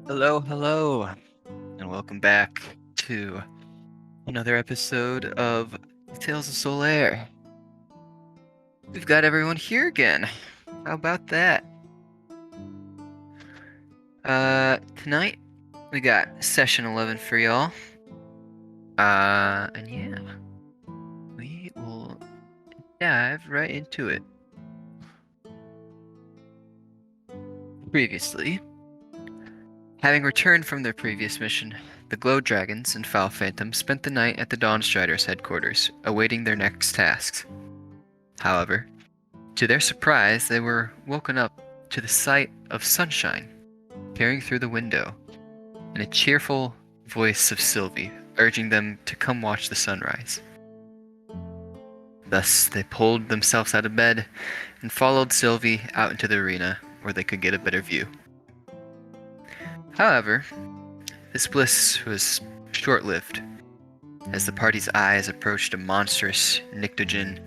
Hello, hello, and welcome back to another episode of Tales of Solare. We've got everyone here again. How about that? Tonight we got session 11 for y'all. And yeah, we will dive right into it. Previously, having returned from their previous mission, the Glow Dragons and Phowl Phantoms spent the night at the Dawnstriders' headquarters, awaiting their next tasks. However, to their surprise, they were woken up to the sight of sunshine peering through the window and a cheerful voice of Sylvie urging them to come watch the sunrise. Thus, they pulled themselves out of bed and followed Sylvie out into the arena where they could get a better view. However, this bliss was short-lived, as the party's eyes approached a monstrous Nyctogen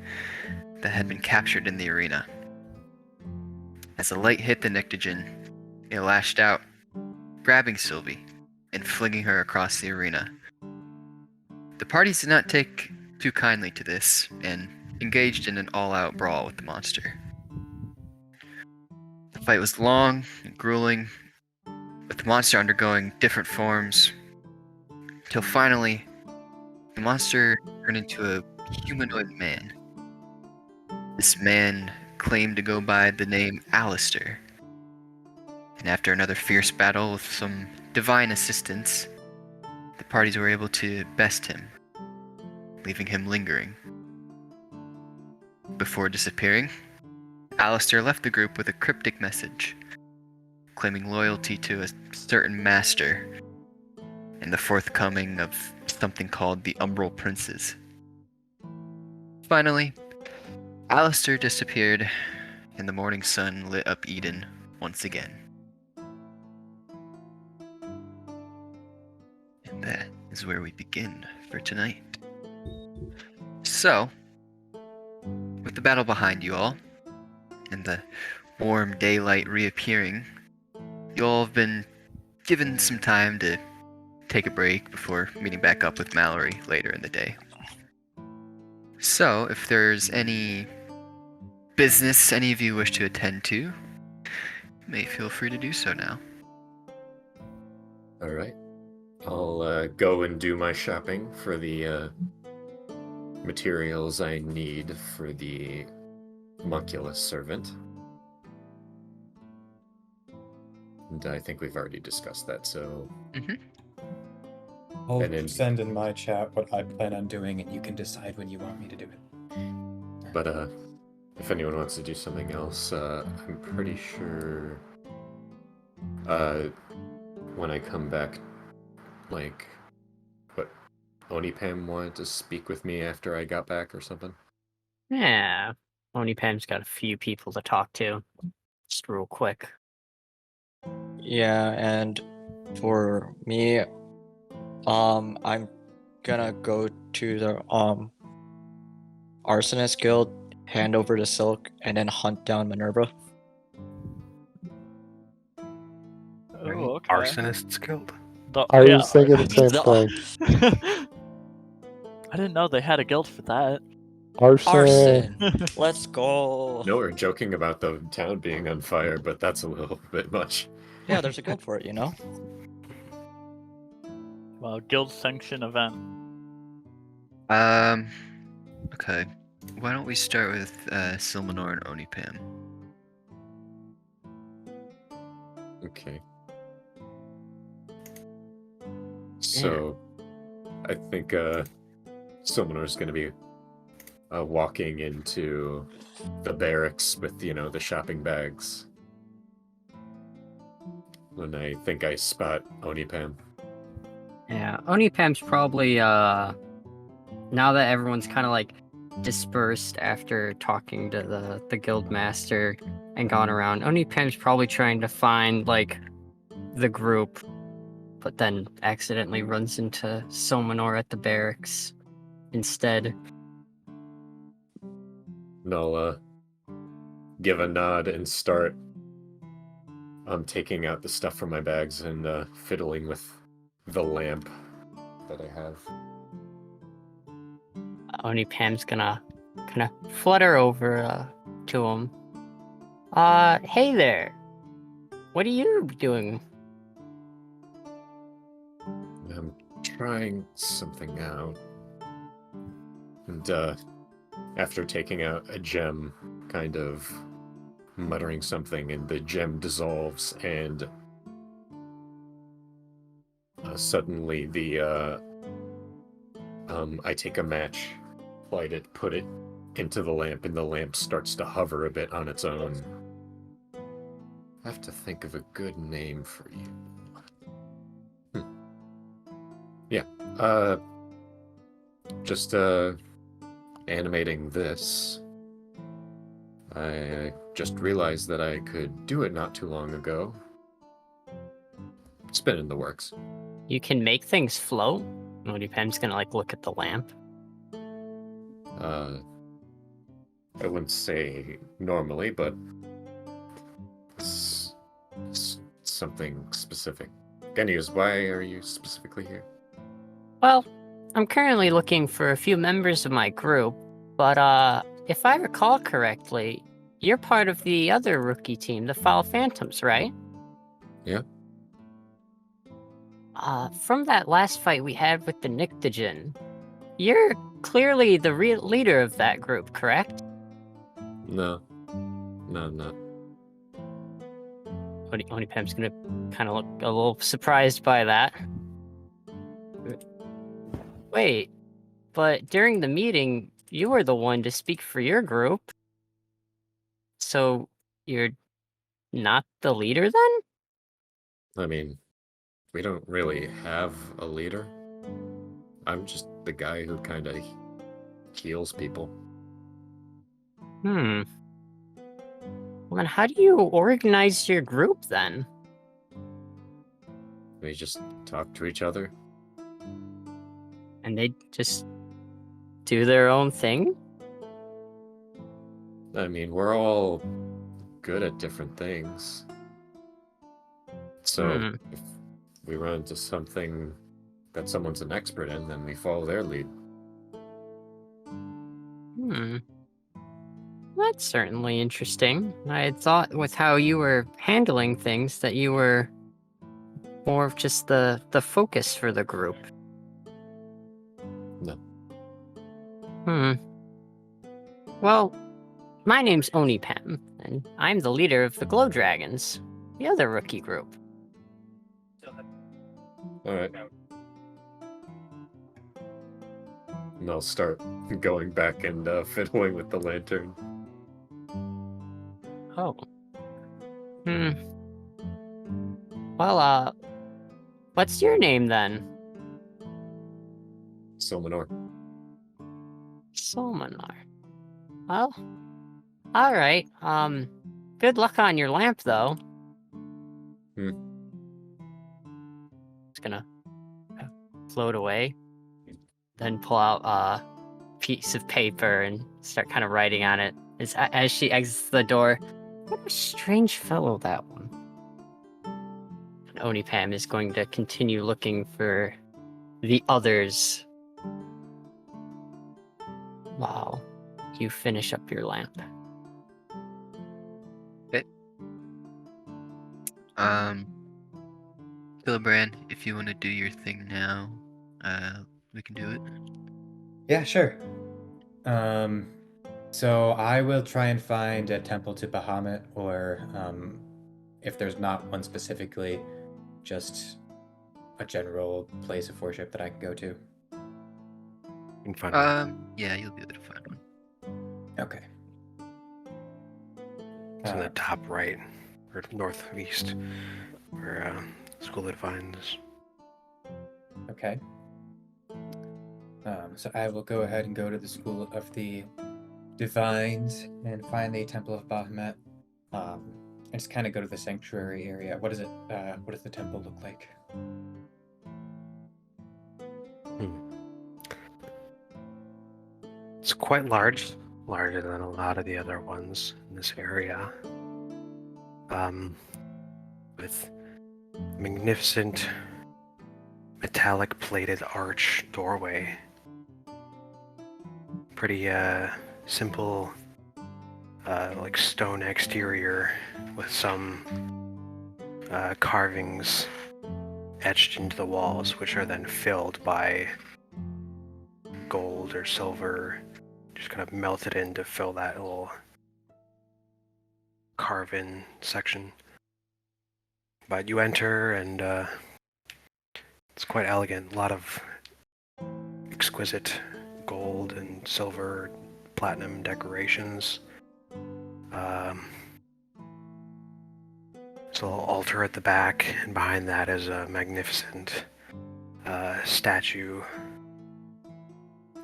that had been captured in the arena. As the light hit the Nyctogen, it lashed out, grabbing Sylvie and flinging her across the arena. The parties did not take too kindly to this and engaged in an all-out brawl with the monster. The fight was long and grueling, with the monster undergoing different forms, till finally the monster turned into a humanoid man. This man claimed to go by the name Alstar, and after another fierce battle with some divine assistance, the parties were able to best him, leaving him lingering. Before disappearing, Alstar left the group with a cryptic message, claiming loyalty to a certain master and the forthcoming of something called the Umbral Princes. Finally, Alstar disappeared, and the morning sun lit up Eden once again. And that is where we begin for tonight. So, with the battle behind you all, and the warm daylight reappearing, you all have been given some time to take a break before meeting back up with Mallory later in the day. So, if there's any business any of you wish to attend to, you may feel free to do so now. All right. I'll go and do my shopping for the materials I need for the homunculus servant. And I think we've already discussed that, so... I'll send in my chat what I plan on doing, and you can decide when you want me to do it. But if anyone wants to do something else, I'm pretty sure when I come back, like, what, Onipam wanted to speak with me after I got back or something? Yeah, Onipam's got a few people to talk to. Just real quick. Yeah, and for me, I'm gonna go to the Arsonist Guild, hand over the silk, and then hunt down Minerva. Oh, okay. Arsonists Guild. I was thinking the same thing. I didn't know they had a guild for that. Arson! Let's go! No, we're joking about the town being on fire, but that's a little bit much. Yeah, there's a guild for it, you know? Well, guild sanction event. Okay. Why don't we start with Silmanor and Onipam? Okay. So, I think Silmanor's gonna be walking into the barracks with, the shopping bags. When I think I spot Onipam. Yeah, Onipam's probably, now that everyone's kind of like dispersed after talking to the guild master and gone around, Onipam's probably trying to find, like, the group, but then accidentally runs into Silmanor at the barracks instead. And I'll give a nod and start I'm taking out the stuff from my bags and fiddling with the lamp that I have. Oni Pam's gonna kind of flutter over to him. Hey there. What are you doing? I'm trying something out. And after taking out a gem, kind of muttering something, and the gem dissolves, and suddenly the I take a match, light it, put it into the lamp, and the lamp starts to hover a bit on its own. I have to think of a good name for you. Yeah, just animating this. I just realized that I could do it not too long ago. It's been in the works. You can make things float? Oni Pam's gonna like look at the lamp. I wouldn't say normally, but it's something specific. Anyways, why are you specifically here? Well, I'm currently looking for a few members of my group, but if I recall correctly, you're part of the other rookie team, the Phowl Phantoms, right? Yeah. From that last fight we had with the Nyctogen, you're clearly the real leader of that group, correct? No, I'm not. Oni Pam's gonna kind of look a little surprised by that. Wait, but during the meeting, you were the one to speak for your group. So you're not the leader then? I mean, we don't really have a leader. I'm just the guy who kind of heals people. Well, then how do you organize your group then? We just talk to each other. And they just do their own thing? I mean, we're all good at different things. So if we run into something that someone's an expert in, then we follow their lead. That's certainly interesting. I had thought with how you were handling things that you were more of just the focus for the group. No. Well, my name's Oni Pam, and I'm the leader of the Glow Dragons, the other rookie group. Alright. And I'll start going back and fiddling with the lantern. Oh. Well, what's your name then? Silmanor. Solmanar. Well, alright. Good luck on your lamp, though. It's gonna float away. Then pull out a piece of paper and start kind of writing on it as she exits the door. What a strange fellow that one. And Oni Pam is going to continue looking for the others. Wow. You finish up your lamp. Gillibrand, if you want to do your thing now, we can do it. Yeah, sure. So I will try and find a temple to Bahamut, or if there's not one specifically, just a general place of worship that I can go to. You can find one. Yeah, you'll be able to find one. Okay. It's in the top right or northeast, where School of Divines is. Okay. So I will go ahead and go to the School of the Divines and find the Temple of Bahamut. And just kind of go to the sanctuary area. What is it? What does the temple look like? It's quite large, larger than a lot of the other ones in this area. with magnificent metallic plated arch doorway. Pretty simple like stone exterior with some carvings etched into the walls, which are then filled by gold or silver, just kind of melted in to fill that little carve-in section. But you enter, and it's quite elegant. A lot of exquisite gold and silver, platinum decorations. There's a little altar at the back, and behind that is a magnificent statue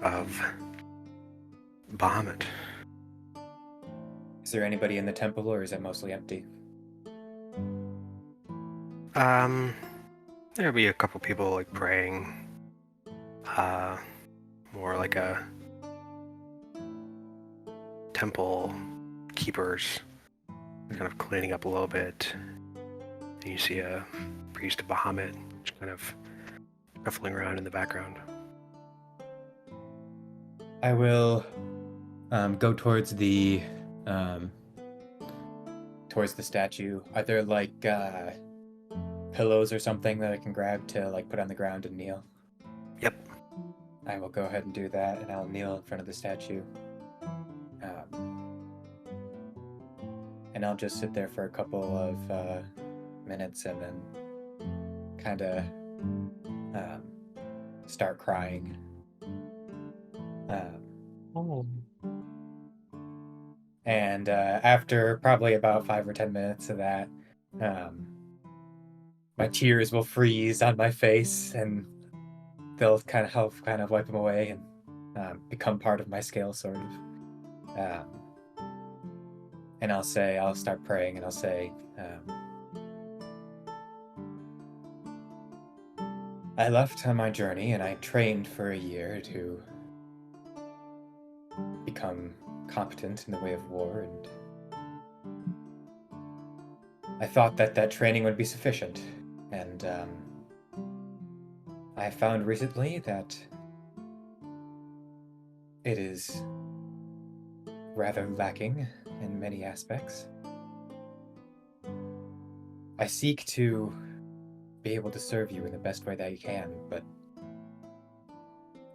of Bahamut. Is there anybody in the temple, or is it mostly empty? There'll be a couple people like praying. More like a temple keepers, kind of cleaning up a little bit. And you see a priest of Bahamut just kind of shuffling around in the background. I will go towards the statue. Are there like pillows or something that I can grab to like put on the ground and kneel? Yep. I will go ahead and do that, and I'll kneel in front of the statue. And I'll just sit there for a couple of minutes and then kind of start crying. And after probably about 5 or 10 minutes of that, my tears will freeze on my face, and they'll kind of help wipe them away and become part of my scale, sort of. And I'll start praying, and I'll say, I left on my journey, and I trained for a year to become competent in the way of war, and I thought that training would be sufficient, and I found recently that it is rather lacking in many aspects. I seek to be able to serve you in the best way that you can, but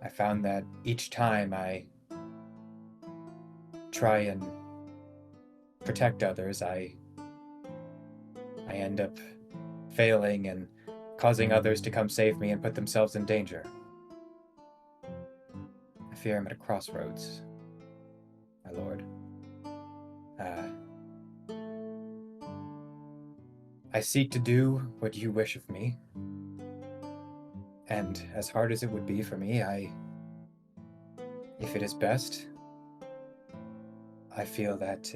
I found that each time I try and protect others, I end up failing and causing others to come save me and put themselves in danger. I fear I'm at a crossroads, my lord. I seek to do what you wish of me, and as hard as it would be for me, if it is best, I feel that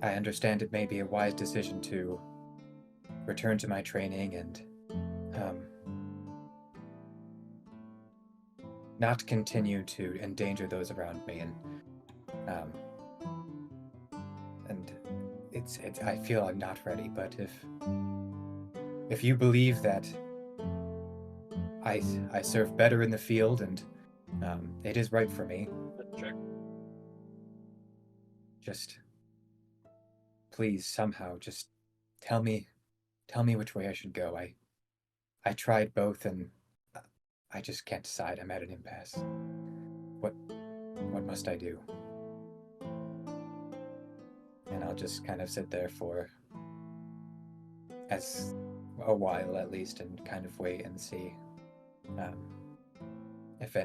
I understand it may be a wise decision to return to my training and not continue to endanger those around me, and I feel I'm not ready. But if you believe that I serve better in the field and it is right for me, just please somehow just tell me which way I should go. I tried both, and I just can't decide. I'm at an impasse. What must I do? And I'll just kind of sit there for as a while at least, and kind of wait and see if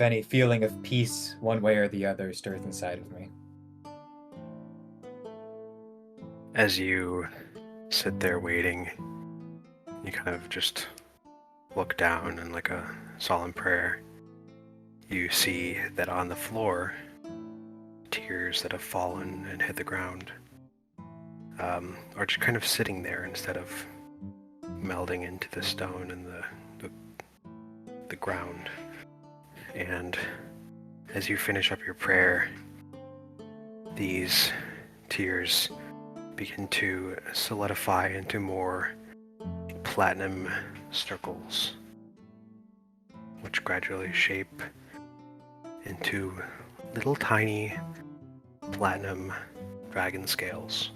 any feeling of peace one way or the other stirs inside of me. As you sit there waiting, you kind of just look down in like a solemn prayer. You see that on the floor, tears that have fallen and hit the ground are just kind of sitting there instead of melding into the stone and the ground. And as you finish up your prayer, these tears begin to solidify into more platinum circles, which gradually shape into little tiny platinum dragon scales.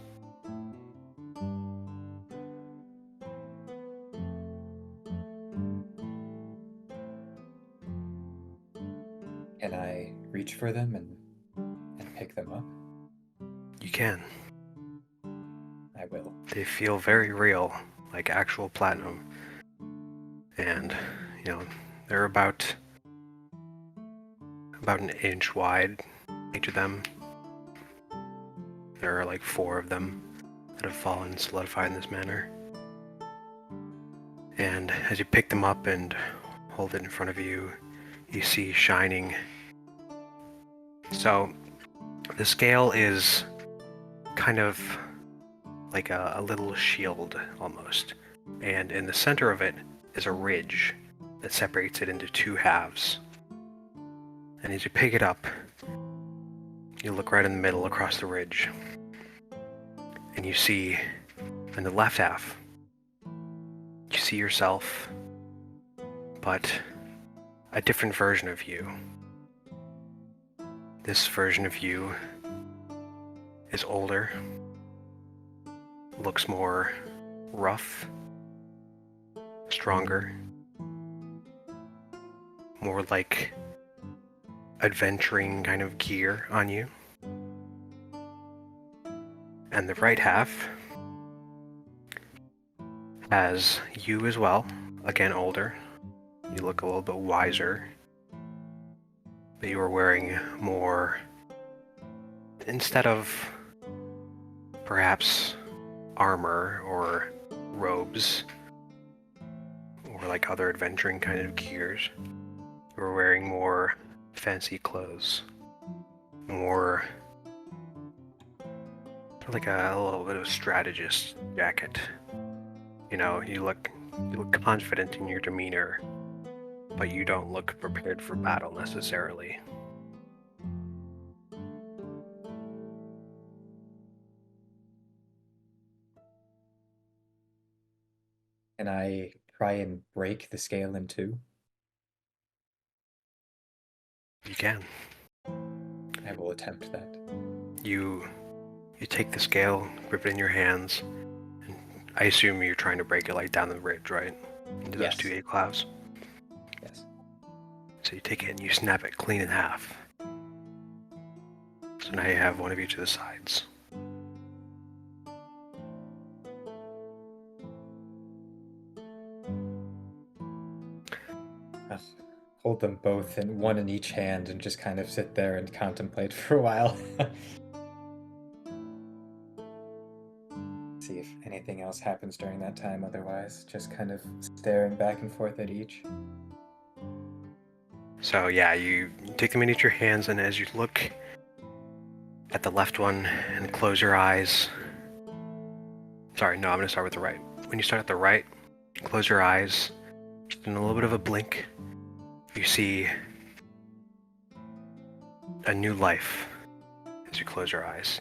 Can I reach for them and pick them up? You can. I will. They feel very real, like actual platinum. And, they're about an inch wide, each of them. There are like 4 of them that have fallen solidified in this manner. And as you pick them up and hold it in front of you, you see shining. So the scale is kind of like a little shield almost. And in the center of it is a ridge that separates it into 2 halves. And as you pick it up, you look right in the middle across the ridge. And you see in the left half, you see yourself, but a different version of you. This version of you is older, looks more rough, stronger, more like adventuring kind of gear on you. And the right half has you as well, again older. You look a little bit wiser, but you are wearing more, instead of perhaps armor or robes or like other adventuring kind of gears, you're wearing more fancy clothes, more like a little bit of strategist jacket. You look confident in your demeanor, but you don't look prepared for battle necessarily. Can I try and break the scale in 2? You can. I will attempt that. You take the scale, grip it in your hands, and I assume you're trying to break it like down the ridge, right? Into those Yes. 2 8 clouds. Yes. So you take it and you snap it clean in half. So now you have one of each of the sides. Hold them both in one in each hand and just kind of sit there and contemplate for a while. See if anything else happens during that time, otherwise just kind of staring back and forth at each. So yeah, you take them in each your hands, and as you look at the left one and close your eyes. Sorry, no, I'm going to start with the right. When you start at the right, close your eyes, just in a little bit of a blink, you see a new life as you close your eyes.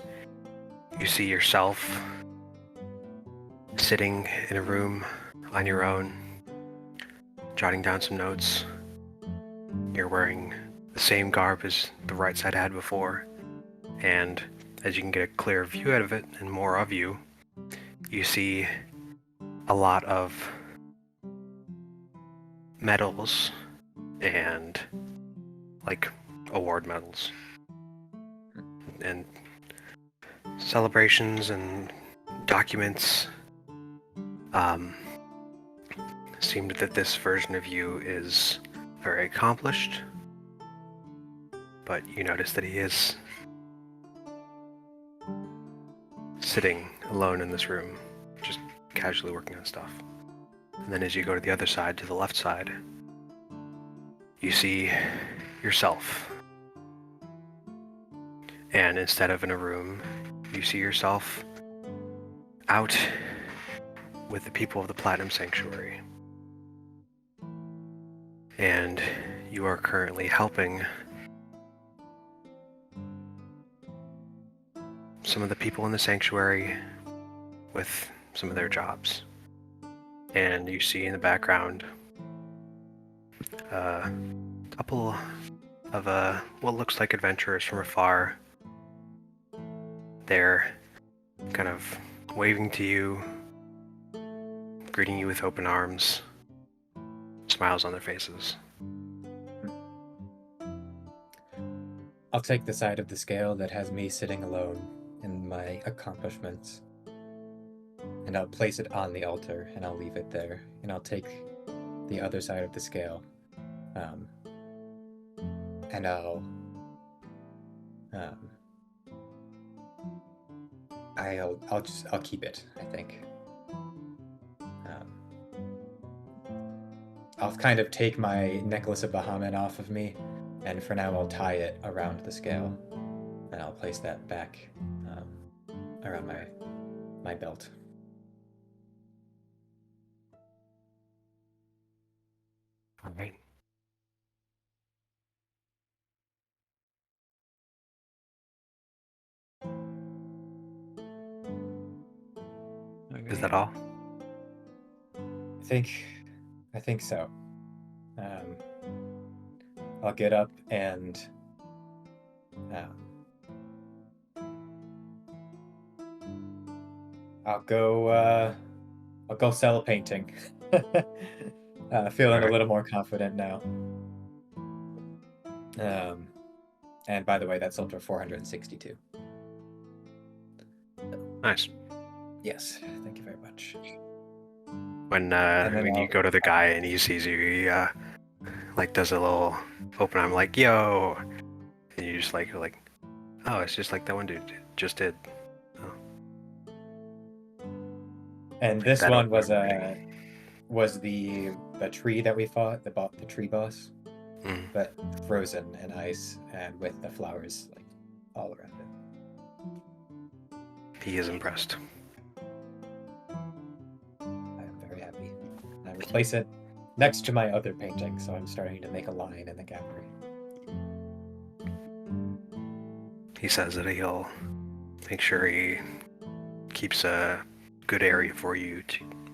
You see yourself sitting in a room on your own, jotting down some notes. You're wearing the same garb as the right side had before, and as you can get a clear view out of it and more of you, you see a lot of medals and like award medals and celebrations and documents. Seemed that this version of you is very accomplished, but you notice that he is sitting alone in this room, just casually working on stuff. And then as you go to the other side, to the left side, you see yourself. And instead of in a room, you see yourself out with the people of the Platinum Sanctuary. And you are currently helping some of the people in the sanctuary with some of their jobs. And you see in the background a couple of what looks like adventurers from afar. They're kind of waving to you, greeting you with open arms, smiles on their faces. I'll take the side of the scale that has me sitting alone in my accomplishments, and I'll place it on the altar, and I'll leave it there, and I'll take the other side of the scale, and I'll keep it, I think. I'll kind of take my necklace of Bahamut off of me, and for now I'll tie it around the scale, and I'll place that back around my belt. All right. Is that all? I think so. I'll get up and I'll go sell a painting. Feeling a little more confident now. And by the way, that sold for 462. Nice. Yes, thank you very much. When then you go to the guy and he sees you, he like does a little open arm, like yo, and you just like, oh, it's just like that one dude just did. Oh. And this That one open was the tree that we fought, the tree boss, but frozen in ice and with the flowers like all around it. He is impressed. I am very happy. I replace it next to my other painting, so I'm starting to make a line in the gallery. He says that he'll make sure he keeps a good area for you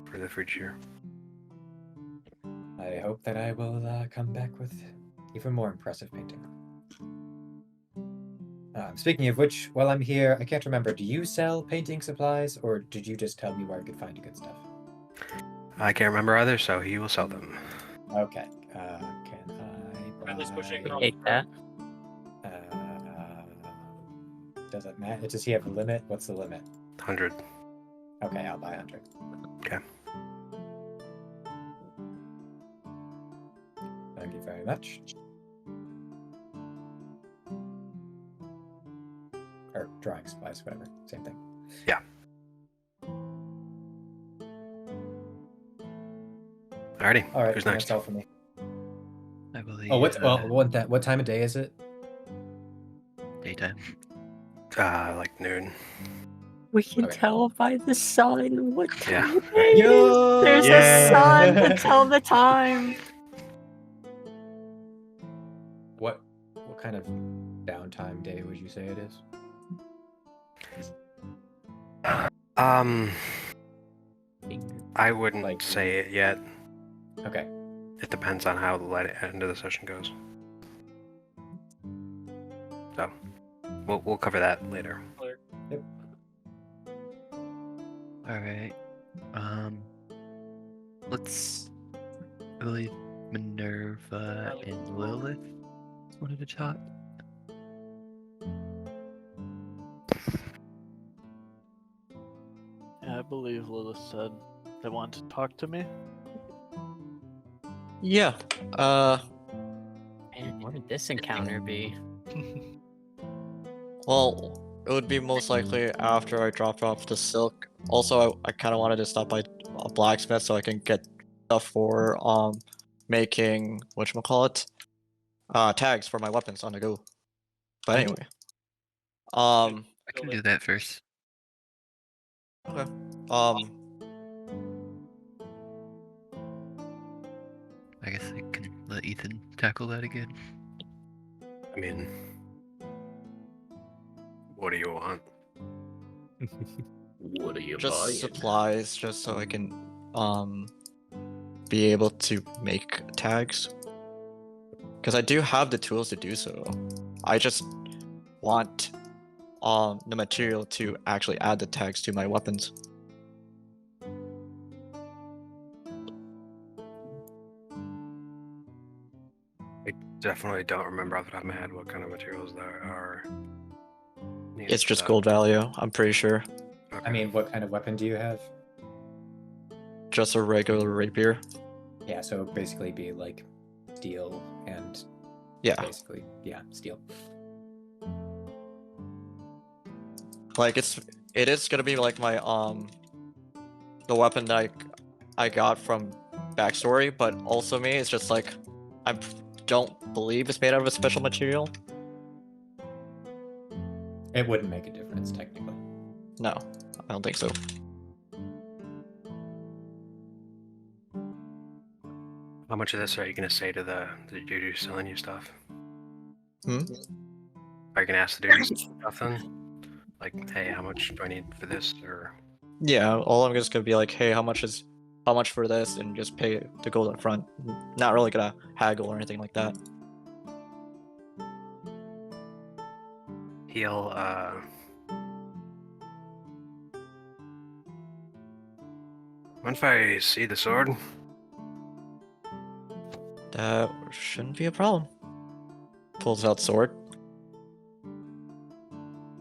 for the future. I hope that I will come back with even more impressive painting. Speaking of which, while I'm here, I can't remember, do you sell painting supplies, or did you just tell me where I could find good stuff? I can't remember either, so he will sell them. Okay. Can I buy... Take that. Does it matter? Does he have a limit? What's the limit? 100. Okay, I'll buy 100. Okay. Thank you very much. Or drawing supplies, whatever. Same thing. Yeah. Alrighty. All right, Who's next? that's all for me. I believe. Oh, what time of day is it? Daytime. Like noon. We can Okay. tell by the sun what Yeah. time it is. Yo! There's Yeah. a sun to tell the time. What kind of downtime day would you say it is? I wouldn't Like- say it yet. Okay. It depends on how the end of the session goes. So, we'll cover that later. Yep. All right. Let's. I believe Minerva and Lilith wanted to talk. Yeah, I believe Lilith said they want to talk to me. Yeah. Man, what would this encounter be? Well, it would be most likely after I drop off the silk. Also, I kind of wanted to stop by a blacksmith so I can get stuff for making whatchamacallit? Tags for my weapons on the go. But anyway. I can do that first. Okay. I guess I can let Ethan tackle that again. I mean, what do you want? What are you just buying? supplies, just so I can be able to make tags. Because I do have the tools to do so. I just want the material to actually add the tags to my weapons. I definitely don't remember off the top of my head what kind of materials there are. needed It's for just that. gold value, I'm pretty sure. I Okay. mean, what kind of weapon do you have? Just a regular rapier. Yeah, so basically be like steel and Yeah. basically, yeah, steel. Like it is gonna be like my the weapon that I got from backstory, but also me, it's just like I don't believe it's made out of a special material. It wouldn't make a difference technically. No, I don't think so. How much of this are you gonna say to the dude who's selling you stuff? Hmm? Are you gonna ask the dude who's selling stuff then? Like, hey, how much do I need for this? Or Yeah, all I'm just gonna be like, hey, how much for this, and just pay the gold up front. Not really gonna haggle or anything like that. he'll What if I see the sword? That shouldn't be a problem. Pulls out sword.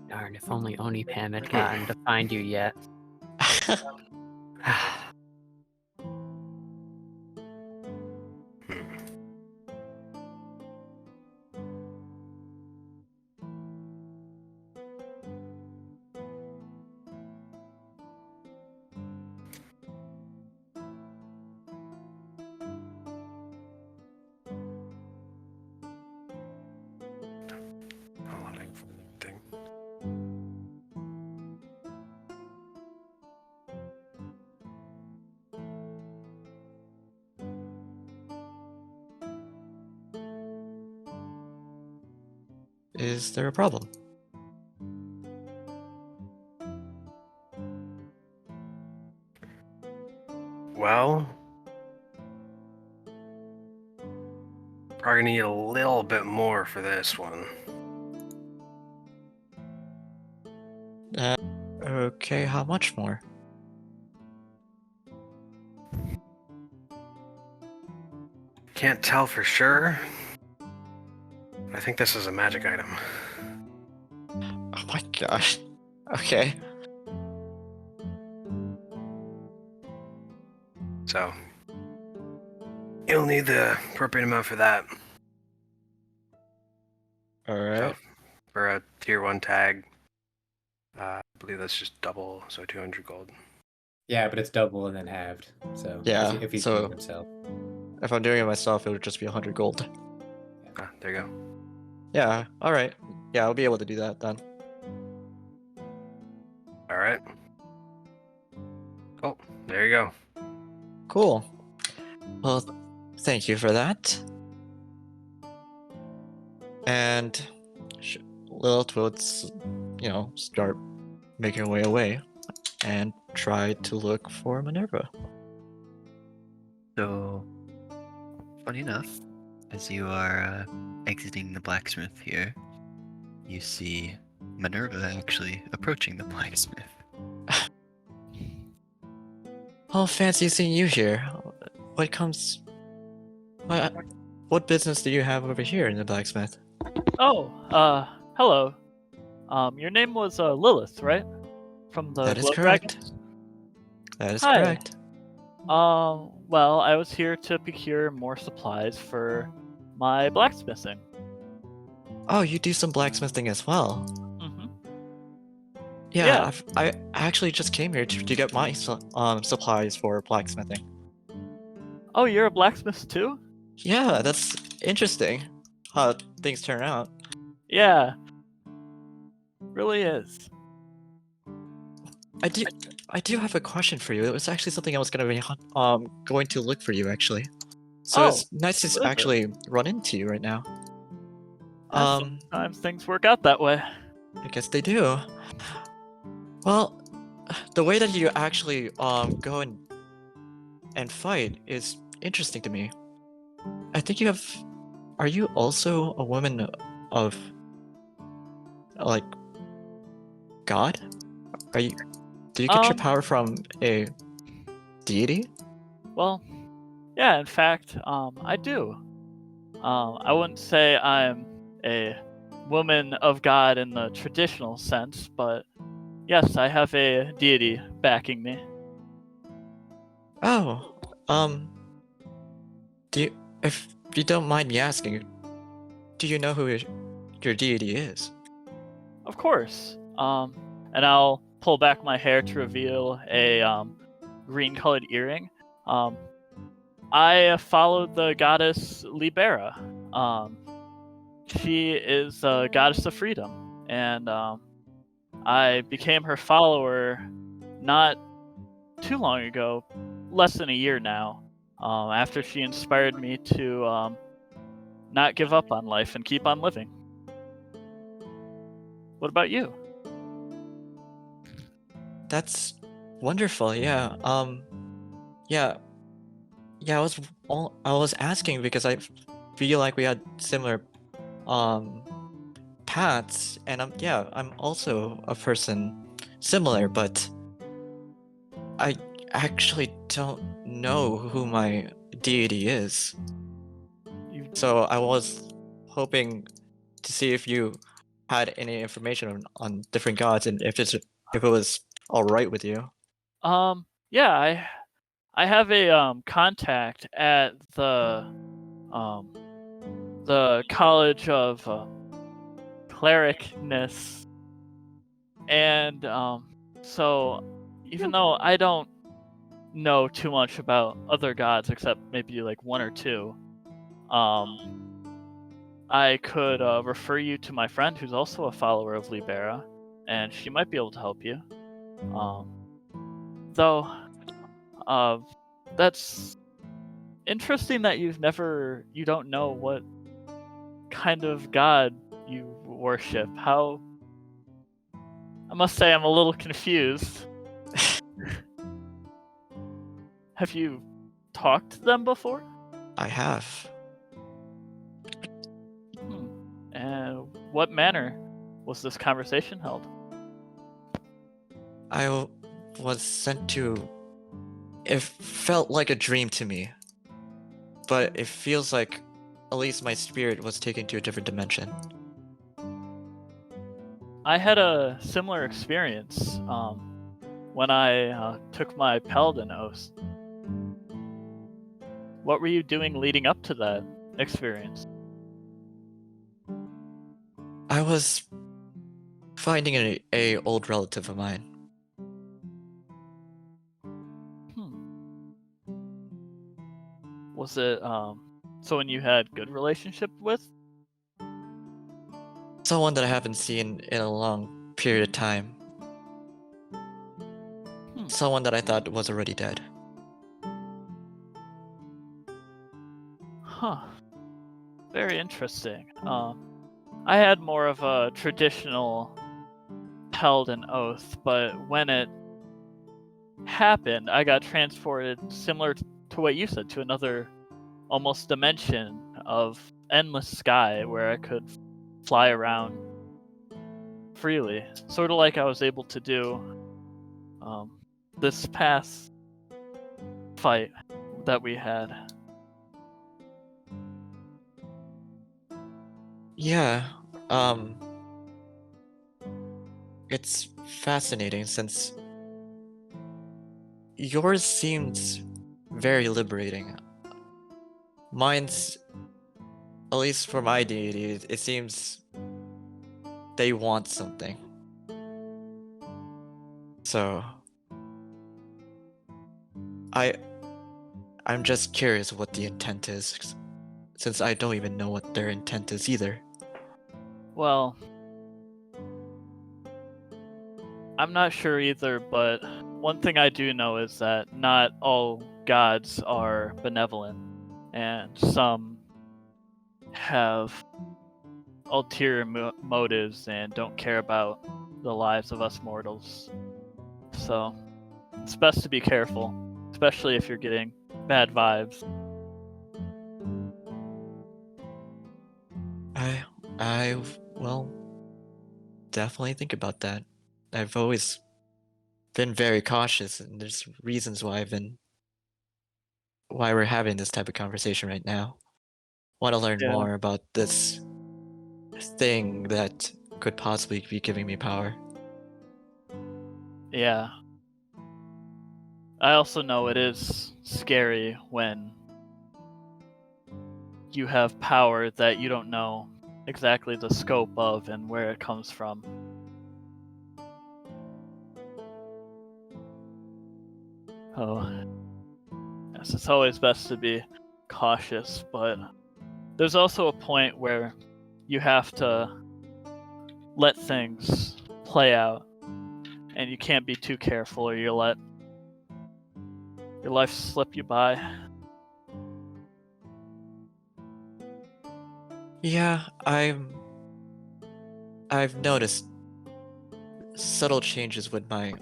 Darn, if only Onipam had gotten to find you yet. Thing. Is there a problem? Well, probably need a little bit more for this one. Okay, how much more? Can't tell for sure. I think this is a magic item. Oh my gosh. Okay. So, you'll need the appropriate amount for that. Alright. For a tier 1 tag, I believe that's just double, so 200 gold. Yeah, but it's double and then halved. So Yeah, if he's so- doing it himself. If I'm doing it myself, it would just be 100 gold. Ah, there you go. Yeah, alright. Yeah, I'll be able to do that then. Alright. Cool. There you go. Cool. Well, thank you for that. And Lilith will, start making her way away and try to look for Minerva. So, funny enough, as you are exiting the blacksmith here, you see Minerva actually approaching the blacksmith. Oh, fancy seeing you here. What business do you have over here in the blacksmith? Oh, hello. Your name was Lilith, right? From the That is Glow correct. Dragons? That is Hi. correct. Well, I was here to procure more supplies for my blacksmithing. Oh, you do some blacksmithing as well. Mm-hmm. Yeah, I actually just came here to get my supplies for blacksmithing. Oh, you're a blacksmith too? Yeah, that's interesting how things turn out. Yeah. Really is. I do have a question for you. It was actually something I was going to look for you actually. So Oh, it's nice what is to it? actually run into you right now. Yeah, sometimes things work out that way. I guess they do. Well, the way that you actually go and fight is interesting to me. I think you have. Are you also a woman of like God? Are you? Do you get your power from a deity? Well, yeah, in fact, I do. I wouldn't say I'm a woman of God in the traditional sense, but yes, I have a deity backing me. Oh, do you, if you don't mind me asking, do you know who your deity is? Of course. And I'll pull back my hair to reveal a green-colored earring. I followed the goddess Libera. She is a goddess of freedom, and I became her follower not too long ago, less than a year now, after she inspired me to not give up on life and keep on living. What about you? That's wonderful. Yeah. Yeah. Yeah. I was asking because I feel like we had similar paths, and I'm also a person similar, but I actually don't know who my deity is. You So I was hoping to see if you had any information on different gods and if it was all right with you. Yeah, I have a contact at the College of Clericness, and so even though I don't know too much about other gods except maybe like one or two, I could refer you to my friend who's also a follower of Libera, and she might be able to help you. Though, that's interesting that you don't know what kind of god you worship. How? I must say I'm a little confused. Have you talked to them before? I have. And what manner was this conversation held? I was sent to. It felt like a dream to me, but it feels like at least my spirit was taken to a different dimension. I had a similar experience when I took my Paladin oath. What were you doing leading up to that experience? I was finding a old relative of mine. Was it someone you had good relationship with? Someone that I haven't seen in a long period of time. Someone that I thought was already dead. Huh. Very interesting. I had more of a traditional Paladin oath, but when it happened, I got transported similar to what you said, to another almost dimension of endless sky where I could fly around freely, sort of like I was able to do this past fight that we had. Yeah, it's fascinating since yours seems very liberating. Mine's, at least for my deity, it seems they want something. So, I'm just curious what the intent is, since I don't even know what their intent is either. Well, I'm not sure either, but one thing I do know is that not all gods are benevolent, and some have ulterior motives and don't care about the lives of us mortals. So it's best to be careful, especially if you're getting bad vibes. I will definitely think about that. I've always been very cautious, and there's reasons why we're having this type of conversation right now. Want to learn Yeah. more about this thing that could possibly be giving me power. Yeah. I also know it is scary when you have power that you don't know exactly the scope of and where it comes from. Oh, yes, it's always best to be cautious, but there's also a point where you have to let things play out, and you can't be too careful or you'll let your life slip you by. Yeah, I've noticed subtle changes with my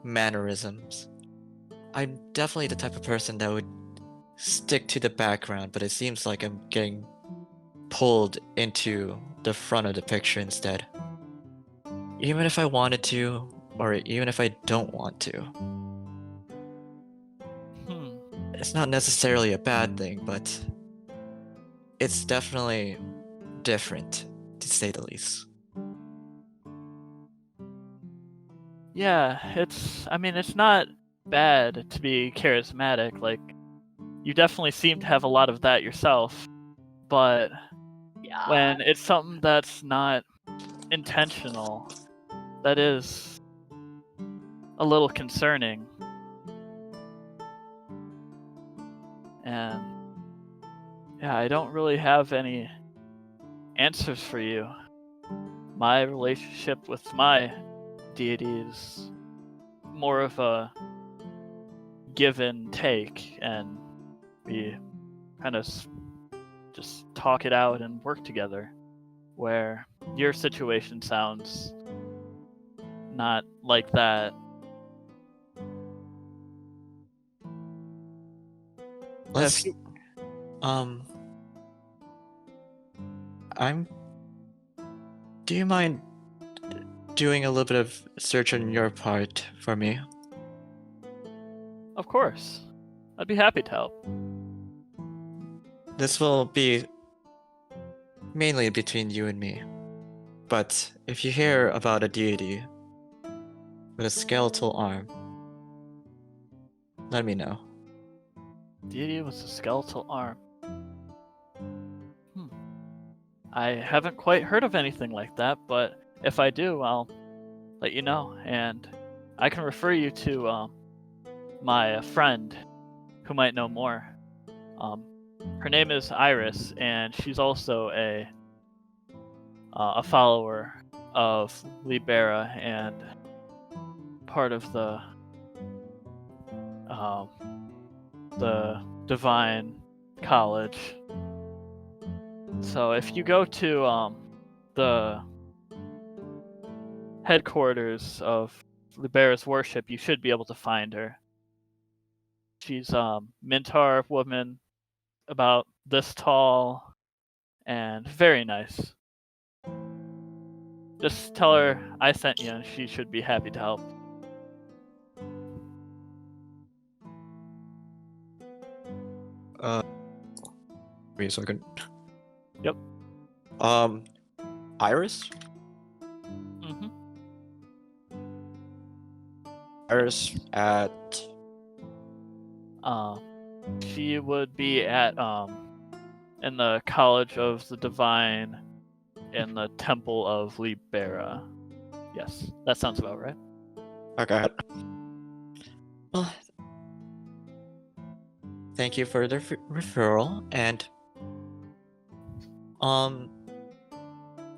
mannerisms. I'm definitely the type of person that would stick to the background, but it seems like I'm getting pulled into the front of the picture instead. Even if I wanted to, or even if I don't want to. It's not necessarily a bad thing, but it's definitely different, to say the least. Yeah, I mean, it's not bad to be charismatic. Like, you definitely seem to have a lot of that yourself, but when it's something that's not intentional, that is a little concerning. And yeah, I don't really have any answers for you. My relationship with my deity is more of a give and take, and we kind of just talk it out and work together, where your situation sounds not like that. Let's do you mind doing a little bit of search on your part for me? Of course, I'd be happy to help. This will be mainly between you and me. But if you hear about a deity with a skeletal arm, let me know. Deity with a skeletal arm. I haven't quite heard of anything like that, but if I do, I'll let you know, and I can refer you to my friend who might know more. Her name is Iris, and she's also a follower of Libera and part of the Divine College. So if you go to the headquarters of Libera's worship, you should be able to find her. She's Mintar woman, about this tall, and very nice. Just tell her I sent you, and she should be happy to help. Wait a second. Yep. Iris? Mm-hmm. Iris at... She would be at in the College of the Divine in the Temple of Libera. Yes, that sounds about right. Okay. Well, thank you for the referral, and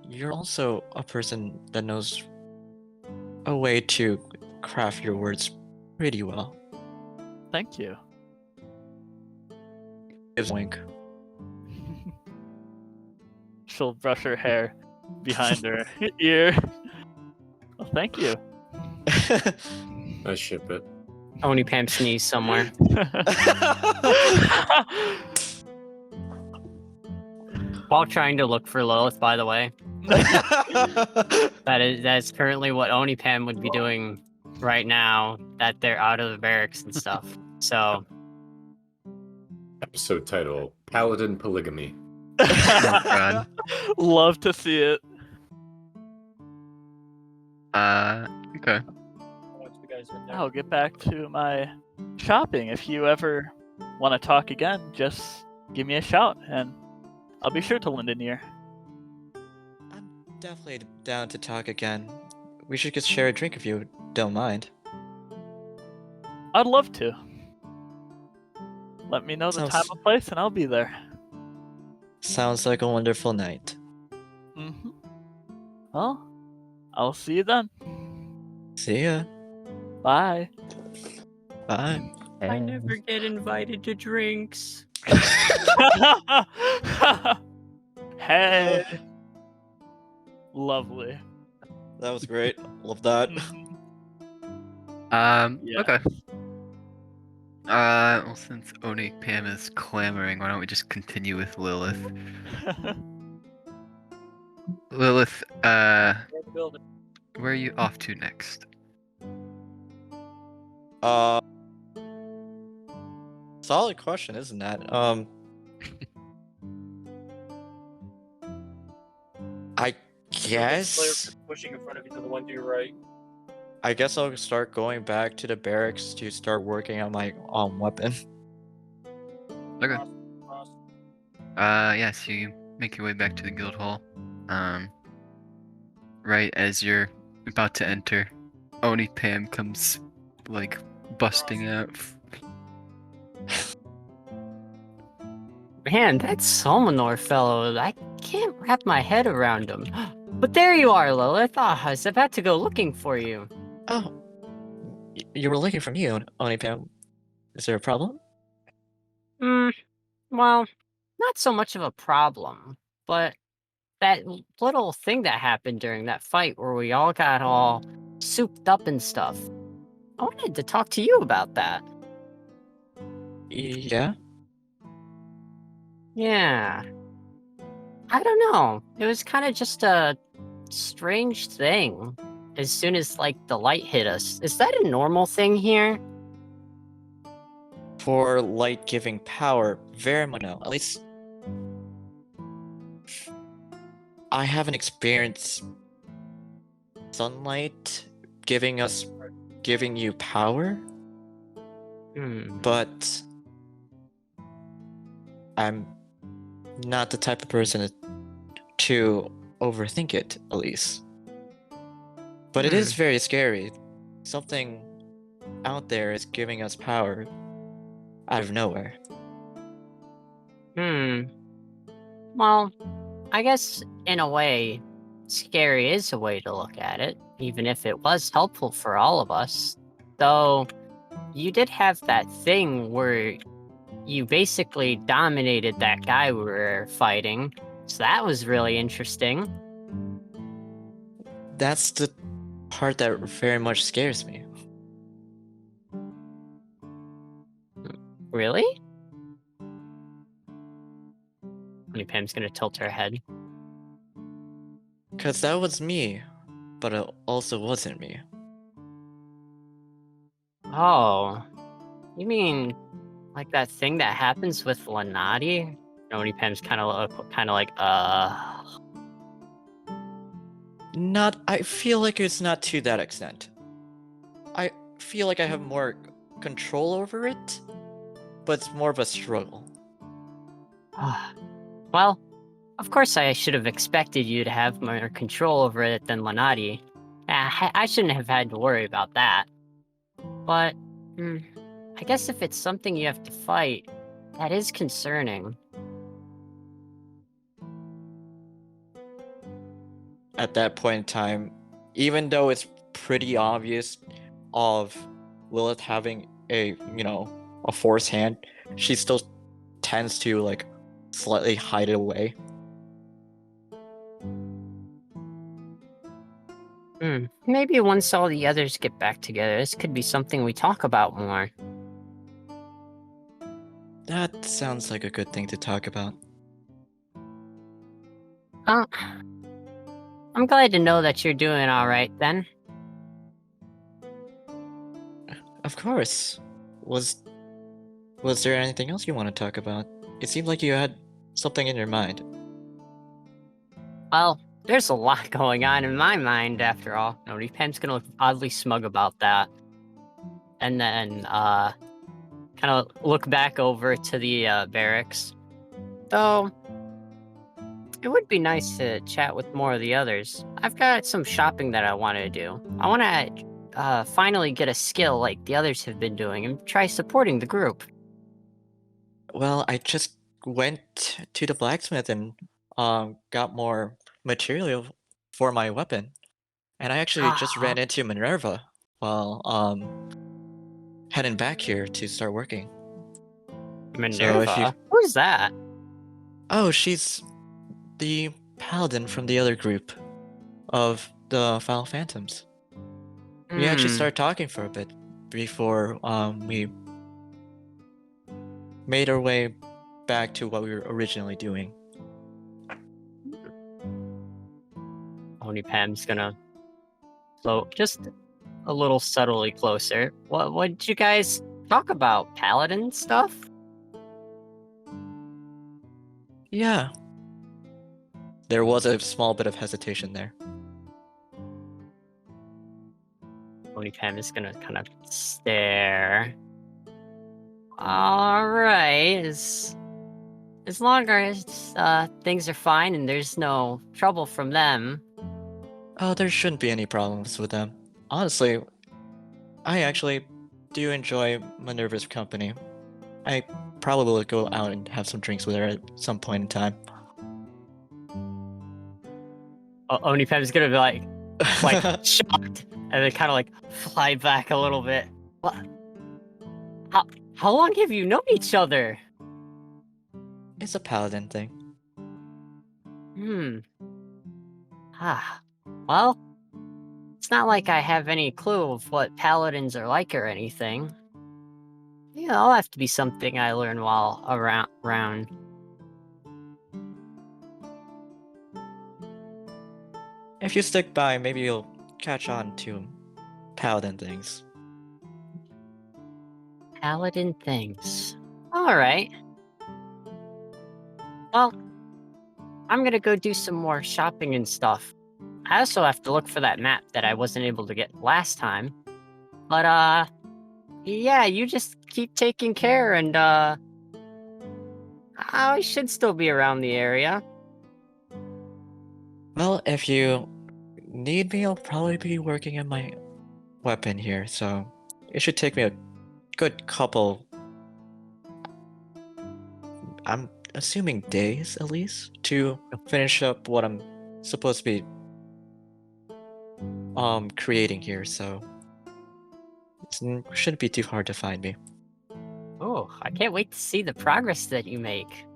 you're also a person that knows a way to craft your words pretty well. Thank you. Gives a wink. She'll brush her hair behind her ear. Well, thank you. I ship it. Oni Pam sneeze somewhere. While trying to look for Lilith, by the way. That's currently what Oni Pam would be doing right now that they're out of the barracks and stuff. So Episode title: Paladin Polygamy. Oh, God. Love to see it. Okay. I'll get back to my shopping. If you ever want to talk again, just give me a shout, and I'll be sure to lend an ear. I'm definitely down to talk again. We should just share a drink if you don't mind. I'd love to. Let me know the Sounds- time and place, and I'll be there. Sounds like a wonderful night. Mm-hmm. Well, I'll see you then. See ya. Bye. Bye. I never get invited to drinks. Hey. Lovely. That was great. Love that. Yeah. Okay. Well, since Oni Pam is clamoring, why don't we just continue with Lilith? Lilith, where are you off to next? Solid question, isn't that? I guess. Pushing in front of you to the one to your right. I guess I'll start going back to the barracks to start working on my weapon. Okay. Cross. Yeah, so you make your way back to the guild hall. Right as you're about to enter, Oni Pam comes, like, busting out. Man, that Solmanor fellow, I can't wrap my head around him. But there you are, Lilith. I was about to go looking for you. Oh, you were looking for me, Oni Pam. Is there a problem? Well, not so much of a problem, but that little thing that happened during that fight where we all got all souped up and stuff. I wanted to talk to you about that. Yeah. Yeah. I don't know. It was kind of just a strange thing. As soon as, like, the light hit us. Is that a normal thing here? For light giving power, very much no. At least I haven't experienced sunlight giving you power, but I'm not the type of person to overthink it, at least. But it is very scary. Something out there is giving us power out of nowhere. Well, I guess in a way, scary is a way to look at it, even if it was helpful for all of us. Though, you did have that thing where you basically dominated that guy we were fighting, so that was really interesting. That's the part that very much scares me. Really? Pam's gonna tilt her head. Because that was me, but it also wasn't me. Oh, you mean like that thing that happens with Lenati? Pam's kind of like, Not. I feel like it's not to that extent. I feel like I have more control over it, but it's more of a struggle. Well, of course I should have expected you to have more control over it than Lenati. I shouldn't have had to worry about that. But, I guess if it's something you have to fight, that is concerning. At that point in time, even though it's pretty obvious of Lilith having a force hand, she still tends to, like, slightly hide it away. Maybe once all the others get back together, this could be something we talk about more. That sounds like a good thing to talk about. I'm glad to know that you're doing all right then. Of course. Was there anything else you want to talk about? It seemed like you had something in your mind. Well, there's a lot going on in my mind after all. Nobody Pam's gonna look oddly smug about that. And then, kind of look back over to the barracks. Though, it would be nice to chat with more of the others. I've got some shopping that I want to do. I want to finally get a skill like the others have been doing and try supporting the group. Well, I just went to the blacksmith and got more material for my weapon. And I actually just ran into Minerva while heading back here to start working. Minerva? Who's that? Oh, she's the paladin from the other group of the Phowl Phantoms. We actually started talking for a bit before we made our way back to what we were originally doing. Oni Pam's gonna float just a little subtly closer. What did you guys talk about? Paladin stuff? Yeah. There was a small bit of hesitation there. Oni Pam is gonna kind of stare. Alright, as long as things are fine and there's no trouble from them. Oh, there shouldn't be any problems with them. Honestly, I actually do enjoy Minerva's company. I probably will go out and have some drinks with her at some point in time. Oni Pam's gonna be like shocked, and then kind of like fly back a little bit. What? How long have you known each other? It's a paladin thing. Well, it's not like I have any clue of what paladins are like or anything. Yeah, I'll have to be something I learn while around. If you stick by, maybe you'll catch on to paladin things. Paladin things. Alright. Well, I'm gonna go do some more shopping and stuff. I also have to look for that map that I wasn't able to get last time. But, yeah, you just keep taking care and, I should still be around the area. Well, if you need me, I'll probably be working on my weapon here, so it should take me a good couple, I'm assuming days at least, to finish up what I'm supposed to be creating here, so it shouldn't be too hard to find me. Oh, I can't wait to see the progress that you make.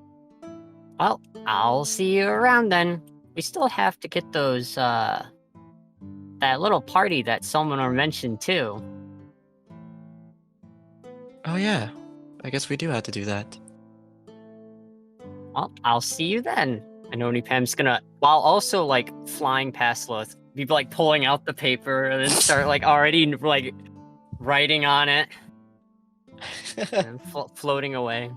Well, I'll see you around then. We still have to get those, that little party that Solomon mentioned too. Oh yeah, I guess we do have to do that. Well, I'll see you then. And Oni Pam's gonna, while also like flying past Loth, be like pulling out the paper and then start like already like writing on it and floating away.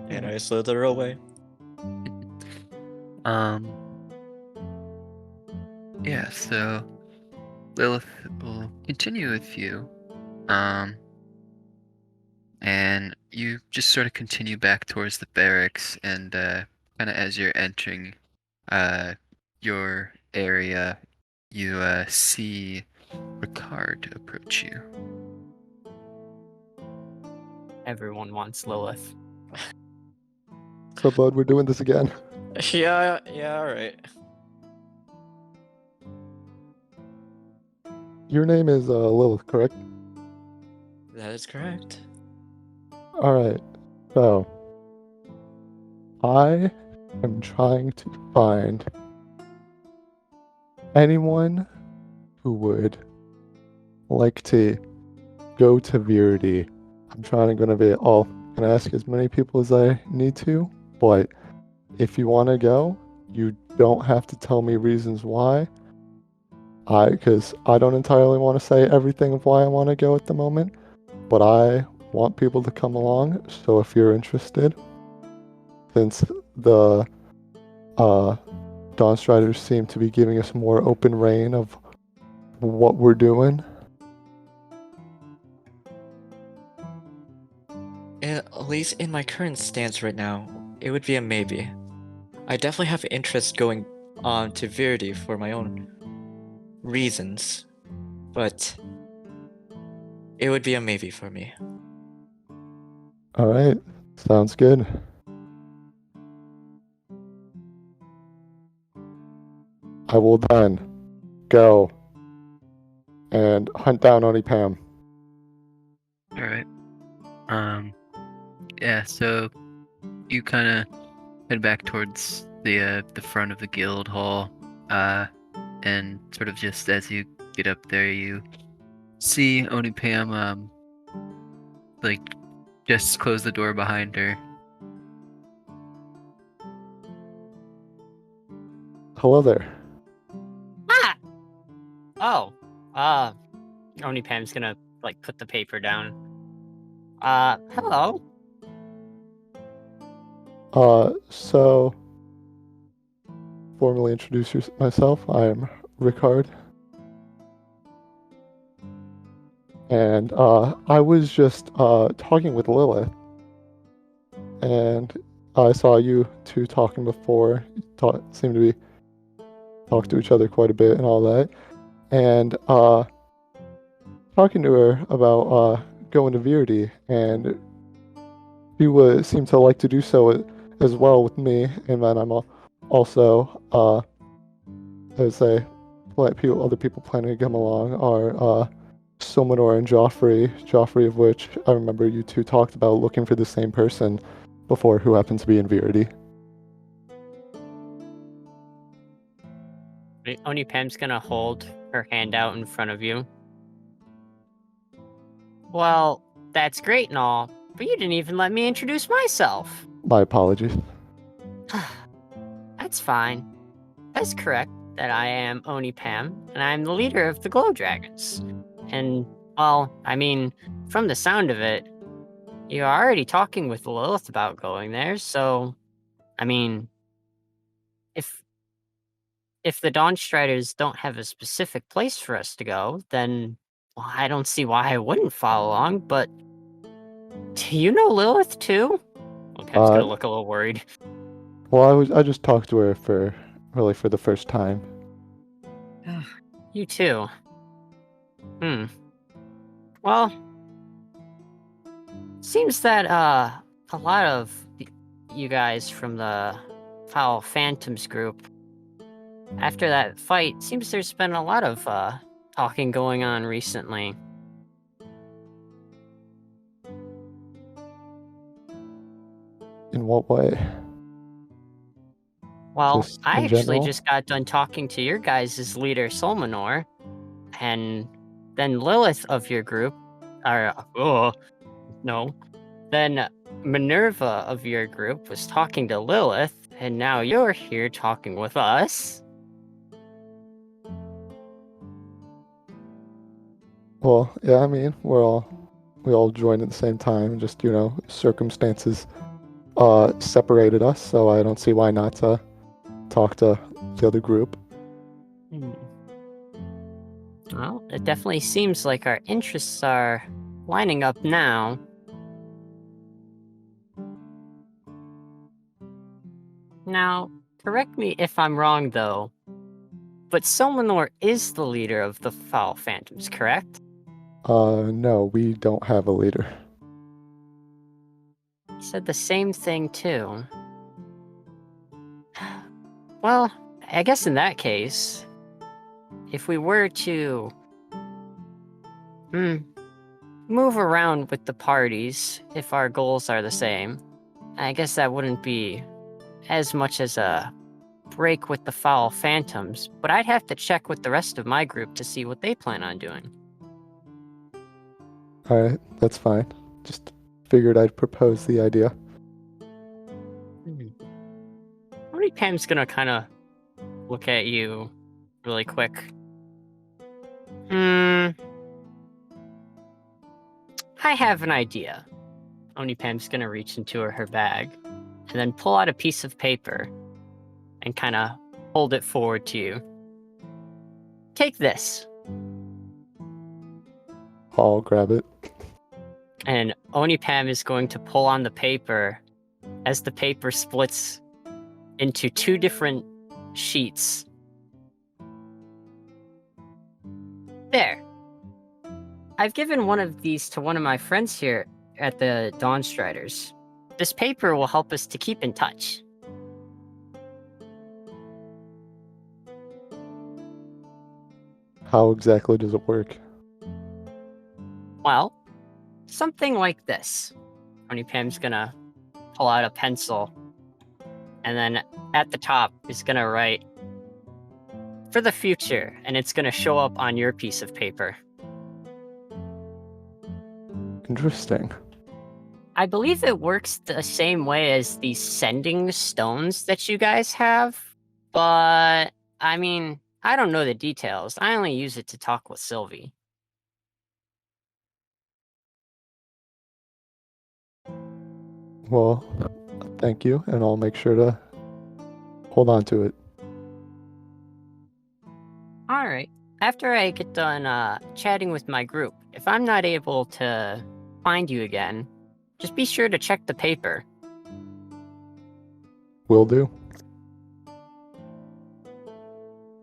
And I slither away. Yeah, so Lilith will continue with you. And you just sort of continue back towards the barracks, and kind of as you're entering your area, you see Ricard approach you. Everyone wants Lilith. So, bud, we're doing this again. Yeah, alright. Your name is Lilith, correct? That is correct. All right. So, I I'm trying to find anyone who would like to go to Viridi. I'm trying gonna ask as many people as I need to, but if you want to go, you don't have to tell me reasons why. Because I don't entirely want to say everything of why I want to go at the moment, but I want people to come along. So if you're interested, since the Dawnstriders seem to be giving us more open reign of what we're doing. At least in my current stance right now, it would be a maybe. I definitely have interest going on to Viridi for my own reasons, but it would be a maybe for me. All right, sounds good. I will then go and hunt down Oni Pam. All right. Yeah. So you kind of head back towards the front of the guild hall, and sort of just as you get up there, you see Oni Pam, like just close the door behind her. Hello there. Ah! Oh. Oni Pam's gonna, like, put the paper down. Hello. So formally introduce myself. I am Ricard. And I was just talking with Lilith, and I saw you two talking before. Seemed to be talk to each other quite a bit and all that. And talking to her about going to Viridi, and she seemed to like to do so as well with me. And then I'm also, as I other people planning to come along are Silmanor and Joffrey. Joffrey, of which I remember you two talked about looking for the same person before, who happened to be in Viridi. Oni Pam's gonna hold her hand out in front of you. Well, that's great and all, but you didn't even let me introduce myself. My apologies. That's fine. That's correct that I am Oni Pam, and I'm the leader of the Glow Dragons. And, well, I mean, from the sound of it, you're already talking with Lilith about going there, so, I mean, if the Dawnstriders don't have a specific place for us to go, then, well, I don't see why I wouldn't follow along, but do you know Lilith too? Well, Pam's gonna look a little worried. Well, I just talked to her for the first time. You too. Well, seems that a lot of you guys from the Phowl Phantoms group, after that fight, seems there's been a lot of talking going on recently. In what way? Well, Just I in actually general? just got done talking to your guys' leader, Solmanor, and then Lilith of your group, then Minerva of your group was talking to Lilith, and now you're here talking with us. Well, yeah, I mean, we all joined at the same time, just, circumstances separated us, so I don't see why not to talk to the other group. Well, it definitely seems like our interests are lining up now. Now, correct me if I'm wrong, though, but Silmanor is the leader of the Phowl Phantoms, correct? No, we don't have a leader. He said the same thing, too. Well, I guess in that case, if we were to move around with the parties, if our goals are the same, I guess that wouldn't be as much as a break with the Phowl Phantoms, but I'd have to check with the rest of my group to see what they plan on doing. Alright, that's fine. Just figured I'd propose the idea. Only Pam's gonna kind of look at you really quick. I have an idea. Onipam's gonna reach into her bag and then pull out a piece of paper and kind of hold it forward to you. Take this. I'll grab it. And Onipam is going to pull on the paper as the paper splits into 2 different sheets. There. I've given one of these to one of my friends here at the Dawnstriders. This paper will help us to keep in touch. How exactly does it work? Well, something like this. Onipam's gonna pull out a pencil, and then at the top is gonna write, "For the future," and it's gonna show up on your piece of paper. Interesting. I believe it works the same way as these sending stones that you guys have, but I mean, I don't know the details. I only use it to talk with Sylvie. Well, thank you, and I'll make sure to hold on to it. Alright. After I get done chatting with my group, if I'm not able to find you again, just be sure to check the paper. Will do.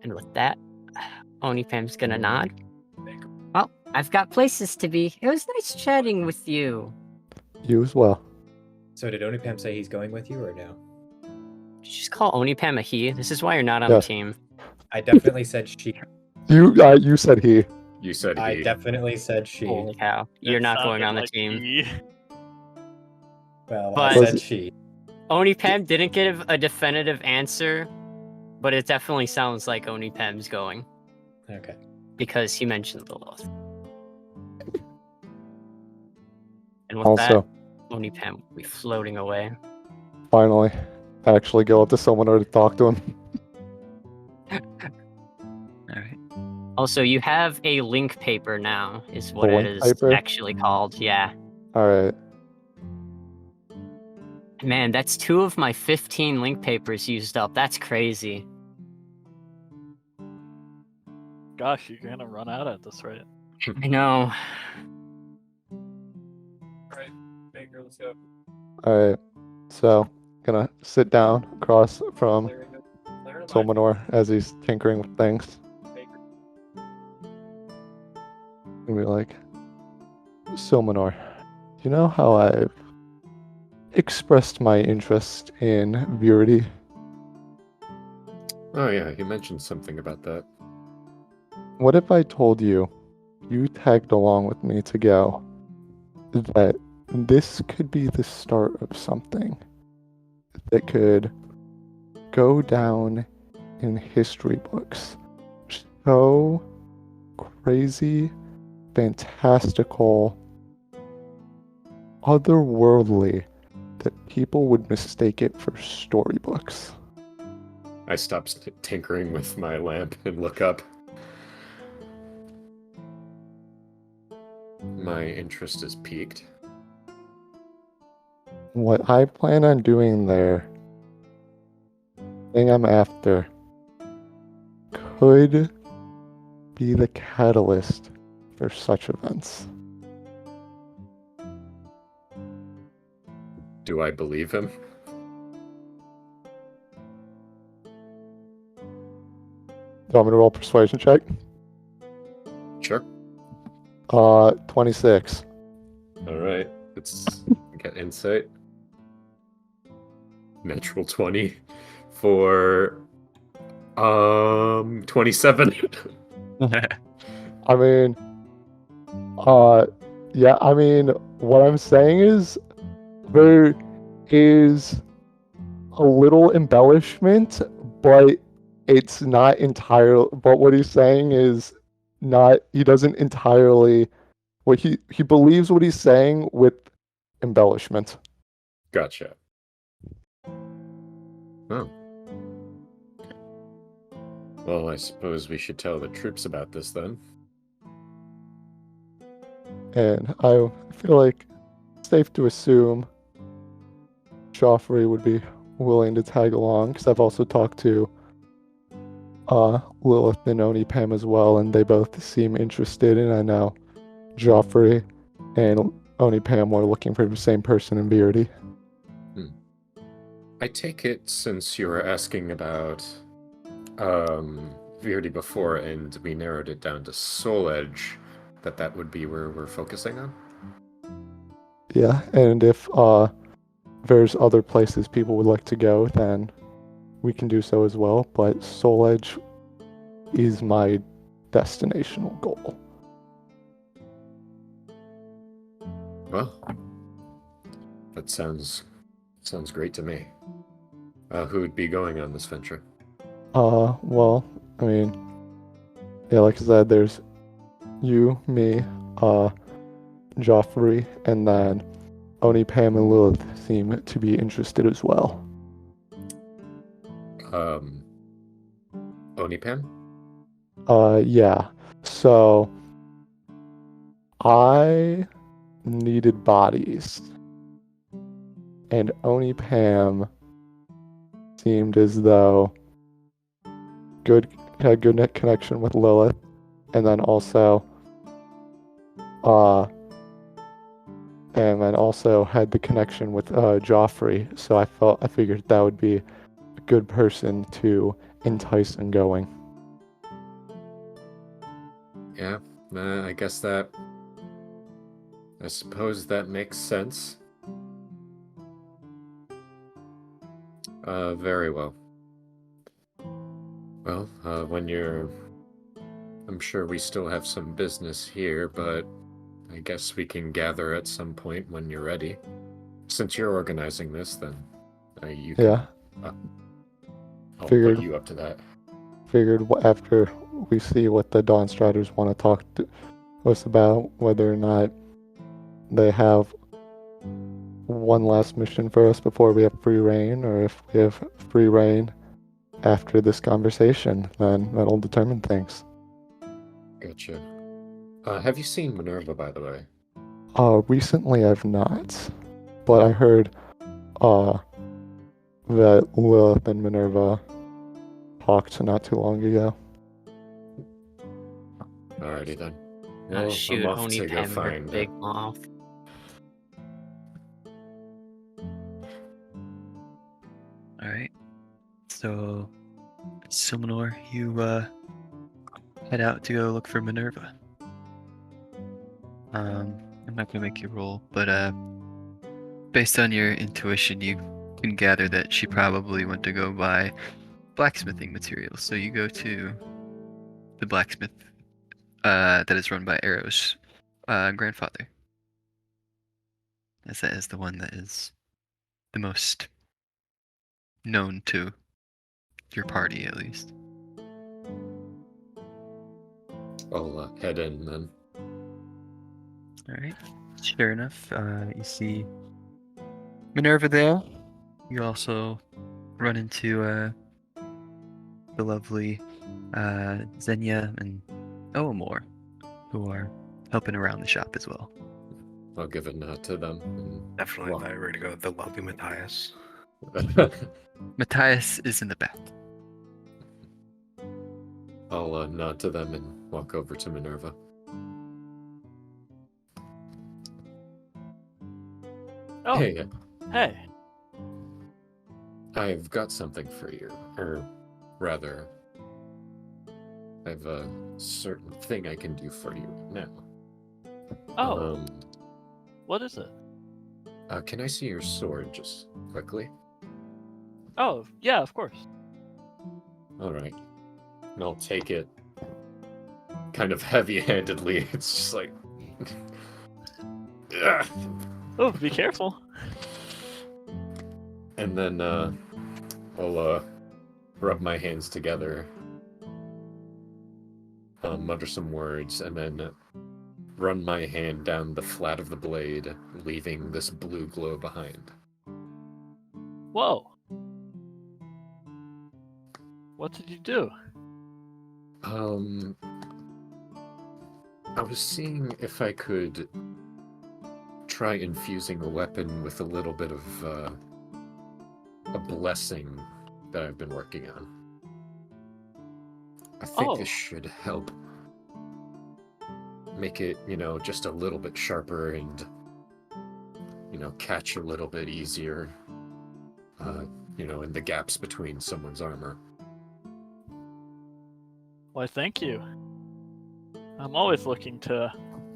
And with that, Onipam's gonna nod. Well, I've got places to be. It was nice chatting with you. You as well. So did Onipam say he's going with you or no? Did you just call Onipam a he? This is why you're not on Yes. the team. I definitely said she. You said he. You said I he. definitely said she. Holy cow. You're It not going sounded on the like team. he. Well, But- I said she. Onipam didn't give a definitive answer, but it definitely sounds like Onipam's going, Okay. because he mentioned the Lilith. And with Also, that, Onipam will be floating away. finally, actually go up to someone or to talk to him. Alright. Also, you have a link paper now, is what A it link is paper? actually called. Yeah. Alright. Man, that's 2 of my 15 link papers used up. That's crazy. Gosh, you're gonna run out at this rate. I know. Alright, Baker, let's go. Alright. So, gonna sit down across from Clearing the line. Solmanor as he's tinkering with things. Baker. And be like, Solmanor, you know how I've expressed my interest in Virity? Oh yeah, you mentioned something about that. What if I told you, you tagged along with me to go, that this could be the start of something that could go down in history books? So crazy, fantastical, otherworldly that people would mistake it for storybooks. I stop tinkering with my lamp and look up. My interest is piqued. What I plan on doing there, thing I'm after, could be the catalyst for such events. Do I believe him? Do you want me to roll a persuasion check? Sure. 26. Alright. Let's get insight. Natural 20 for 27. I mean, yeah, I mean, what I'm saying is there is a little embellishment, but it's not entirely. But what he's saying is not. He doesn't entirely. What he believes what he's saying with embellishment. Gotcha. Oh. Well, I suppose we should tell the troops about this then. And I feel like it's safe to assume Joffrey would be willing to tag along, because I've also talked to Lilith and Oni Pam as well, and they both seem interested. And I know Joffrey and Oni Pam were looking for the same person in Beardy. I take it, since you were asking about Beardy before, and we narrowed it down to Soul Edge, that would be where we're focusing on? Yeah, and if there's other places people would like to go, then we can do so as well. But Soul Edge is my destinational goal. Well, that sounds great to me. Who would be going on this venture? Well, I mean, yeah, like I said, there's you, me, Joffrey, and then Oni, Pam, and Lilith seem to be interested as well. Oni Pam? Yeah. So I needed bodies, and Oni Pam seemed as though had a good net connection with Lilith, and then also had the connection with Joffrey. So I figured that would be a good person to entice and going. Yeah, I suppose that makes sense. Very well. Well, I'm sure we still have some business here, but I guess we can gather at some point when you're ready. Since you're organizing this, then you can... Yeah. I'll Figured- put you up to that. Figured after we see what the Dawn Striders want to talk to us about, whether or not they have one last mission for us before we have free reign, or if we have free reign after this conversation, then that'll determine things. Gotcha. Have you seen Minerva, by the way? Recently I've not, but I heard that Lilith and Minerva talked not too long ago. Alrighty then. Well, Shoot, I'm off Oni to go Pam, her find big mouth. All right. So, Silmanor, you head out to go look for Minerva. I'm not gonna make you roll, but based on your intuition, you can gather that she probably went to go buy blacksmithing materials. So you go to the blacksmith that is run by Arrow's grandfather, as that is the one that is the most known to your party, at least. I'll head in then. Alright. Sure enough, you see Minerva there. You also run into the lovely Xenia and Oamor, who are helping around the shop as well. I'll give a nod to them. Definitely, if I were to go, the lovely Matthias. Matthias is in the back. I'll nod to them and walk over to Minerva. Oh, Hey, hey. I've got something for you. Or rather, I have a certain thing I can do for you now. Oh, what is it? Can I see your sword just quickly? Oh, yeah, of course. Alright. And I'll take it kind of heavy-handedly. It's just like... Ugh. Oh, be careful. And then I'll rub my hands together, mutter some words, and then run my hand down the flat of the blade, leaving this blue glow behind. Whoa. What did you do? I was seeing if I could try infusing a weapon with a little bit of a blessing that I've been working on. I think this should help make it, just a little bit sharper and, catch a little bit easier, in the gaps between someone's armor. Why, thank you. I'm always looking to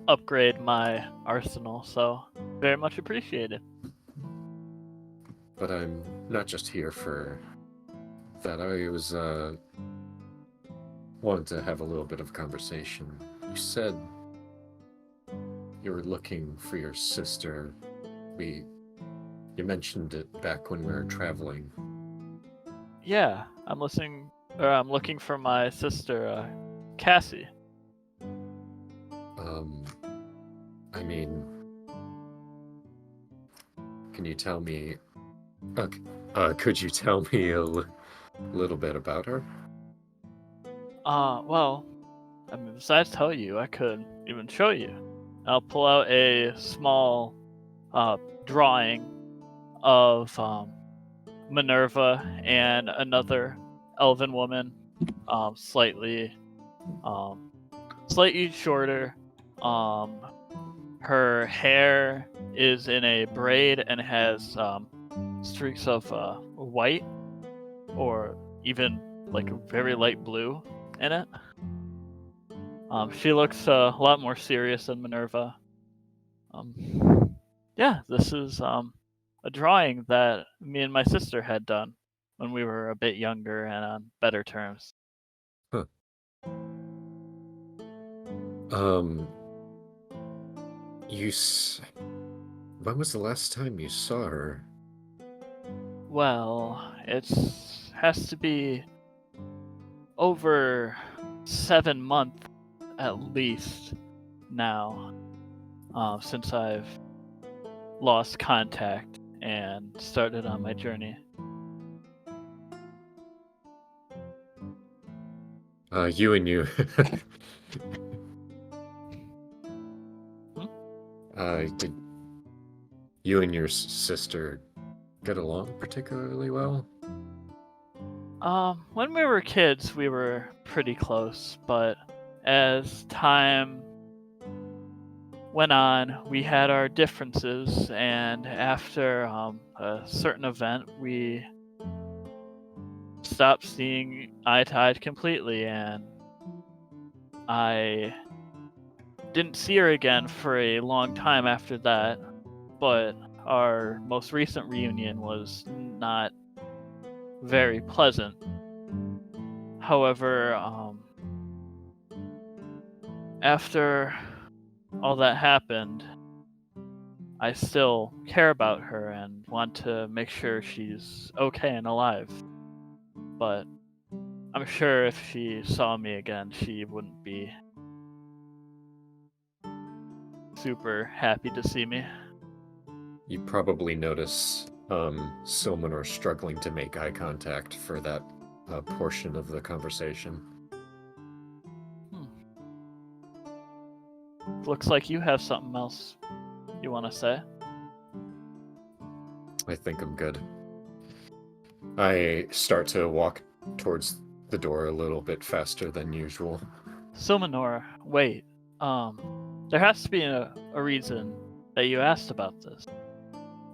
upgrade my arsenal, so very much appreciated. But I'm not just here for that. I was wanted to have a little bit of conversation. You said you were looking for your sister. You mentioned it back when we were traveling. Yeah, I'm looking for my sister, Cassie. Can you tell me? Could you tell me a little bit about her? Well, besides tell you, I could even show you. I'll pull out a small drawing of Minerva and another elven woman, slightly shorter. Her hair is in a braid and has streaks of white, or even like very light blue in it. She looks a lot more serious than Minerva. Yeah, this is a drawing that me and my sister had done when we were a bit younger and on better terms. Huh. When was the last time you saw her? Well, it has to be over 7 months at least now, since I've lost contact and started on my journey. You and you. Did you and your sister get along particularly well? When we were kids, we were pretty close, but as time went on, we had our differences, and after a certain event, we stopped seeing eye to eye completely, and I didn't see her again for a long time after that. But our most recent reunion was not very pleasant. However, after all that happened, I still care about her and want to make sure she's okay and alive. But I'm sure if she saw me again, she wouldn't be super happy to see me. You probably notice Silmanor struggling to make eye contact for that portion of the conversation. Looks like you have something else you want to say. I think I'm good. I start to walk towards the door a little bit faster than usual. Silmanor, wait. There has to be a reason that you asked about this.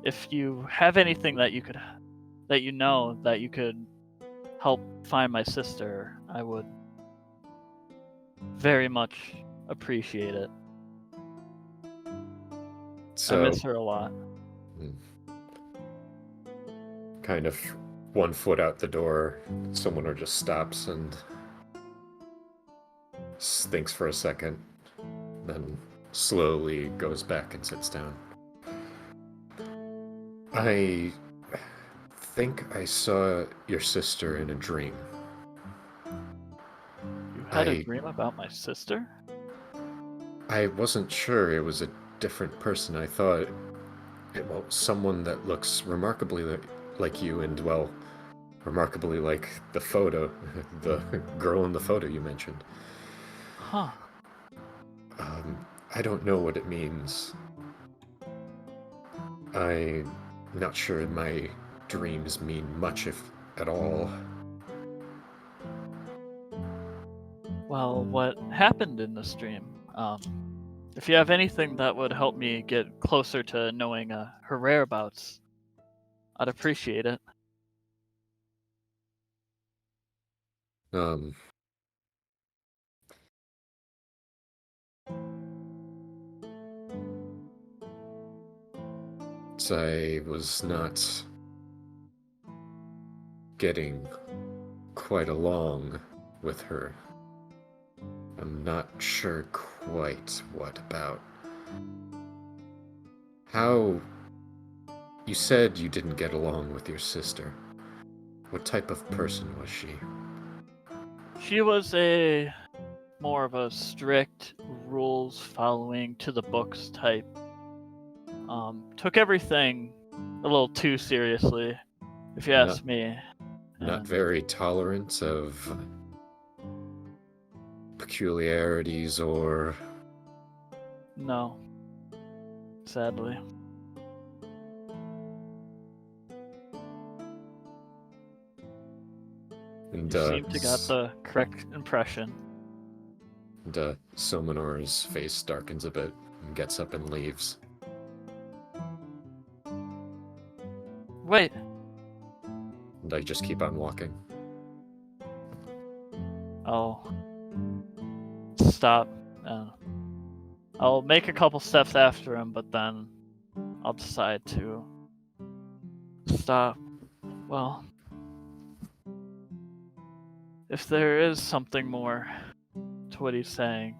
If you have anything that you could help find my sister, I would very much appreciate it. So, I miss her a lot. Kind of 1 foot out the door, someone just stops and thinks for a second, then slowly goes back and sits down. I think I saw your sister in a dream. You had a dream about my sister? I wasn't sure it was a different person. I thought, well, someone that looks remarkably like you and, well, remarkably like the photo, the girl in the photo you mentioned. Huh. I don't know what it means. I'm not sure my dreams mean much, if at all. Well, what happened in this dream? If you have anything that would help me get closer to knowing her whereabouts, I'd appreciate it. I was not getting quite along with her. I'm not sure quite what about. How... You said you didn't get along with your sister. What type of person was she? She was more of a strict, rules following to the books type. Took everything a little too seriously, if you ask me. Not very tolerant of peculiarities or... No. Sadly. And, You seem to got the correct impression. And Silmanor's face darkens a bit and gets up and leaves. Wait. And I just keep on walking. I'll stop. I'll make a couple steps after him, but then I'll decide to stop. Well, if there is something more to what he's saying,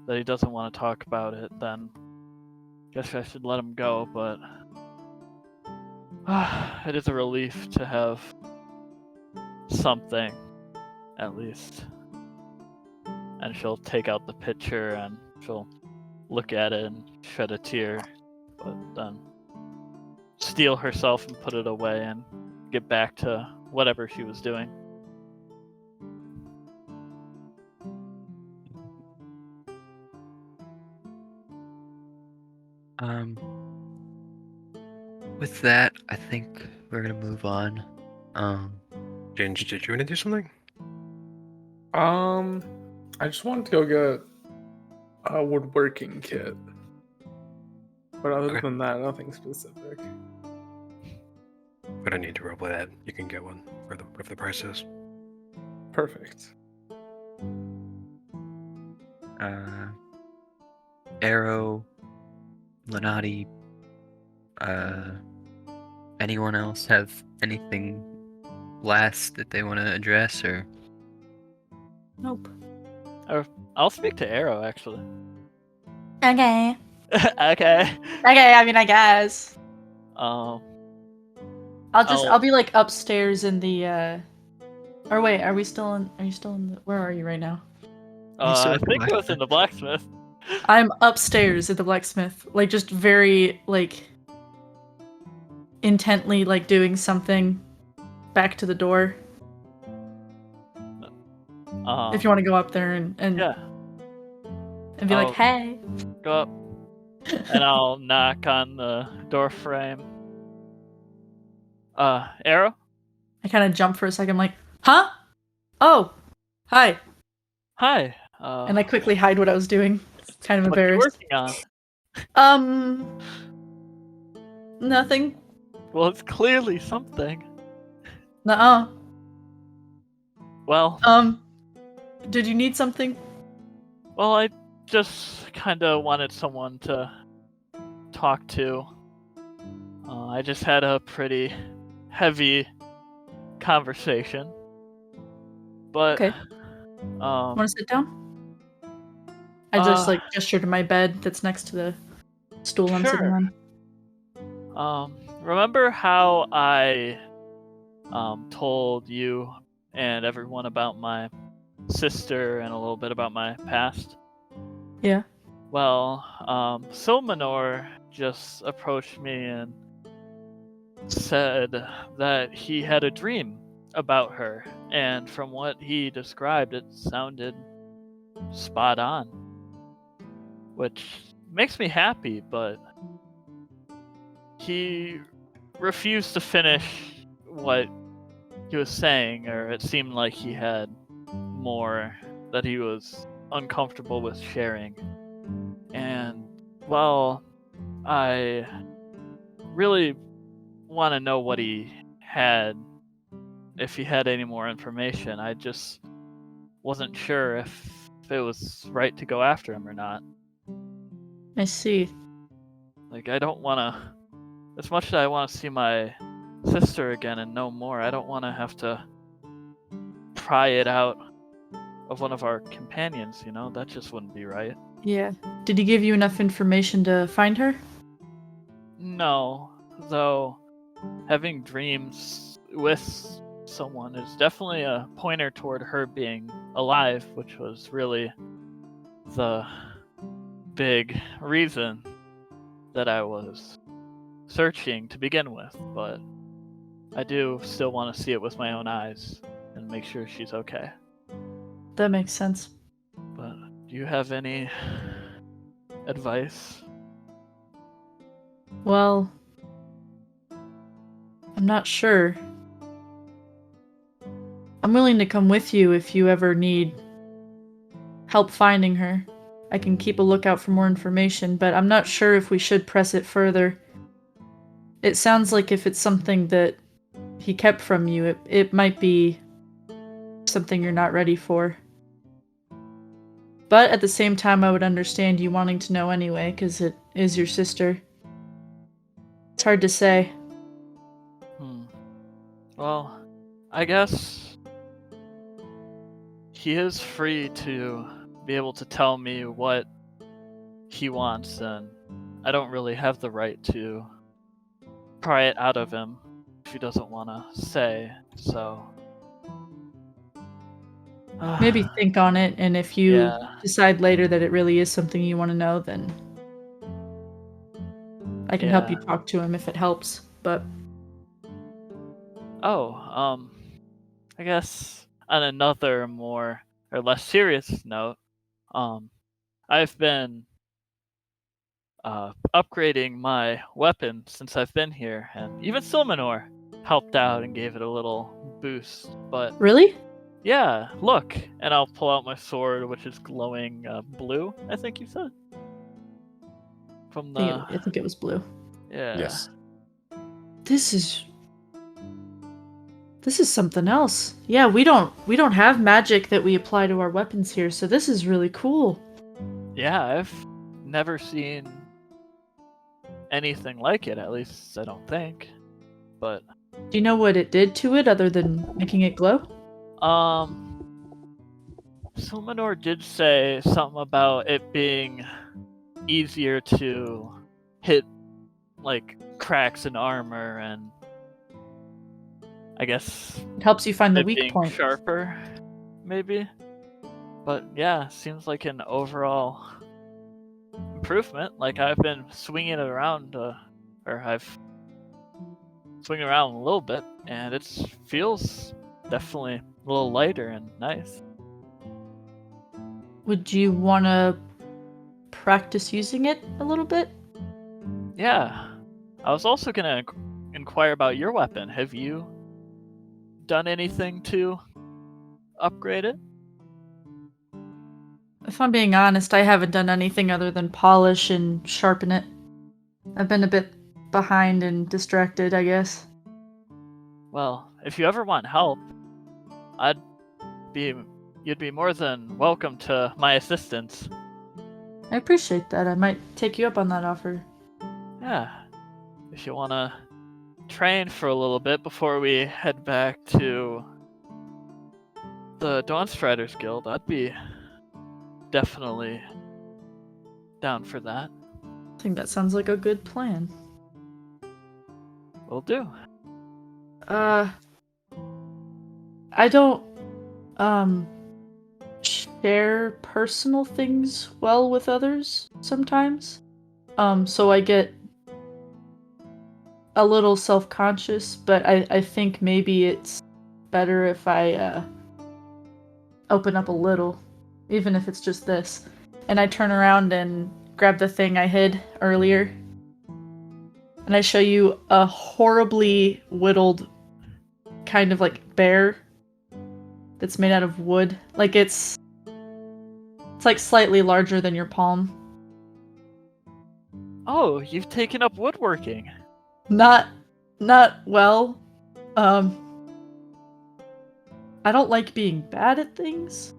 that he doesn't want to talk about it, then I guess I should let him go, but it is a relief to have something, at least. And she'll take out the picture and she'll look at it and shed a tear, but then steel herself and put it away and get back to whatever she was doing. With that, I think we're gonna move on. Ginge, did you want to do something? I just wanted to go get a woodworking kit. But other Okay. than that, nothing specific. We don't need to roleplay that. You can get one for the price is. Perfect. Arrow, Lenati, anyone else have anything last that they want to address, or? Nope. I'll speak to Arrow, actually. Okay. Okay. Okay, I mean, I guess. Um, I'll be like upstairs in the or wait, are you still in the, where are you right now? I think it was in the blacksmith. I'm upstairs at the blacksmith, like just very like intently like doing something back to the door. If you want to go up there and Yeah. and be I'll like, hey. Go up. And I'll knock on the door frame. Arrow? I kind of jump for a second, I'm like, huh? Oh, hi. Hi. And I quickly hide what I was doing. Kind of what are you embarrassed. working on? Nothing. Well, it's clearly something. Nuh-uh. Well, did you need something? well, I just kind of wanted someone to talk to. I just had a pretty heavy conversation. But, Okay. Want to sit down? I just like gesture to my bed that's next to the stool I'm sitting Sure. on. Remember how I told you and everyone about my sister and a little bit about my past. Yeah. Well, Silmanor just approached me and said that he had a dream about her, and from what he described, it sounded spot on, which makes me happy, but he refused to finish what he was saying, or it seemed like he had more that he was uncomfortable with sharing. And, well, I really want to know what he had, if he had any more information. I just wasn't sure if it was right to go after him or not. I see. Like, I don't want to, as much as I want to see my sister again and know more, I don't want to have to pry it out of one of our companions, you know? That just wouldn't be right. Yeah. Did he give you enough information to find her? No, though having dreams with someone is definitely a pointer toward her being alive, which was really the big reason that I was searching to begin with, but I do still want to see it with my own eyes and make sure she's okay. That makes sense. But do you have any advice? Well, I'm not sure. I'm willing to come with you if you ever need help finding her. I can keep a lookout for more information, but I'm not sure if we should press it further. It sounds like if it's something that he kept from you, it might be something you're not ready for. But at the same time, I would understand you wanting to know anyway, because it is your sister. It's hard to say. Well, I guess he is free to be able to tell me what he wants, and I don't really have the right to pry it out of him if he doesn't want to say, so... Maybe think on it, and if you Yeah. decide later that it really is something you want to know, then I can help you talk to him if it helps, but... Oh, I guess on another more or less serious note, I've been upgrading my weapon since I've been here, and even Silmanor helped out and gave it a little boost, but... Really? Yeah, look, and I'll pull out my sword, which is glowing blue, I think you said? From the... I think it was blue. Yeah. Yes. This is something else. Yeah, we don't have magic that we apply to our weapons here, so this is really cool. Yeah, I've never seen anything like it, at least I don't think. But do you know what it did to it other than making it glow? Silmanor did say something about it being easier to hit like cracks in armor, and I guess it helps you find the it weak being point. sharper, maybe. But yeah, seems like an overall improvement. Like I've been swinging it around, or I've swung around a little bit, and it feels definitely a little lighter and nice. Would you want to practice using it a little bit? Yeah. I was also gonna inquire about your weapon. Have you done anything to upgrade it? If I'm being honest, I haven't done anything other than polish and sharpen it. I've been a bit behind and distracted, I guess. Well, if you ever want help, you'd be more than welcome to my assistance. I appreciate that. I might take you up on that offer. Yeah. If you want to train for a little bit before we head back to the Dawnstriders Guild, I'd be definitely down for that. I think that sounds like a good plan. Will do. I don't share personal things well with others sometimes. So I get a little self-conscious, but I think maybe it's better if I open up a little, even if it's just this. And I turn around and grab the thing I hid earlier. And I show you a horribly whittled kind of like bear that's made out of wood. Like it's like slightly larger than your palm. Oh, you've taken up woodworking. Not well. I don't like being bad at things.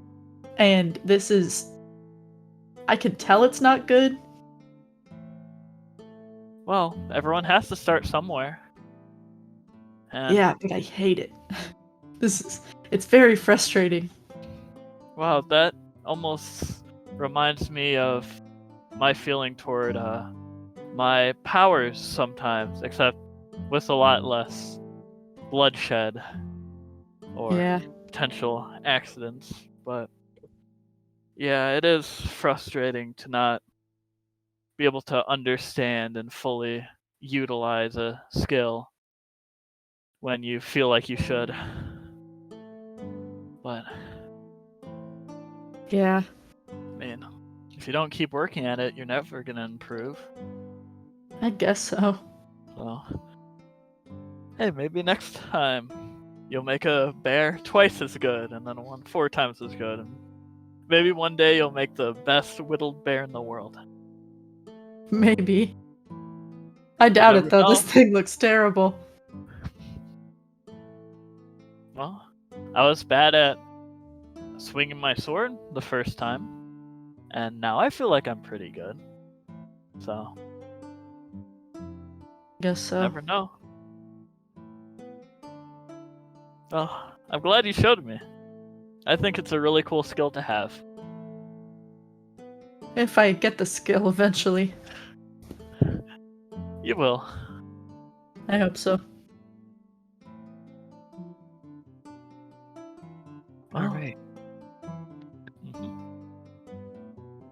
And this is, I can tell it's not good. Well, everyone has to start somewhere. And, Yeah, but I hate it. It's very frustrating. wow, that almost reminds me of my feeling toward my powers sometimes, except with a lot less bloodshed or Yeah. potential accidents. But yeah, it is frustrating to not be able to understand and fully utilize a skill when you feel like you should. But Yeah. I mean, if you don't keep working at it, you're never gonna improve. I guess so. So, hey, maybe next time you'll make a bear twice as good, and then one 4 times as good, and maybe one day you'll make the best whittled bear in the world. Maybe. I doubt never it though. know. This thing looks terrible. Well, I was bad at swinging my sword the first time, and now I feel like I'm pretty good. So, Guess so. never know. Well, I'm glad you showed me. I think it's a really cool skill to have. If I get the skill eventually. You will. I hope so. All right.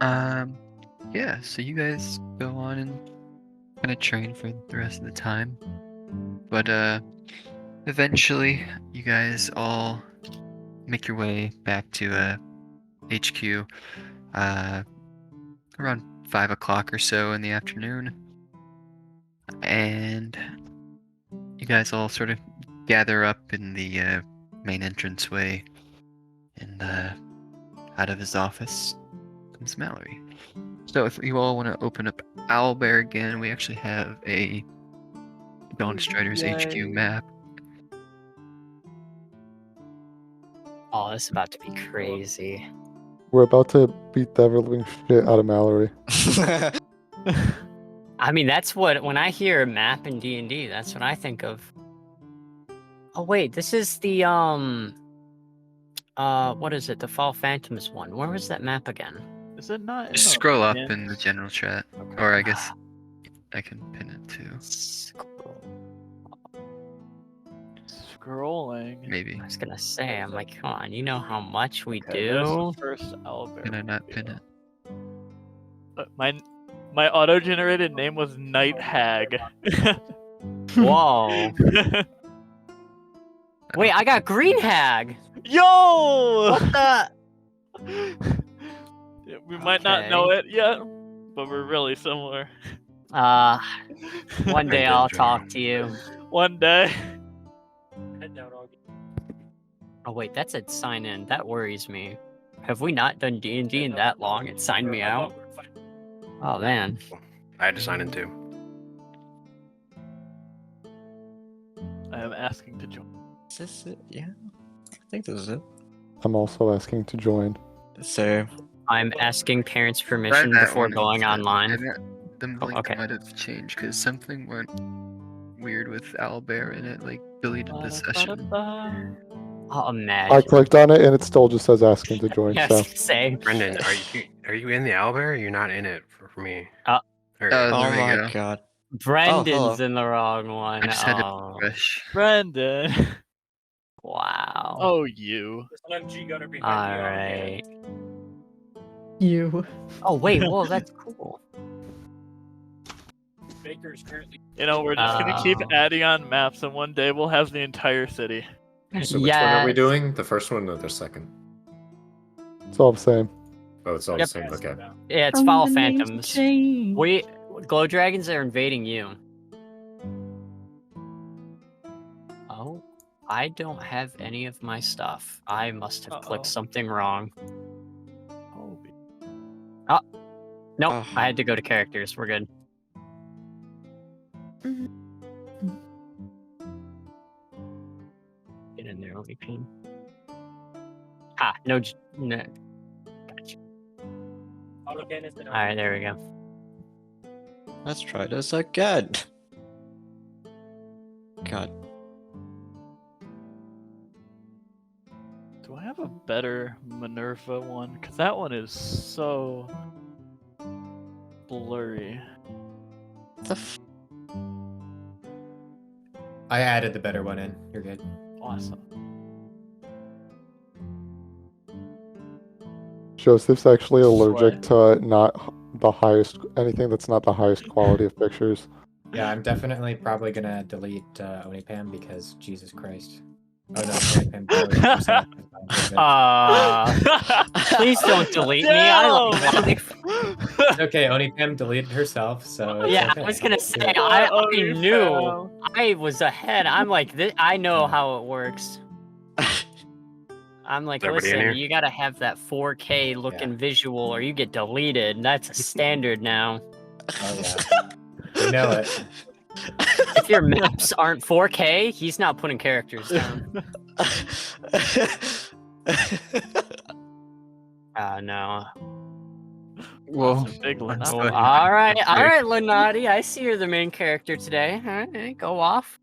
Mhm. Yeah, so you guys go on and kind of train for the rest of the time. But eventually you guys all make your way back to HQ around 5 o'clock or so in the afternoon. And you guys all sort of gather up in the main entranceway, and out of his office comes Mallory. So if you all want to open up Owlbear again, we actually have a Dawn Strider's HQ map. Oh, this is about to be crazy. We're about to beat the ever living shit out of Mallory. I mean, that's what, when I hear map in D&D, that's what I think of. Oh wait, this is the what is it? The Phowl Phantoms one. Where was that map again? Is it not? Just scroll up in the general chat, or I guess I can pin it too. Scrolling. Maybe. I was gonna say, I'm like, come on, you know how much we There's do. the first owlbear. Can I not pin it? My auto-generated name was Night Hag. Whoa. Wait, I got Green Hag. Yo! What the? We might not know it yet, but we're really similar. One day I'll talk to you. One day. Oh wait, that said sign in. That worries me. Have we not done D&D in that long? It signed me out. Oh man. I had to sign in too. I am asking to join. Is this it? Yeah. I think this is it. I'm also asking to join. So, I'm asking parents' Try permission that before one going instead. online. And the link okay. might have changed because something went weird with Owlbear and it like deleted the session. I'll I imagine. clicked on it and it still just says asking to join. Yeah, I So was gonna say. Brendan, are you in the owlbear? Or you're not in it for me. Oh. Or- Oh, oh there we my go. god. Brendan's hello. in the wrong one. I just had to Oh. refresh. Brendan. Wow. Oh, you. There's an MG gunner All behind you. right. You. Oh wait, well that's cool. Baker's currently. You know, we're just gonna keep Oh. adding on maps, and one day we'll have the entire city. So which one are we Yes. doing? The first one or the second? It's all the same. Oh, it's all Yep. the same. Okay. Yeah, it's Phowl Phantoms. Glow dragons are invading you. Oh, I don't have any of my stuff. I must have clicked Uh-oh. something wrong. Oh, Nope, Ugh. I had to go to characters. We're good. Get in there, OVP. Ah, no. No. Gotcha. Alright, there we go. Let's try this again. God. do I have a better Minerva one? Because that one is so blurry. The f- I added the better one in. You're good. Awesome. Joseph's actually allergic to not the highest, anything that's not the highest quality of pictures. Yeah, I'm definitely probably gonna delete Onipam because Jesus Christ. Oh no, Onipam deleted herself. Please don't delete me. I love life. It's okay, Onipam deleted herself, so it's Yeah, okay. I was gonna say Yeah. I Oh, you knew fell. I was ahead. I'm like this, I know how it works. I'm like, Is everybody in listen, here? you gotta have that 4K looking visual, or you get deleted. That's a standard now. Oh yeah. You know it. If your maps aren't 4K, he's not putting characters down. No. Whoa. That's a big one. That's Oh, the- all right, Lunati. I see you're the main character today. All right, go off.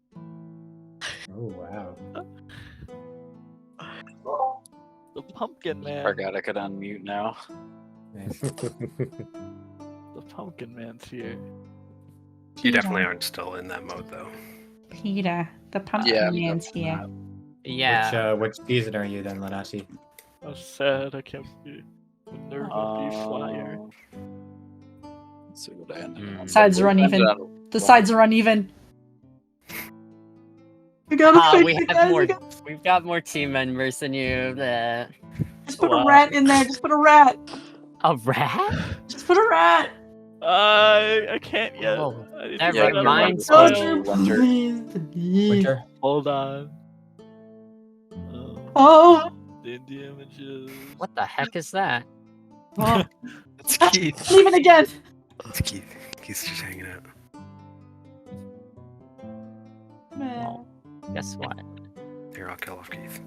Oh wow. The pumpkin man. Forgot I could unmute now. Nice. The pumpkin man's here. You definitely aren't still in that mode though. Peter, the pumpkin Yeah. man's here. Yeah. Which season are you then, Lanati? I'm sad I can't be Minerva be flyer. Let's see what I ended on. Sides are uneven. The sides are uneven. We gotta fix it, guys. We've got more team members than you. Just put a rat in there. Just put a rat. A rat? Just put a rat. I can't yet. Oh, I need that to set up reminds my me. file. Winter. Winter? Hold on. Oh. The images. What the heck is that? Oh. It's Keith. Leave it again. It's Keith. Keith's just hanging out. Well, guess what? Here, I'll kill off Keith.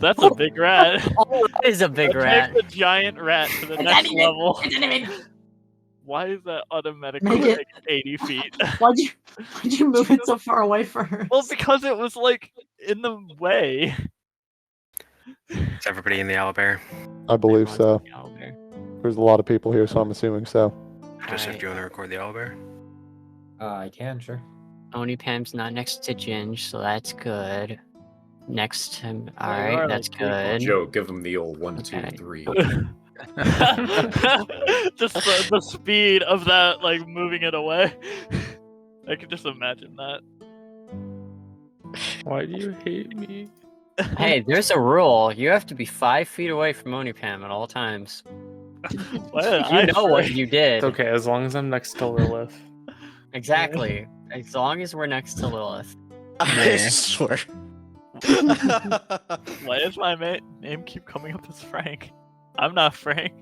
That's a big rat. Oh, that is a big rat. Take the giant rat to the next level. Why is that automatically Make it- like 80 feet? Why'd you move it so far away from her? Well, because it was like in the way. Is everybody in the owlbear? I believe so. Oh, there. There's a lot of people here, so I'm assuming so. Joseph, Alright. do you want to record the owlbear? I can, sure. Onipam's not next to Ginge, so that's good. Next time, Well, you alright, are, that's like, pretty good. Joe, give him the old 1, 2, Okay. 3. Just the speed of that, like moving it away. I can just imagine that. Why do you hate me? Hey, there's a rule. You have to be 5 feet away from Onipam at all times. Why did You I know what frig? you did. It's okay, as long as I'm next to Lilith. Exactly. As long as we're next to Lilith. I swear. Why does my name keep coming up as Frank? I'm not Frank.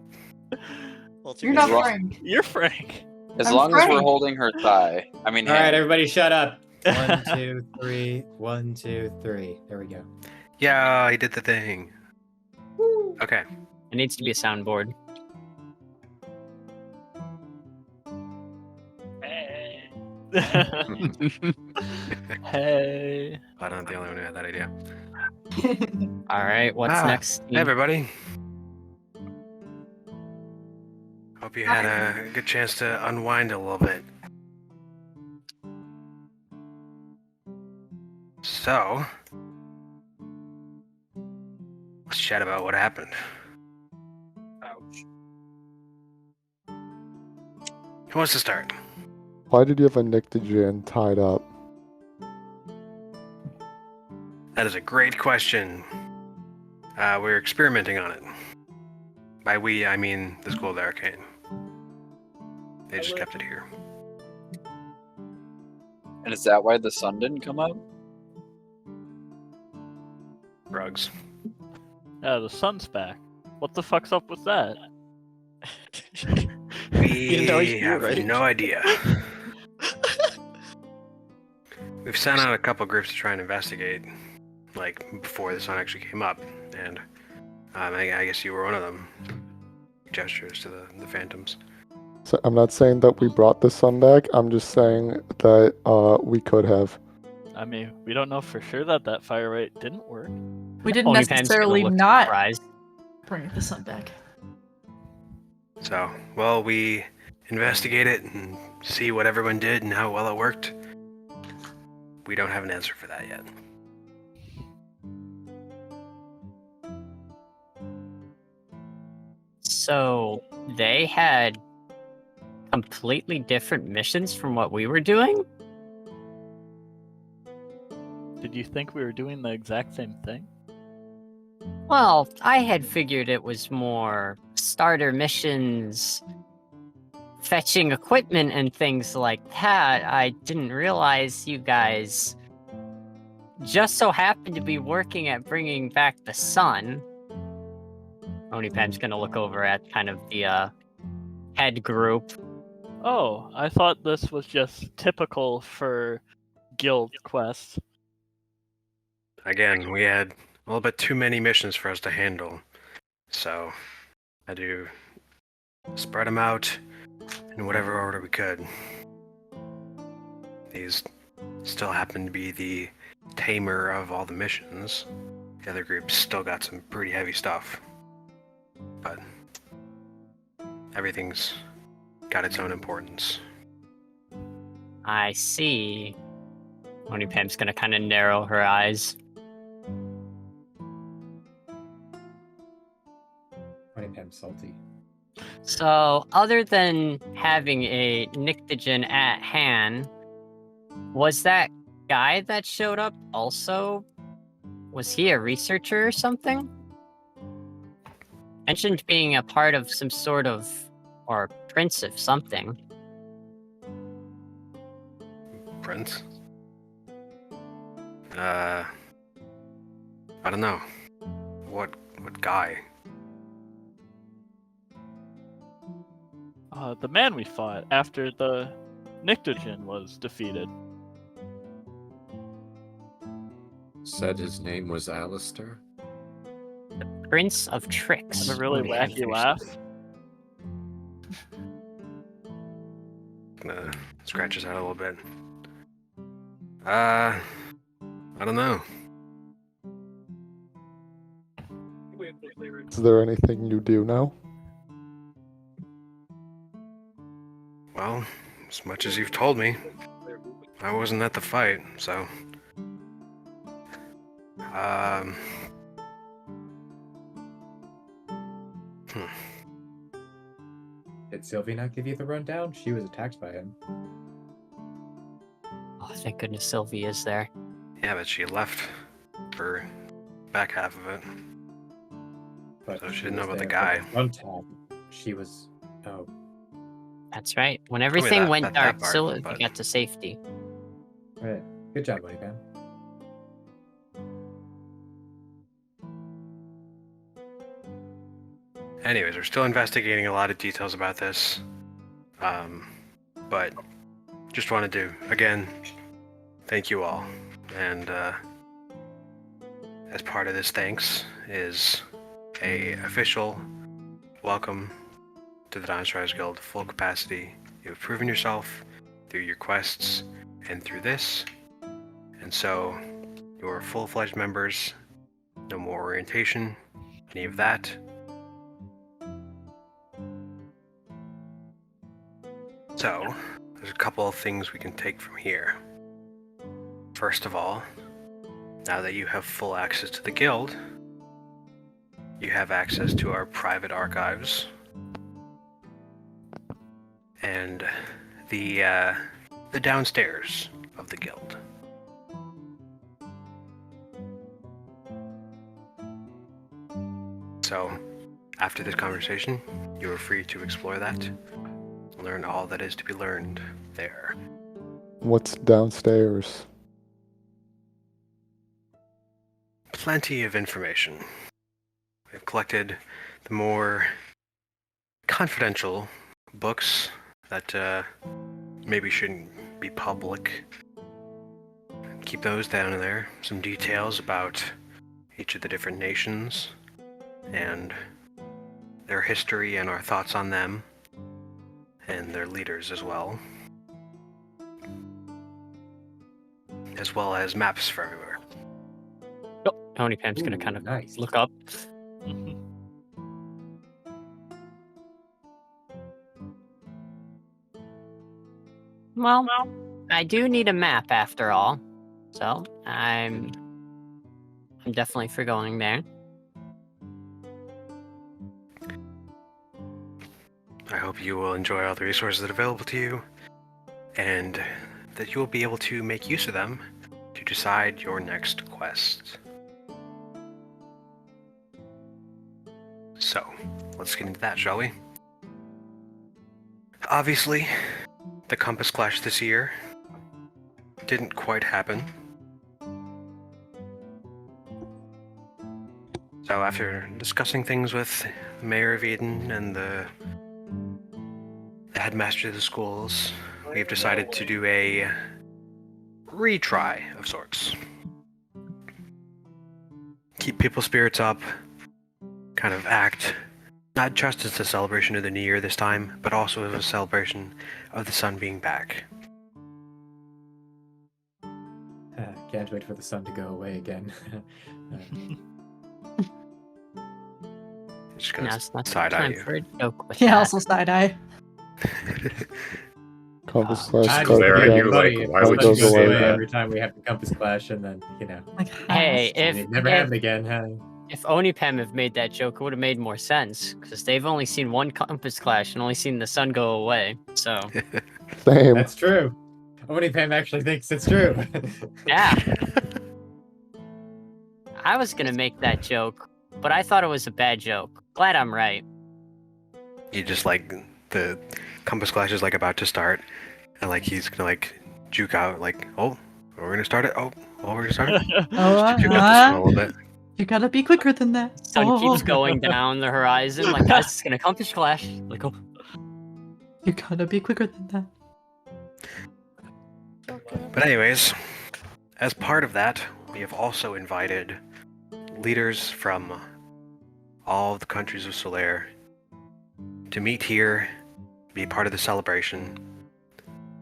Well, it's You're because- not Frank. You're Frank. As I'm long as we're Frank. holding her thigh. I mean, Alright, hand. everybody shut up. 1, 2, 3. 1, 2, 3. There we go. Yeah, he did the thing. Okay. It needs to be a soundboard. Hey. Hey. I'm not the only one who had that idea. Alright, what's Ah, next? Hey, everybody. Hope you had a good chance to unwind a little bit. So, let's chat about what happened. Ouch. Who wants to start? Why did you have a Nyctogen tied up? That is a great question. We're experimenting on it. By we, I mean the School of the Arcane. They just kept it here. And is that why the sun didn't come up? Drugs. Yeah, the sun's back. What the fuck's up with that? We know you're have right. no idea. We've sent out a couple groups to try and investigate, like, before the sun actually came up, and I guess you were one of them. Gestures to the Phantoms. So I'm not saying that we brought the sun back. I'm just saying that we could have. I mean, we don't know for sure that that fire rate didn't work. We didn't Only Pam's gonna necessarily look not surprised. bring the sun back. So, well, we investigate it and see what everyone did and how well it worked. We don't have an answer for that yet. So they had completely different missions from what we were doing? Did you think we were doing the exact same thing? Well, I had figured it was more starter missions, fetching equipment and things like that. I didn't realize you guys just so happened to be working at bringing back the sun. Onipem's gonna look over at kind of the head group. Oh, I thought this was just typical for guild quests. Again, we had a little bit too many missions for us to handle, so I had to spread them out in whatever order we could. These still happen to be the tamer of all the missions. The other groups still got some pretty heavy stuff, but everything's got its own importance. I see. Onipem's gonna kind of narrow her eyes. Onipem's salty. So, other than having a Nyctogen at hand, was that guy that showed up also? Was he a researcher or something? Mentioned being a part of some sort of, or prince of something. Prince? I don't know. What guy? The man we fought after the Nyctogen was defeated. Said his name was Alstar. Prince of Tricks. Had a really Onipem wacky finished. laugh. Gonna scratch his head a little bit. I don't know. Is there anything you do know? Well, as much as you've told me, I wasn't at the fight, so. Did Sylvie not give you the rundown? She was attacked by him. Oh, thank goodness Sylvie is there. Yeah, but she left for back half of it. But So she didn't know was about the there for guy. front half. She was. Oh, That's right. When everything that- went that dark, part, Sylvie but- got to safety. right. Good job, Onipem. Anyways, we're still investigating a lot of details about this. But just wanted to, again, thank you all. And as part of this thanks is a official welcome to the Dinosaurs Guild full capacity. You have proven yourself through your quests and through this. And so you're full-fledged members. No more orientation, any of that. So, there's a couple of things we can take from here. First of all, now that you have full access to the guild, you have access to our private archives and the downstairs of the guild. So, after this conversation, you are free to explore that, learn all that is to be learned there. What's downstairs? Plenty of information. We've collected the more confidential books that maybe shouldn't be public. Keep those down in there. Some details about each of the different nations and their history and our thoughts on them and their leaders as well. As well as maps for everywhere. Tony Pam's gonna kind of nice. look up. Well, I do need a map after all, so I'm definitely for going there. I hope you will enjoy all the resources that are available to you, and that you will be able to make use of them to decide your next quest. So, let's get into that, shall we? Obviously, the Compass Clash this year didn't quite happen. So after discussing things with the Mayor of Eden and the headmaster of the schools, we've decided to do a retry of sorts. Keep people's spirits up, kind of act not just as a celebration of the new year this time, but also as a celebration of the sun being back. Can't wait for the sun to go away again. Just gonna Now it's not side eye time you. for a joke with Yeah, that. also side eye. Compass I Clash just start There, think are it'd you be funny like, if why the would sun you goes say away that? every time we have the compass clash, and then Like, Hey, it never happened again. Huh? if Onipem have made that joke, it would have made more sense because they've only seen one Compass Clash and only seen the sun go away. So Same. That's true. Only Pam actually thinks it's true. yeah, I was gonna make that joke, but I thought it was a bad joke. Glad I'm right. You just like the Compass Clash is like about to start, and like he's gonna like juke out like, oh, we're gonna start it. Oh, we're gonna start it. oh, Juke out the sun a little bit. you gotta be quicker than that. Sun Oh, keeps going down the horizon, like guys, it's gonna Compass Clash. Like, oh, you gotta be quicker than that. But anyways, as part of that, we have also invited leaders from all of the countries of Solare to meet here, be part of the celebration,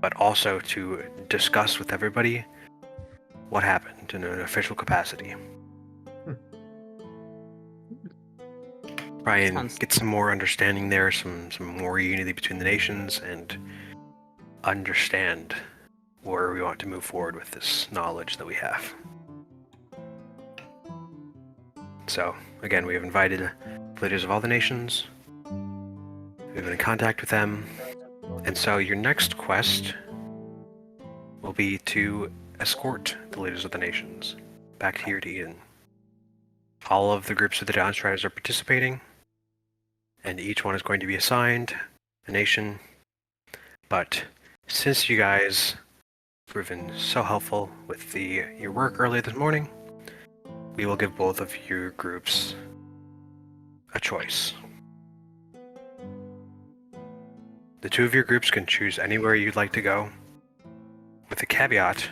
but also to discuss with everybody what happened in an official capacity. Try and Sounds- get some more understanding there, some more unity between the nations, and understand where we want to move forward with this knowledge that we have. So, again, we have invited leaders of all the nations. We've been in contact with them. And so your next quest will be to escort the leaders of the nations back here to Eden. All of the groups of the Downstriders are participating, and each one is going to be assigned a nation. But since you guys proven so helpful with your work earlier this morning, we will give both of your groups a choice. The two of your groups can choose anywhere you'd like to go, with the caveat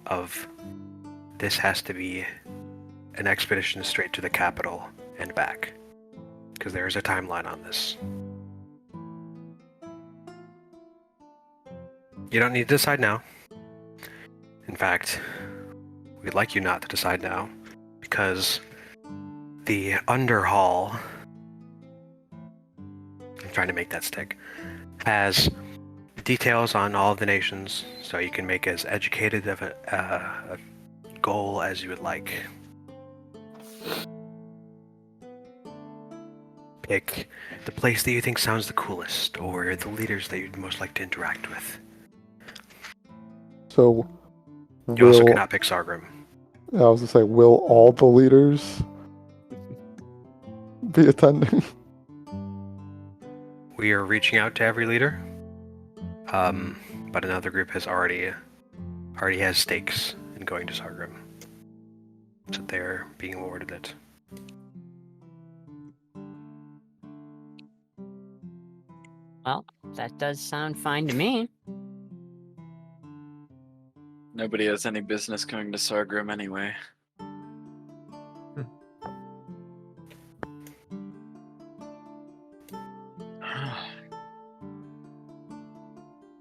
of this has to be an expedition straight to the capital and back, because there is a timeline on this. You don't need to decide now. In fact, we'd like you not to decide now, because the Underhall, I'm trying to make that stick, has details on all of the nations, so you can make as educated of a goal as you would like. Pick the place that you think sounds the coolest, or the leaders that you'd most like to interact with. So, You also will cannot pick Sargrim. I was gonna say, will all the leaders be attending? We are reaching out to every leader, but another group has already has stakes in going to Sargrim, so they're being awarded it. Well, that does sound fine to me. Nobody has any business going to Sargrim anyway.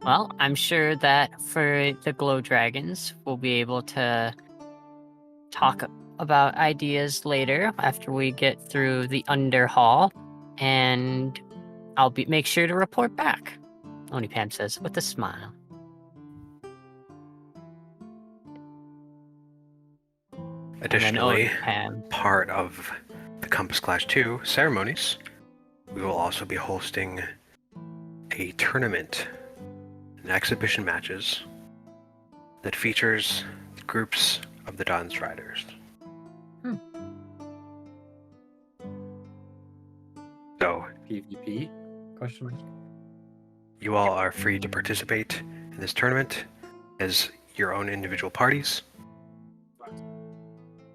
Well, I'm sure that for the Glow Dragons, we'll be able to talk about ideas later after we get through the Underhall, and I'll make sure to report back. Oni Pam says with a smile. Additionally, Pam. part of the Compass Clash 2 ceremonies, we will also be hosting a tournament and exhibition matches that features groups of the Dawn Striders. So, PvP? Question mark. you all are free to participate in this tournament as your own individual parties.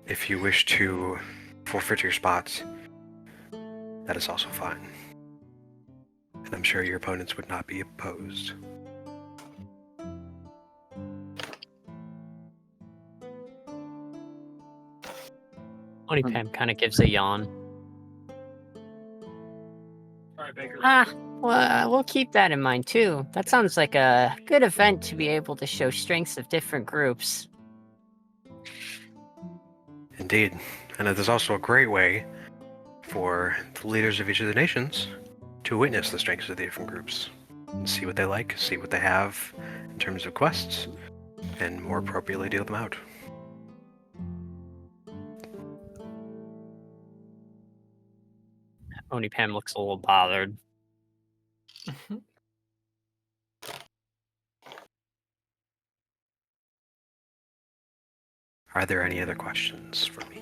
If you wish to forfeit your spots, that is also fine. And I'm sure your opponents would not be opposed. Oni Pam kind of gives a yawn. Well, we'll keep that in mind too. That sounds like a good event to be able to show strengths of different groups. Indeed. And it is also a great way for the leaders of each of the nations to witness the strengths of the different groups. And see what they like, see what they have in terms of quests, and more appropriately deal them out. Oni Pam looks a little bothered. Are there any other questions for me?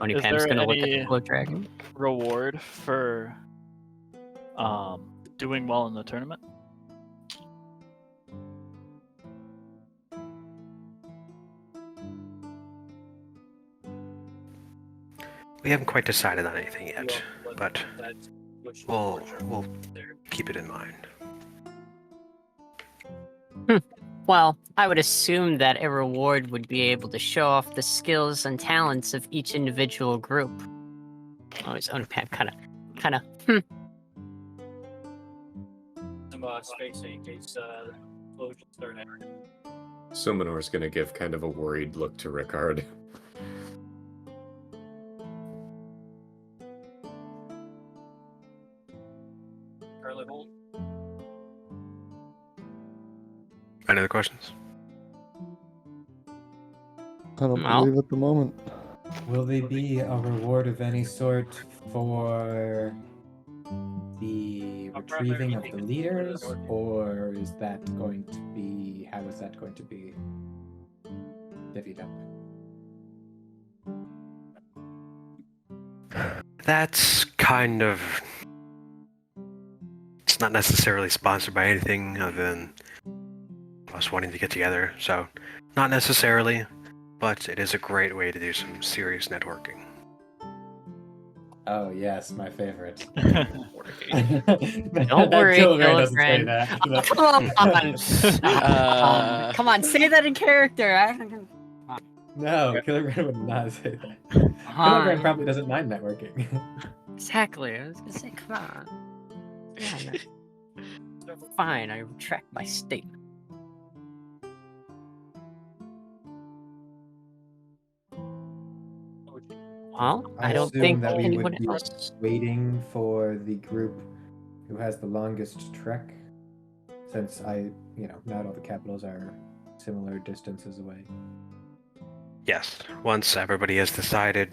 Oni Is Pam's there gonna look at any the Glow Dragon. reward for doing well in the tournament? We haven't quite decided on anything yet, but we'll keep it in mind. Well, I would assume that a reward would be able to show off the skills and talents of each individual group. Oh, his Oni Pam kind of. Suminor's gonna give kind of a worried look to Rickard. Any other questions? I don't Well. believe at the moment. Will there be a reward of any sort for the retrieving of the leaders, or is that going to be, how is that going to be divvied up? That's kind of... It's not necessarily sponsored by anything other than us wanting to get together, so not necessarily, but it is a great way to do some serious networking. Oh yes, my favorite. Don't That worry, Kilgren doesn't say Kilgren. that. Come on, say that in character. No, Kilgren would not say that. Kilgren probably doesn't mind networking. Exactly. I was gonna say, come on. Yeah, no. Fine, I retract my statement. Well, I don't assume think that we anyone would be else. waiting for the group who has the longest trek, since not all the capitals are similar distances away? Yes, once everybody has decided,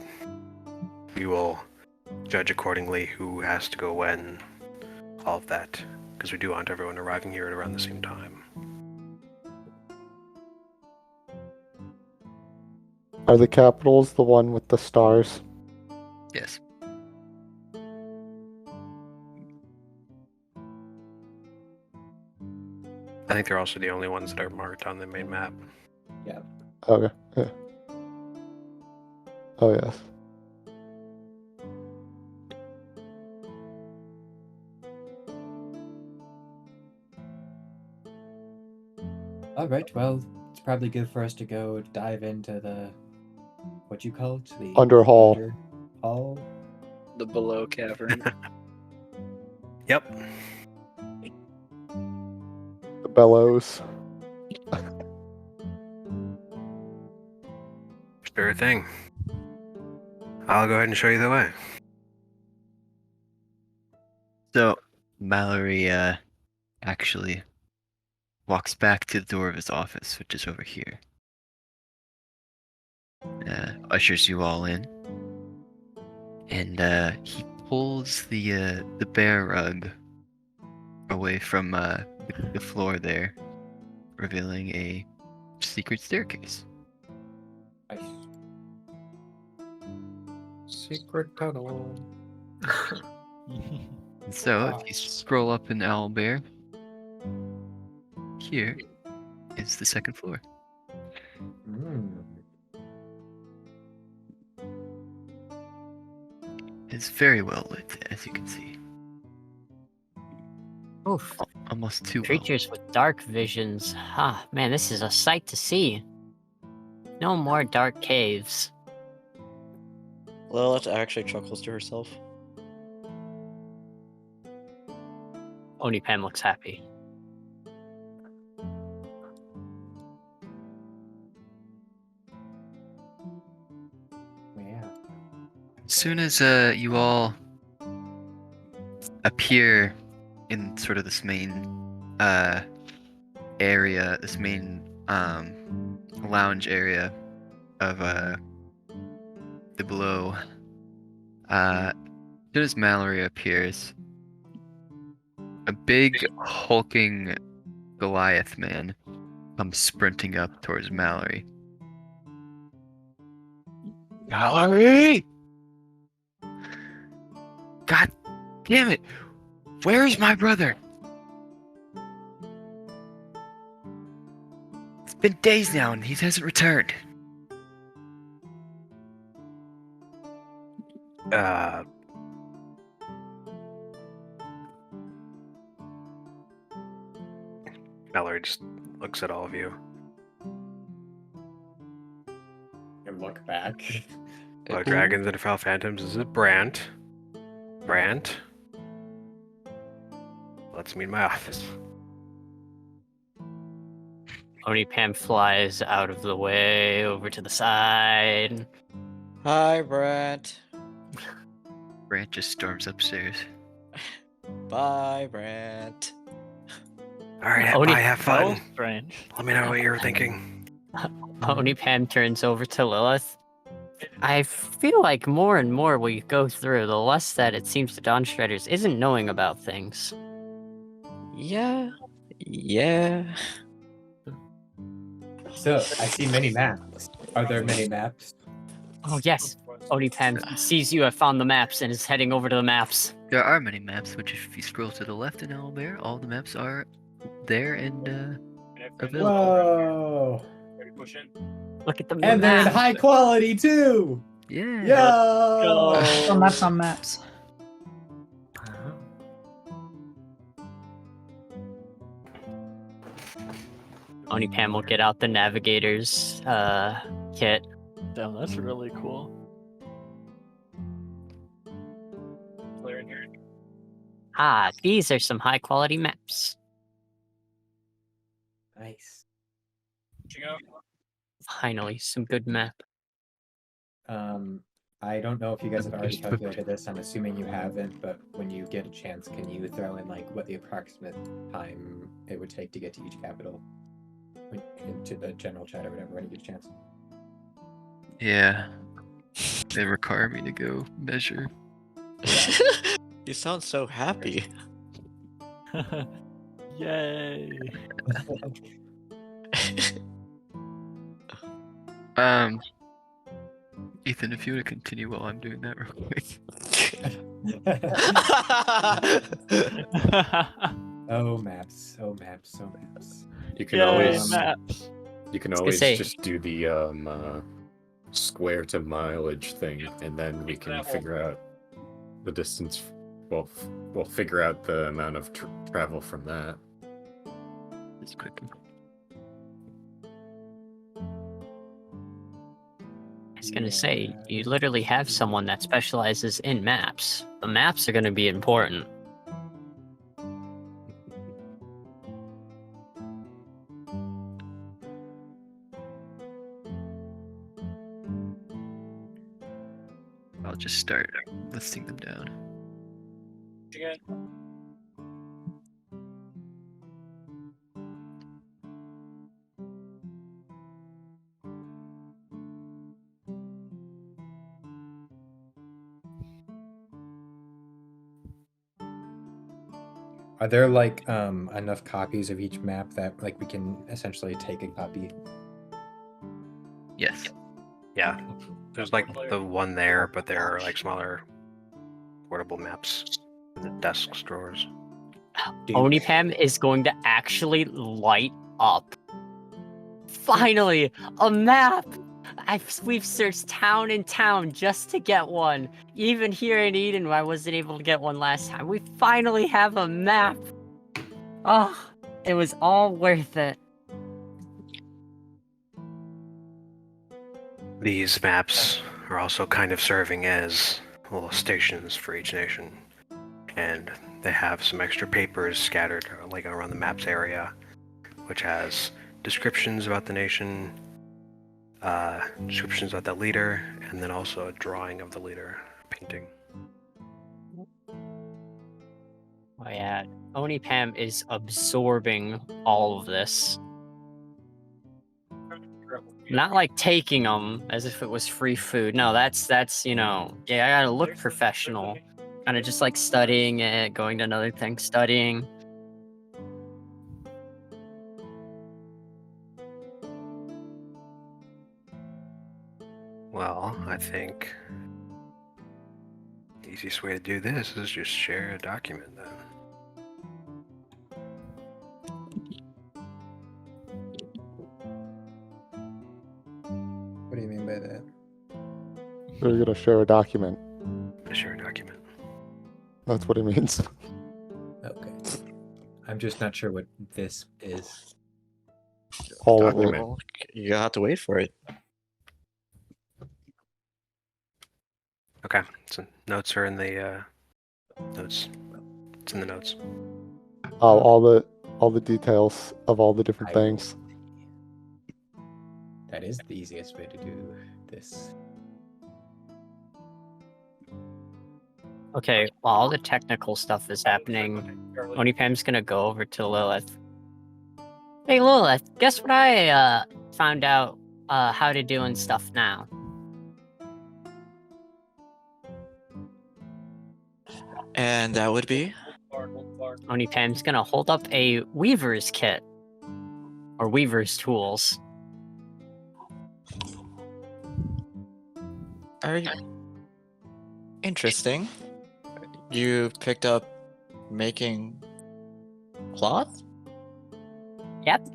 we will judge accordingly who has to go when, all of that, because we do want everyone arriving here at around the same time. Are the capitals the one with the stars? Yes. I think they're also the only ones that are marked on the main map. Okay. Yeah. Oh yes. All right. Well, it's probably good for us to go dive into the what you call it, the Under hall. under hall. The below cavern. Yep. The bellows. Sure thing. I'll go ahead and show you the way. So Mallory actually walks back to the door of his office, which is over here. Ushers you all in, and he pulls the bear rug away from the floor there, revealing a secret staircase. Nice. Secret tunnel. And so, if you scroll up in Owlbear, here is the second floor. It's very well lit, as you can see. Oof. Almost too well. Creatures with dark visions. Ah, man, this is a sight to see. No more dark caves. Lilith actually chuckles to herself. Onipam looks happy. Yeah. As soon as you all appear in sort of this main area, this main lounge area of the below, as soon as Mallory appears, a big hulking Goliath man comes sprinting up towards Mallory. Mallory! God damn it! Where is my brother? It's been days now and he hasn't returned. Mallory just looks at all of you. And look back. Hello, dragons and Phowl Phantoms. This is Brant. Brant? Let's meet in my office. Onipam flies out of the way over to the side. Hi, Brant. Brant just storms upstairs. Bye, Brant. Alright, Oni- bye, have That fun. was strange. Let me know what you were thinking. Onipam turns over to Lilith. I feel like more and more we go through, the less that it seems to Dawn Shredders isn't knowing about things. Yeah. So I see many maps. Are there many maps? Oh yes, Onipam sees you have found the maps and is heading over to the maps. There are many maps, which if you scroll to the left in Owlbear, all the maps are there and available. Whoa! Look at the And they're in map. high quality too. Yeah. Yo! Oh, maps on maps. Onipam will get out the navigator's kit. Damn, that's really cool. Ah, these are some high quality maps. Nice. Finally, some good map. I don't know if you guys have already calculated this. I'm assuming you haven't, but when you get a chance, can you throw in like what the approximate time it would take to get to each capital? into the general chat or whatever when you get a chance. Yeah. They require me to go measure. You sound so happy. Yay! Ethan, if you want to continue while I'm doing that real quick. Oh maps, oh maps, oh maps. You can Yay, always maps. you can gonna always say- just do the square to mileage thing, and then we can figure out the distance. Well, we'll figure out the amount of travel from that. Just quickly. I was gonna say, you literally have someone that specializes in maps. The maps are gonna be important. I'll just start listing them down. Are there like enough copies of each map that like we can essentially take a copy? Yes. Yeah. There's like the one there, but there are like smaller portable maps in the desks drawers. Dude. Onipam is going to actually light up. Finally, a map! We've searched town and town just to get one. Even here in Eden, I wasn't able to get one last time. We finally have a map. Oh, it was all worth it. These maps are also kind of serving as little stations for each nation. And they have some extra papers scattered like around the maps area, which has descriptions about the nation, descriptions about that leader, and then also a drawing of the leader, painting. Oh yeah, Onipam is absorbing all of this. Not like taking them as if it was free food. No, that's you know, yeah, I gotta look professional. Kind of just like studying it, going to another thing, studying. Well, I think the easiest way to do this is just share a document then. What do you mean by that? We're gonna share a document. Share a document. That's what it means. Okay. I'm just not sure what this is. All of it. Document. Well, you have to wait for it. Okay, so notes are in the notes. It's in the notes. All the details of all the different things. That is the easiest way to do this. Okay, while all the technical stuff is happening, Onipam's gonna go over to Lilith. Hey Lilith, guess what I found out how to do and stuff now? And that would be? Onipam's gonna hold up a weaver's kit. Or weaver's tools. Are you... Interesting. You picked up making cloth? Yep.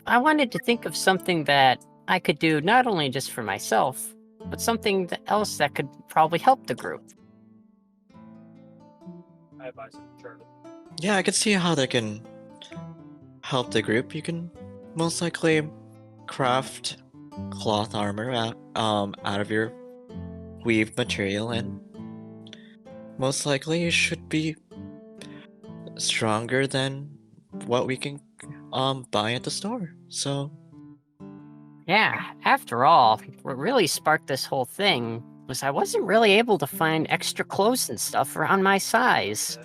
I wanted to think of something that I could do not only just for myself, but something else that could probably help the group. Yeah, I can see how that can help the group. You can most likely craft cloth armor out of your weave material, and most likely it should be stronger than what we can buy at the store. So Yeah, after all, what really sparked this whole thing was I wasn't really able to find extra clothes and stuff around my size.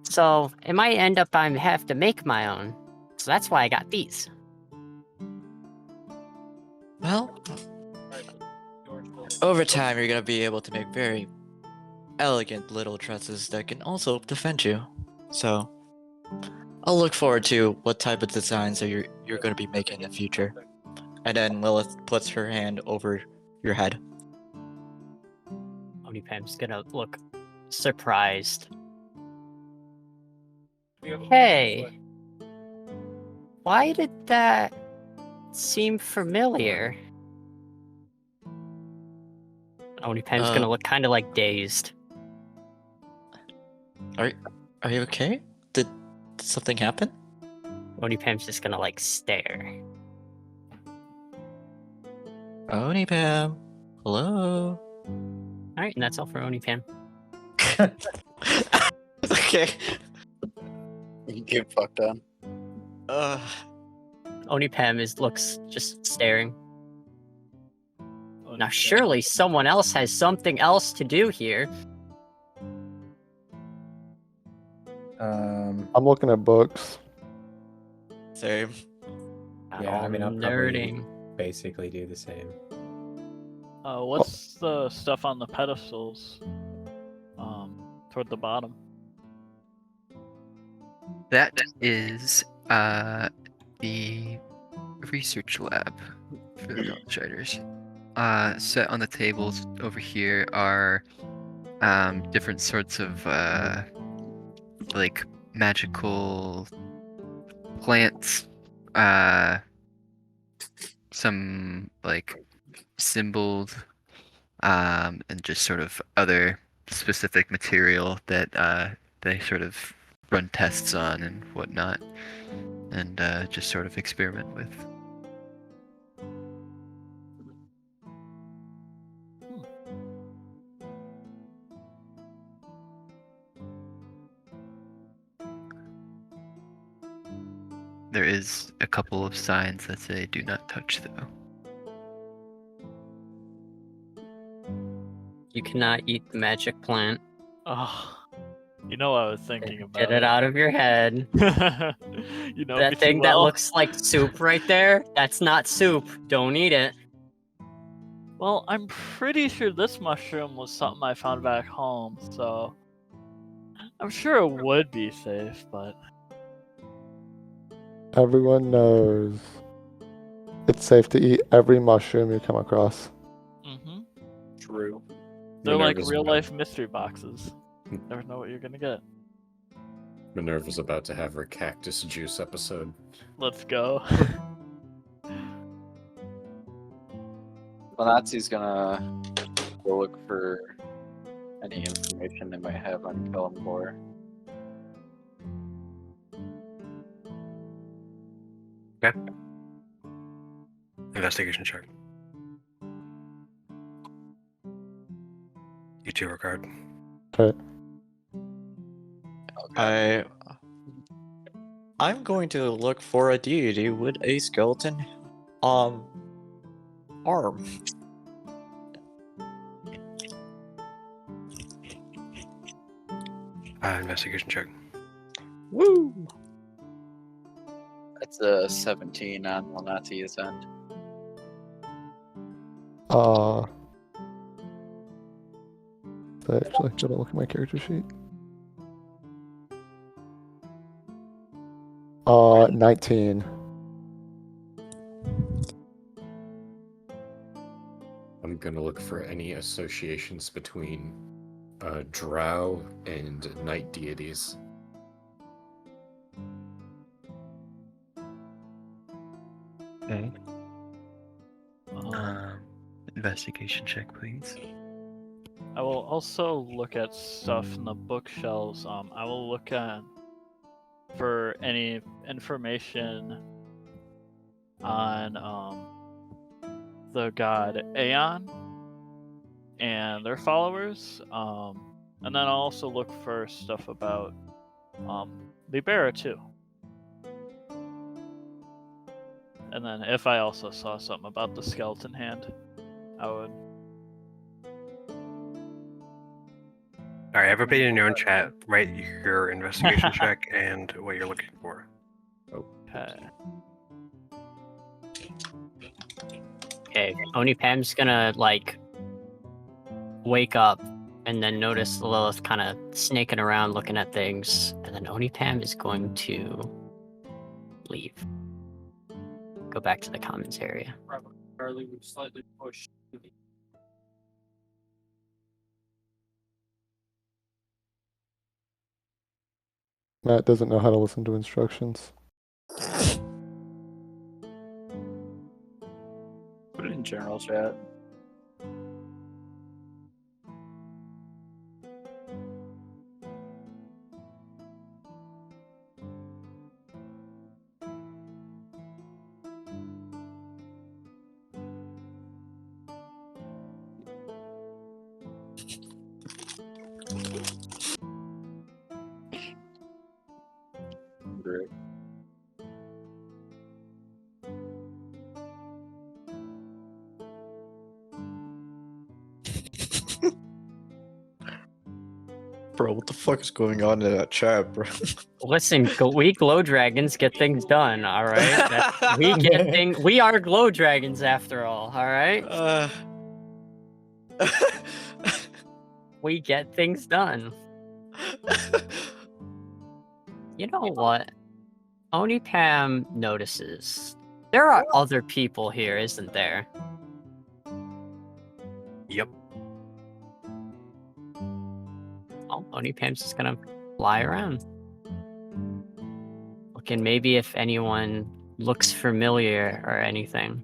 So it might end up I have to make my own. So that's why I got these. Well, over time, you're gonna be able to make very elegant little dresses that can also defend you. So, I'll look forward to what type of designs that you're gonna be making in the future. And then Lilith puts her hand over your head. Onipam's gonna look surprised. Hey, why did that seem familiar? Onipam's gonna look kind of like dazed. Are you okay? Did something happen? Onipam's just gonna like stare. Onipam, hello. All right, and that's all for Onipam. Okay. You get fucked on. Onipam looks just staring. Now, surely someone else has something else to do here. I'm looking at books. Same. Yeah, I mean, I'll nerding. probably basically do the same. What's the stuff on the pedestals? Toward the bottom. That is the research lab for the knowledge writers. Set on the tables over here are different sorts of like magical plants, some like symbols, and just sort of other specific material that they sort of run tests on and whatnot, and just sort of experiment with. There is a couple of signs that say "Do not touch," though. You cannot eat the magic plant. Oh, you know what I was thinking about. Get it out of your head. You know me That too thing that well. looks like soup right there, that's not soup. Don't eat it. Well, I'm pretty sure this mushroom was something I found back home, so I'm sure it would be safe, but Everyone knows it's safe to eat every mushroom you come across. True. They're like Minerva's real about- life mystery boxes. Never know what you're gonna get. Minerva's about to have her cactus juice episode. Let's go. Well, Nazi's gonna go look for any information they might have on Kelemvor. Okay. Investigation check. You too, Ricard. Okay. I'm going to look for a deity with a skeleton arm. Investigation check. Woo! That's a 17 on Nazi's end. I actually gotta look at my character sheet. 19. I'm gonna look for any associations between drow and night deities. Okay. Investigation check, please. I will also look at stuff in the bookshelves. I will look at for any information on the god Aeon and their followers. And then I'll also look for stuff about Libera too. And then if I also saw something about the skeleton hand, I would. All right, everybody in your own chat, write your investigation check and what you're looking for. Okay. Okay, Onipam's gonna like wake up and then notice Lilith kind of snaking around looking at things, and then Onipam is going to leave. Go back to the commons area. Charlie would slightly push. Matt doesn't know how to listen to instructions. Put it in general chat. Great. Bro, what the fuck is going on in that chat, bro? Listen, we glow dragons get things done. All right, we are glow dragons after all. All right, we get things done. You know what? Onipam notices there are other people here, isn't there? Yep. Oh, Onipam's just gonna fly around. Looking maybe if anyone looks familiar or anything.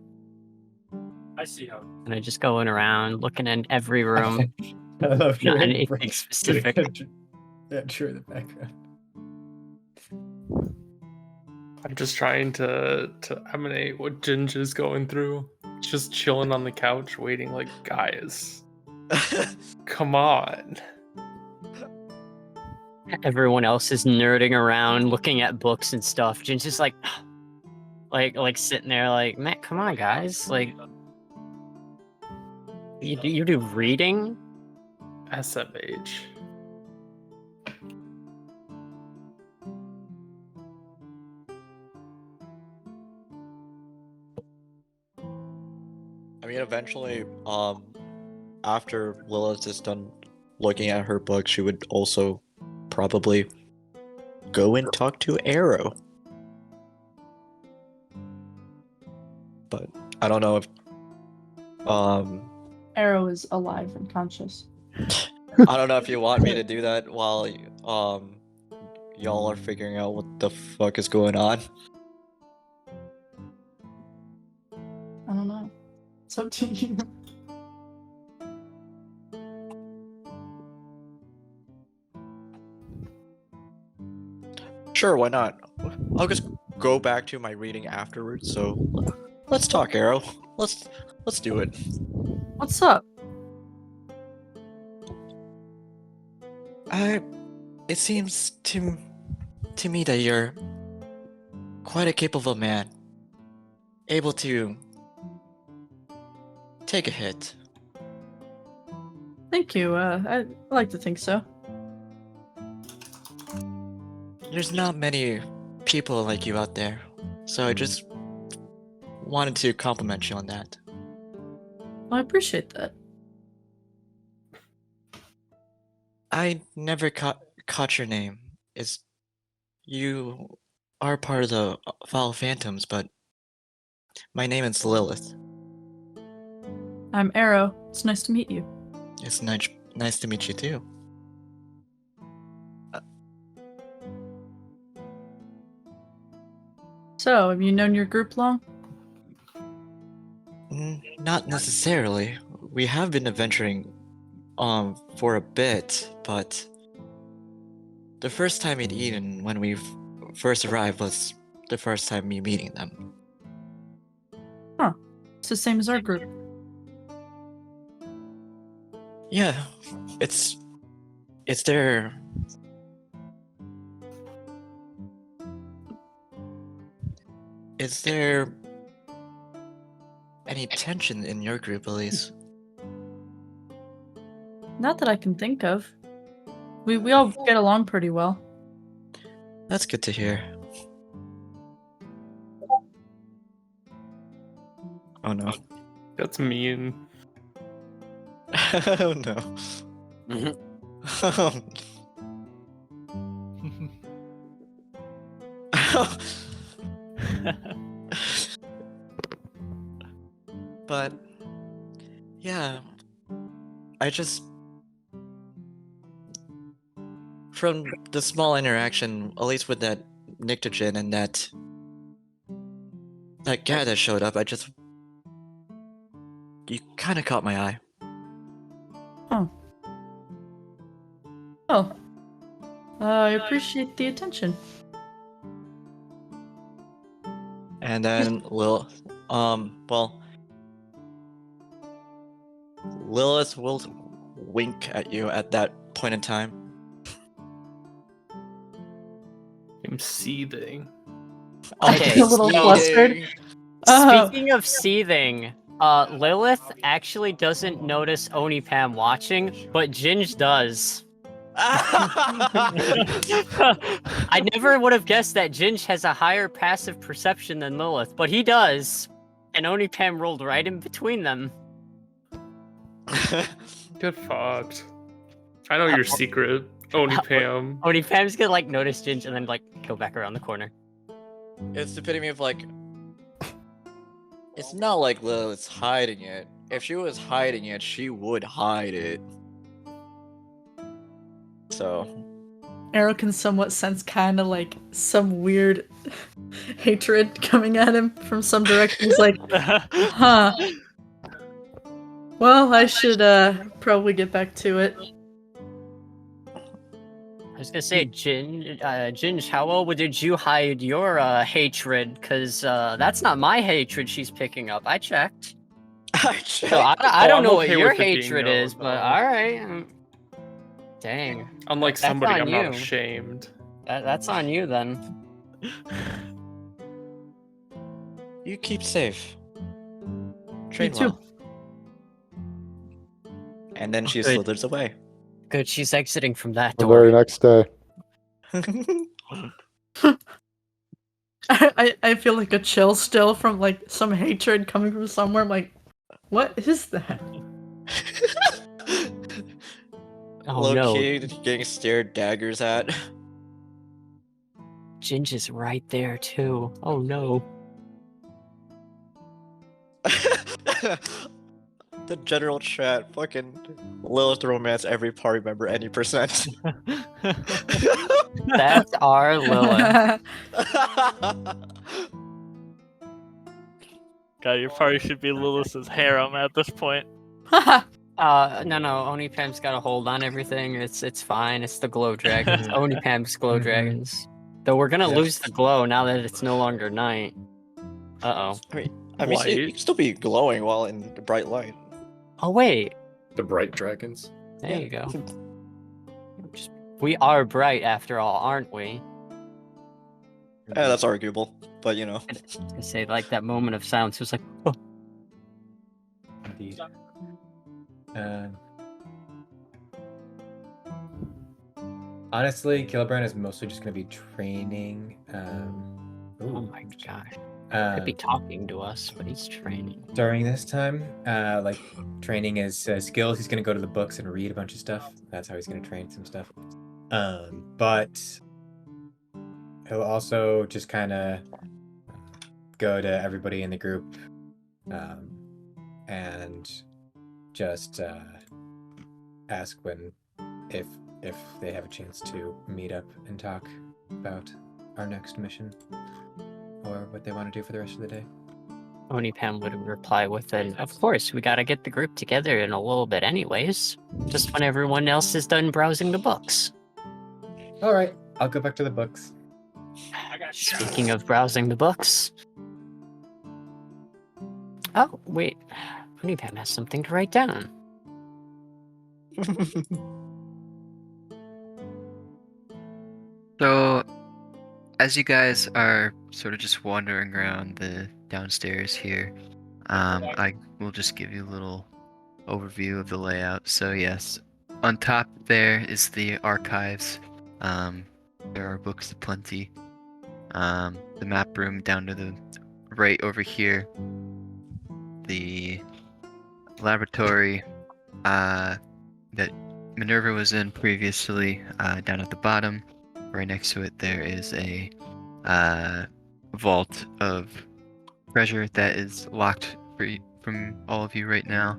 I see how. And I just going around looking in every room. I love your Not anything impression. specific. Yeah, true in the background. I'm just trying to emanate what Ginger's going through. Just chilling on the couch, waiting. Like, guys, come on. Everyone else is nerding around, looking at books and stuff. Jin's just like sitting there, like, man, come on, guys, like, you do reading? SMH. I mean, eventually, after Lilith is done looking at her book, she would also probably go and talk to Arrow. But I don't know if Arrow is alive and conscious. I don't know if you want me to do that while y'all are figuring out what the fuck is going on. I don't know. It's up to you. Sure, why not? I'll just go back to my reading afterwards. So let's talk, Arrow. Let's do it. What's up? It seems to me that you're quite a capable man, able to take a hit. Thank you. I like to think so. There's not many people like you out there, so I just wanted to compliment you on that. Well, I appreciate that. I never caught your name. You are part of the Phowl Phantoms, but my name is Lilith. I'm Arrow. It's nice to meet you. It's nice to meet you too. So, have you known your group long? Not necessarily. We have been adventuring for a bit, but the first time in Eden when we first arrived was the first time me meeting them. Huh. It's the same as our group. Yeah, it's there. Is there any tension in your group, Elise? Not that I can think of. We all get along pretty well. That's good to hear. Oh no. That's mean. Oh no. But yeah, I just from the small interaction, at least with that Nyctogen and that guy that showed up, you kind of caught my eye. Oh. Oh. I appreciate the attention. And then Lilith will wink at you at that point in time. I'm seething. Okay, A little flustered. Oh. Speaking of seething, Lilith actually doesn't notice Onipam watching, but Ginge does. I never would have guessed that Ginge has a higher passive perception than Lilith, but he does. And Onipam rolled right in between them. Get fucked. I know your secret, Onipam. Onipam's gonna like notice Ginge and then like go back around the corner. It's the epitome of like, it's not like Lilith's hiding it. If she was hiding it, she would hide it. So Arrow can somewhat sense kind of like some weird hatred coming at him from some direction. He's like, huh. Well, I should probably get back to it. I was gonna say, Ginge, how well did you hide your hatred? Because that's not my hatred she's picking up. I checked. So I don't know what okay your with it being hatred known, is, but though. alright. Dang. Unlike That's somebody, on I'm not you. ashamed. That's on you then. you keep safe. Train too. well. And then she Good. slithers away. Good, she's exiting from that The door. very next day. I feel like a chill still from like some hatred coming from somewhere. I'm like, what is that? Oh Low no, key, getting stared daggers at. Ginge is right there too. Oh no. The general chat, fucking Lilith romance every party member any percent. That's our Lilith. God, your party should be Lilith's harem at this point. No, Onipam's got a hold on everything. It's fine. It's the glow dragons. Onipam's glow dragons. Though we're gonna lose the glow now that it's no longer night. Uh-oh. I mean, Light. you can still be glowing while in the bright light. Oh wait, The bright dragons. there you go. We are bright after all, aren't we? Yeah, that's arguable, but you know. I say like that moment of silence. It was like, oh. Indeed. Honestly, Kelemvor is mostly just going to be training. Oh my gosh. Could be talking to us, but he's training. During this time, like training his skills. He's going to go to the books and read a bunch of stuff. That's how he's going to train some stuff. But he'll also just kind of go to everybody in the group and just ask if they have a chance to meet up and talk about our next mission or what they want to do for the rest of the day. Onipam would reply with an, of course, we gotta get the group together in a little bit anyways. Just when everyone else is done browsing the books. All right, I'll go back to the books. Speaking of browsing the books. Oh, wait. Onipam has something to write down. So, as you guys are sort of just wandering around the downstairs here, I will just give you a little overview of the layout. So yes, on top there is the archives. There are books aplenty. The map room down to the right over here. The laboratory that Minerva was in previously, down at the bottom. Right next to it, there is a vault of treasure that is locked from all of you right now.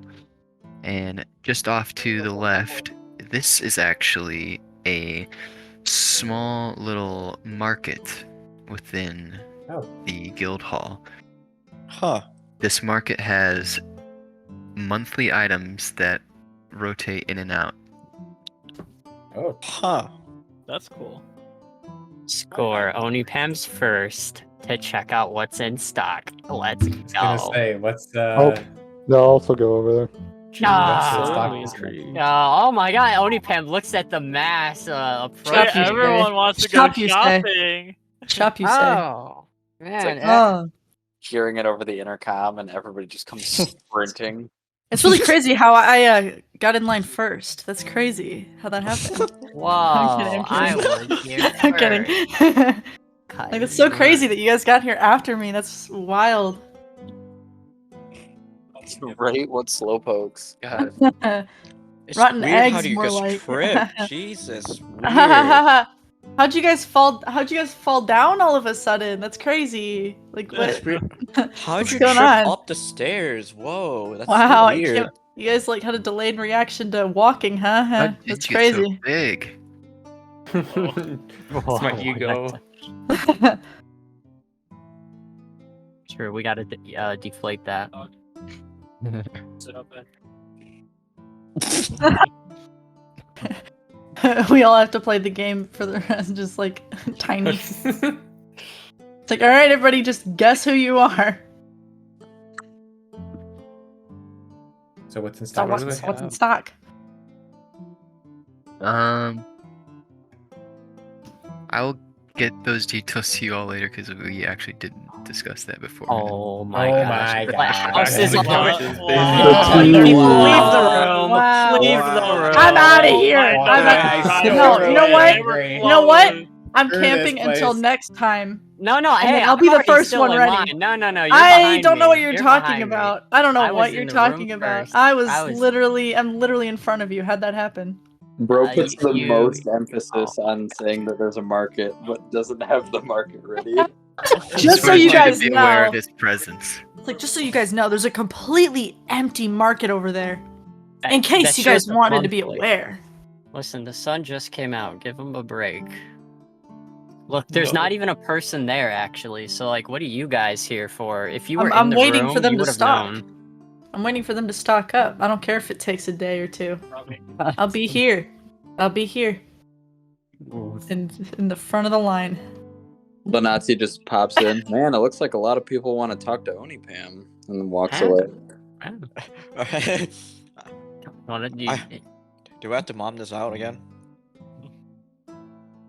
And just off to the left, this is actually a small little market within the guild hall. Huh. This market has monthly items that rotate in and out. Oh, Huh. That's cool. Score Onipem's first to check out what's in stock. Let's I was gonna go. say, what's Oh, they'll also go over there. Ah. Intrigued. Oh my god, Onipem looks at the mass approach. Wait, you everyone say. wants to Shop go you say. shopping. Shop, you say. Oh, man. Oh. Hearing it over the intercom, and everybody just comes sprinting. It's really crazy how I got in line first. That's crazy how that happened. Whoa, I'm I kidding. was here I'm kidding. first. Like, it's so crazy that you guys got here after me. That's wild. Right? What slowpokes? God. It's Rotten weird eggs, how do you more guys like. trip. Jesus. Weird. How'd you guys fall down all of a sudden? That's crazy. Like, That's what? weird. How'd What's you going trip on? up the stairs? Whoa, that's Wow, I weird. can't. You guys like had a delayed reaction to walking, huh? How did That's you get so crazy. big? It's my ego. Sure, we gotta deflate that. Sit up and We all have to play the game for the rest, just like tiny. It's like, all right, everybody, just guess who you are. So what's in So stock? what's in stock? I'll get those details to you all later because we actually didn't discuss that before. Oh my Oh gosh. my The gosh. house is Wow. already- Wow. Leave the Wow. room. Wow. Leave the room. I'm out of here. Wow. I'm Nice. out. Screw No, you know what? it. You know what? I'm Screw camping this until place. next time. No, And hey, then I'll be I'm the already first still one in ready. line. No, you're I behind don't know me. what you're talking behind me. about. I don't know I was what in you're the talking room about. first. I was I'm literally in front of you. How'd that happen? Bro puts the you- most emphasis on saying that there's a market, but doesn't have the market ready. Just so wanted you to guys be aware know. of his presence. It's like, just so you guys know, there's a completely empty market over there. In case That you guys shows up wanted to be monthly. aware. Listen, the sun just came out. Give him a break. Look, there's No. not even a person there, actually. So, like, what are you guys here for? If you were I'm in the waiting room, for them you to would have stock. known. I'm waiting for them to stock up. I don't care if it takes a day or two. I'll be here. I'll be here. In the front of the line. The Nazi just pops in. Man, it looks like a lot of people want to talk to Onipam, and then walks Huh? away. Wanna do? Do I have to mom this out again?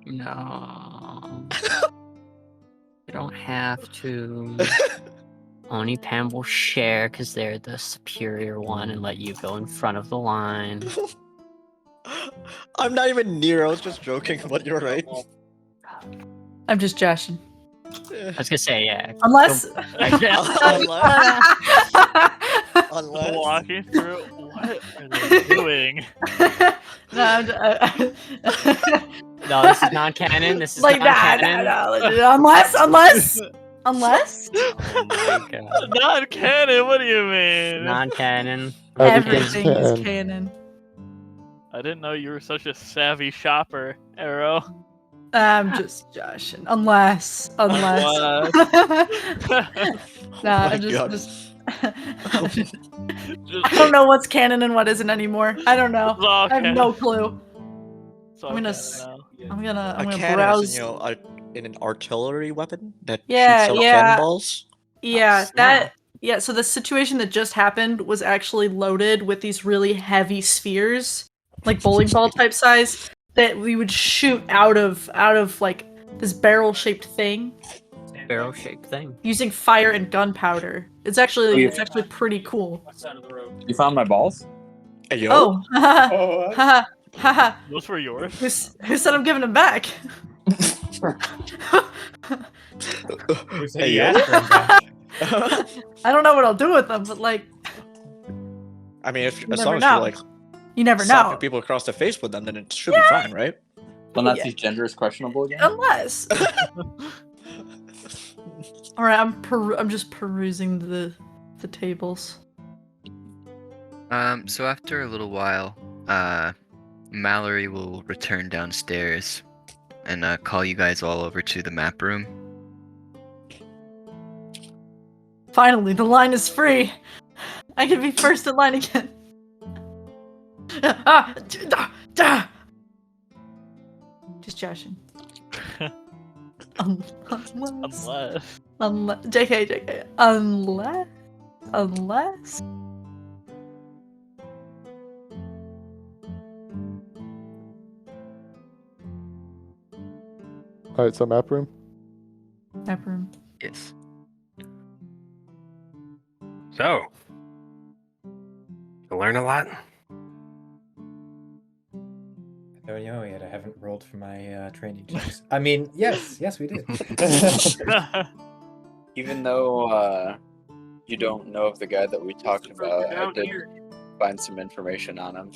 No. You don't have to. Only Pam will share because they're the superior one and let you go in front of the line. I'm not even near. I was just joking, but you're right. I'm just joshing. I was gonna say, yeah. Unless. Unless. Walking through. What are they doing? No, No, this is non-canon. This is like non-canon. Unless. Oh my god. Not canon. What do you mean? Non-canon. Everything is canon. I didn't know you were such a savvy shopper, Arrow. I'm just joshing. Unless. Nah, my just. God. I don't know what's canon and what isn't anymore. I don't know. It's all I have canon. no clue. It's all I'm gonna canon now. I'm gonna A cannon browse. is, in an artillery weapon that Yeah, shoots out yeah. cannonballs. Yeah, Nice. yeah, so the situation that just happened was actually loaded with these really heavy spheres, like bowling ball type size, that we would shoot out of like this barrel-shaped thing Barrel-shaped thing. using fire and gunpowder. It's actually pretty cool. what side of the road? You found my balls? Hey, yo. Oh, haha, Oh, haha, haha. Those were yours. Who said I'm giving them back? who said Hey, he yo. asked for him back? I don't know what I'll do with them, but like, I mean, if You as never long as know. you're like You never slapping know. people across the face with them, then it should be fine, right? Well, Nazi's gender is questionable again. Unless. All right, I'm just perusing the tables. So after a little while, Mallory will return downstairs and call you guys all over to the map room. Finally, the line is free. I can be first in line again. Just joshing. Unless. JK. Unless. Alright, so map room? Map room. Yes. So, you learn a lot? I don't know yet. I haven't rolled for my training checks. I mean, yes, we did. Even though you don't know of the guy that we talked about, I did find some information on him.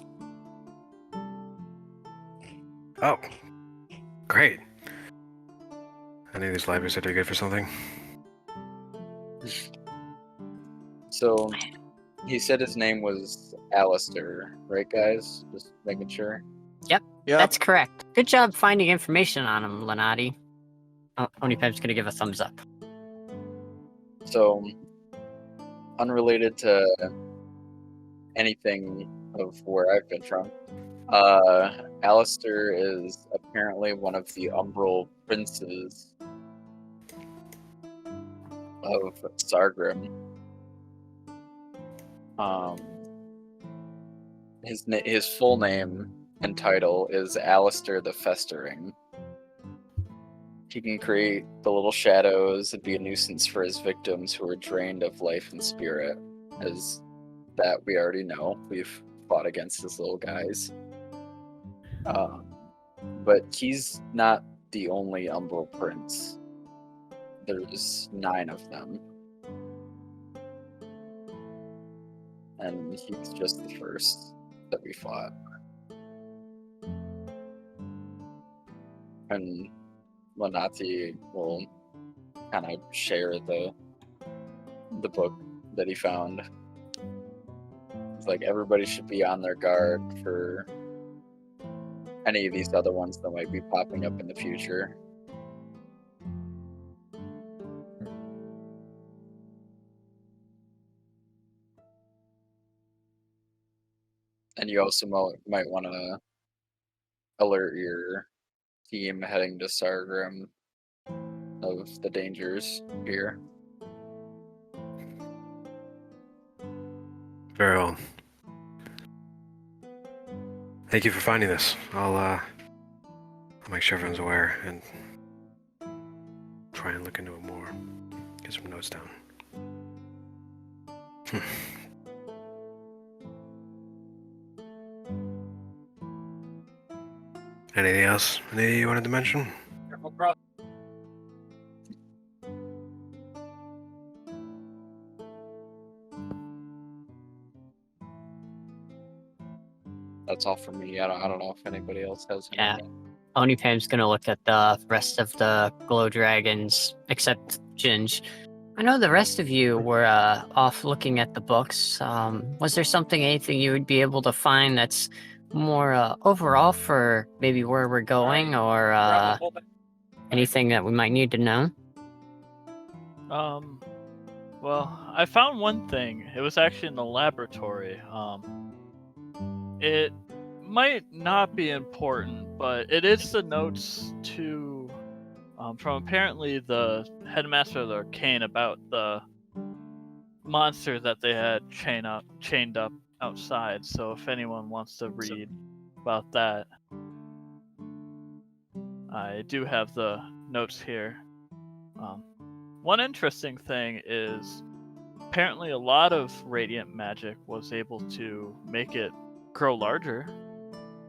Oh, great. Any of these libraries are good for something? So, he said his name was Alstar, right, guys? Just making sure. Yep, that's correct. Good job finding information on him, Lenati. Onipem's gonna give a thumbs up. So, unrelated to anything of where I've been from, Alstar is apparently one of the Umbral princes of Sargrim. His full name and title is Alstar the Festering. He can create the little shadows and be a nuisance for his victims who are drained of life and spirit. As that we already know. We've fought against his little guys. But he's not the only Umbral Prince. There's 9 of them. And he's just the first that we fought. And Lenati will kind of share the book that he found. It's like everybody should be on their guard for any of these other ones that might be popping up in the future. And you also might want to alert your team heading to Sargrim of the dangers here. Very well. Thank you for finding this. I'll make sure everyone's aware and try and look into it more. Get some notes down. Anything else? Anything you wanted to mention? Careful, Prof. That's all for me. I don't know if anybody else has Yeah. anything. Onipem's gonna look at the rest of the glow dragons, except Ginge. I know the rest of you were off looking at the books. Was there anything you would be able to find that's more overall for maybe where we're going, or anything that we might need to know? Well, I found one thing. It was actually in the laboratory. It might not be important, but it is the notes to from apparently the headmaster of the Arcane about the monster that they had chained up outside. So if anyone wants to read about that, I do have the notes here. One interesting thing is apparently a lot of radiant magic was able to make it grow larger,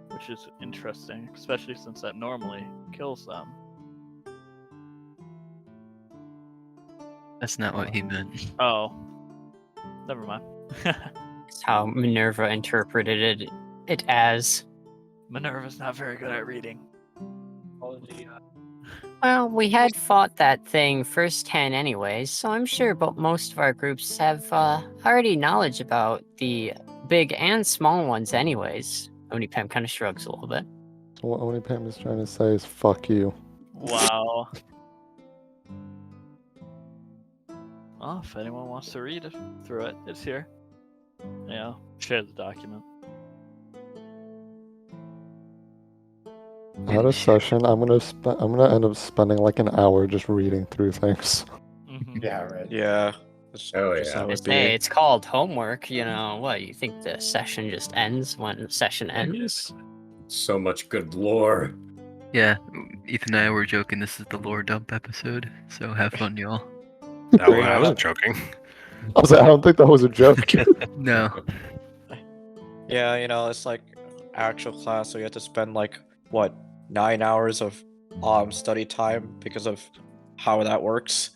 which is interesting, especially since that normally kills them. That's not what he meant. Oh, never mind. That's how Minerva interpreted it as. Minerva's not very good at reading. Well, we had fought that thing firsthand anyways, so I'm sure most of our groups have already knowledge about the big and small ones anyways. Onipem kind of shrugs a little bit. So what Onipam is trying to say is fuck you. Wow. Well, if anyone wants to read through it, it's here. Yeah, share the document. Out of session, I'm gonna end up spending like an hour just reading through things. Mhm. Yeah, right. Yeah. Oh, Just yeah. how it Hey, be. it's called homework, you know. What, you think the session just ends when the session ends? So much good lore. Yeah, Ethan and I were joking this is the lore dump episode, so have fun, y'all. I wasn't joking. I was like, I don't think that was a joke. No. Yeah, it's like actual class, so you have to spend like what 9 hours of study time because of how that works.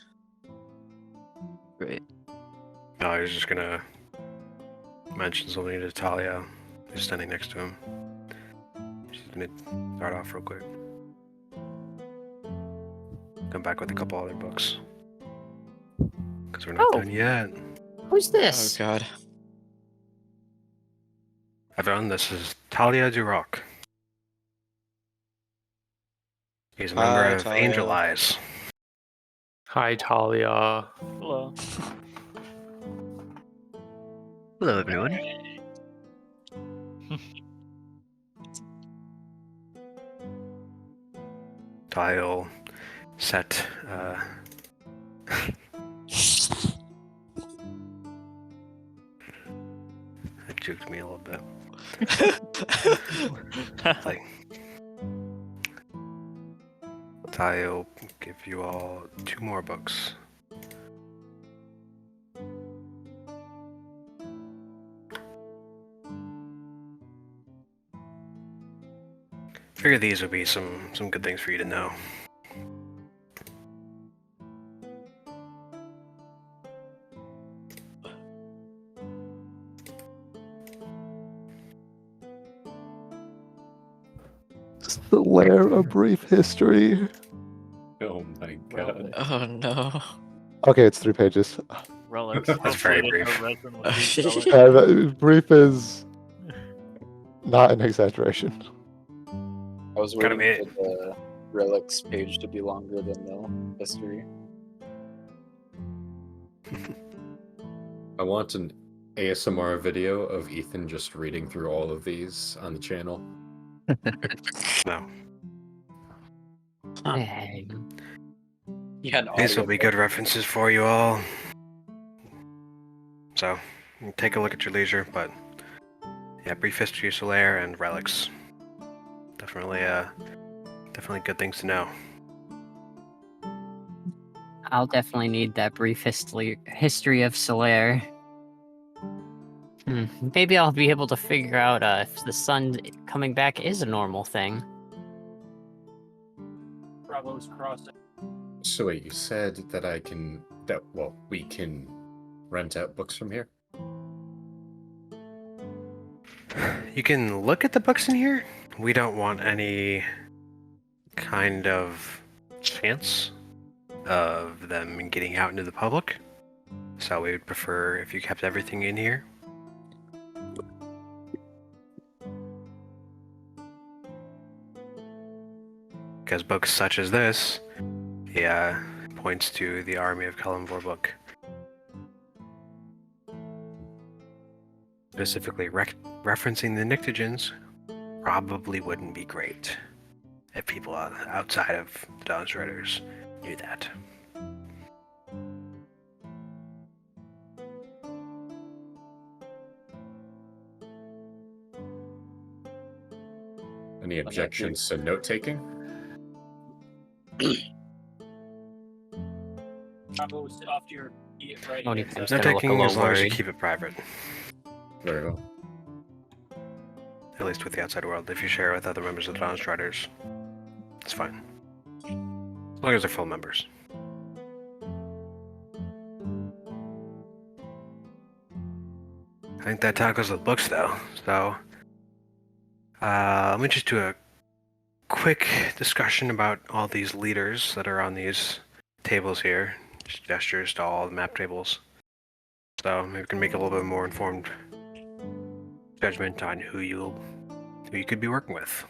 Great. No, I was just gonna mention something to Talia, who's standing next to him. She's gonna start off real quick. Come back with a couple other books. Because we're not Oh. done yet. Who's this? Oh god. Everyone, this is Talia Duroc. He's a member Hi, of Talia. Angel Eyes. Hi, Talia. Hello. Hello, everyone. Tile set. That juked me a little bit. Like, Tile give you all 2 more books. Figure these would be some good things for you to know. Solare, a brief history. Oh my god. Oh no. Okay, it's 3 pages. Relics. That's very hopefully there's brief. no resin with these relics. Brief is not an exaggeration. I was Gotta waiting for the relics page to be longer than the history. I want an ASMR video of Ethan just reading through all of these on the channel. No. Dang. Yeah, These will be good references for you all. So, take a look at your leisure, but yeah, brief history of Solare and Relics. Definitely good things to know. I'll definitely need that brief history of Solare. Maybe I'll be able to figure out if the sun coming back is a normal thing. Bravo's crossing. So wait, you said that we can rent out books from here? You can look at the books in here. We don't want any kind of chance of them getting out into the public. So we would prefer if you kept everything in here. Because books such as this, points to the Army of Kelemvor book. Specifically referencing the Nyctogens probably wouldn't be great if people outside of the Dawn Shredders knew that. Any objections to note taking? Bravo's off to your right. Only It's, Pam's No gonna look a taking as little long as you worried. keep it private, Very well. at least with the outside world. If you share it with other members of the Dawn Striders, it's fine. As long as they're full members. I think that tackles the books, though. So, let me just do a quick discussion about all these leaders that are on these tables here. Just gestures to all the map tables. So maybe we can make a little bit more informed judgment on who you could be working with.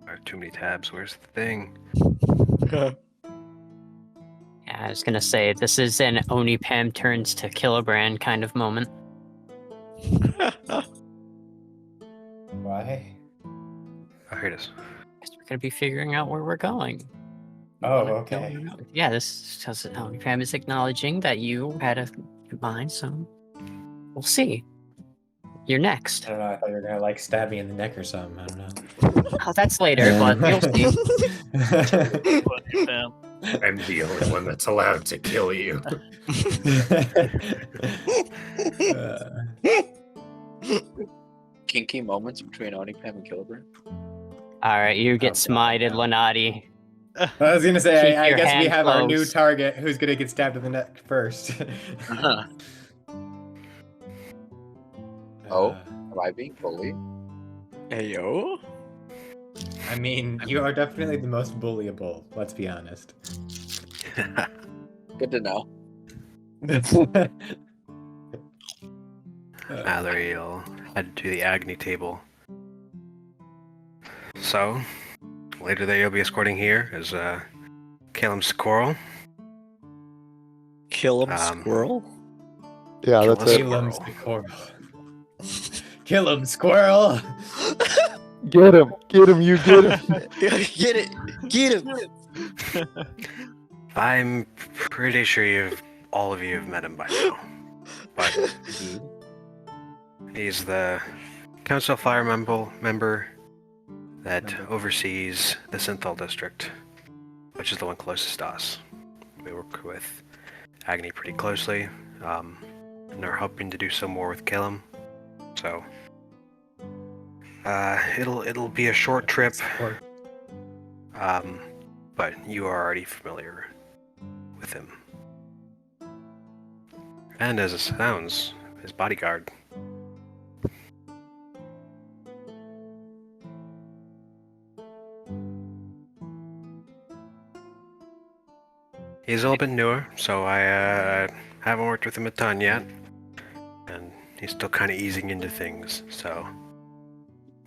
I have too many tabs. Where's the thing? Yeah, I was gonna say this is an Oni Pam turns to Kilobrand kind of moment. Why? Oh, here it is. Guess we're gonna be figuring out where we're going. You Oh, wanna know okay. where we're going? Yeah, this says Oni Pam is acknowledging that you had a mind, so we'll see. You're next. I don't know. I thought you were gonna like stab me in the neck or something. I don't know. Oh, that's later, but you'll see. Pam. I'm the only one that's allowed to kill you. Kinky moments between Onipam and Kelemvor. All right, you get Okay, smited, yeah. Lenati. I was gonna say, Keep I your guess we hand have our new close. target who's gonna get stabbed in the neck first. Oh, am I being bullied? Ayo. I mean, you are definitely the most bullyable, let's be honest. Good to know. Mallory, you'll head to the Agni table. So, later there you'll be escorting here is Caleb Squirrel. Kill him, Um, squirrel. Yeah, Kill that's a it. Kill him, squirrel. squirrel. Kill him, squirrel! Get him, you get him. Get it! Get him! I'm pretty sure all of you have met him by now. But he's the Council Fire member that oversees the Synthal district, which is the one closest to us. We work with Agni pretty closely, and are hoping to do some more with Killam. So it'll be a short trip, but you are already familiar with him. And as it sounds, his bodyguard. He's a little bit newer, so I haven't worked with him a ton yet, and he's still kind of easing into things, so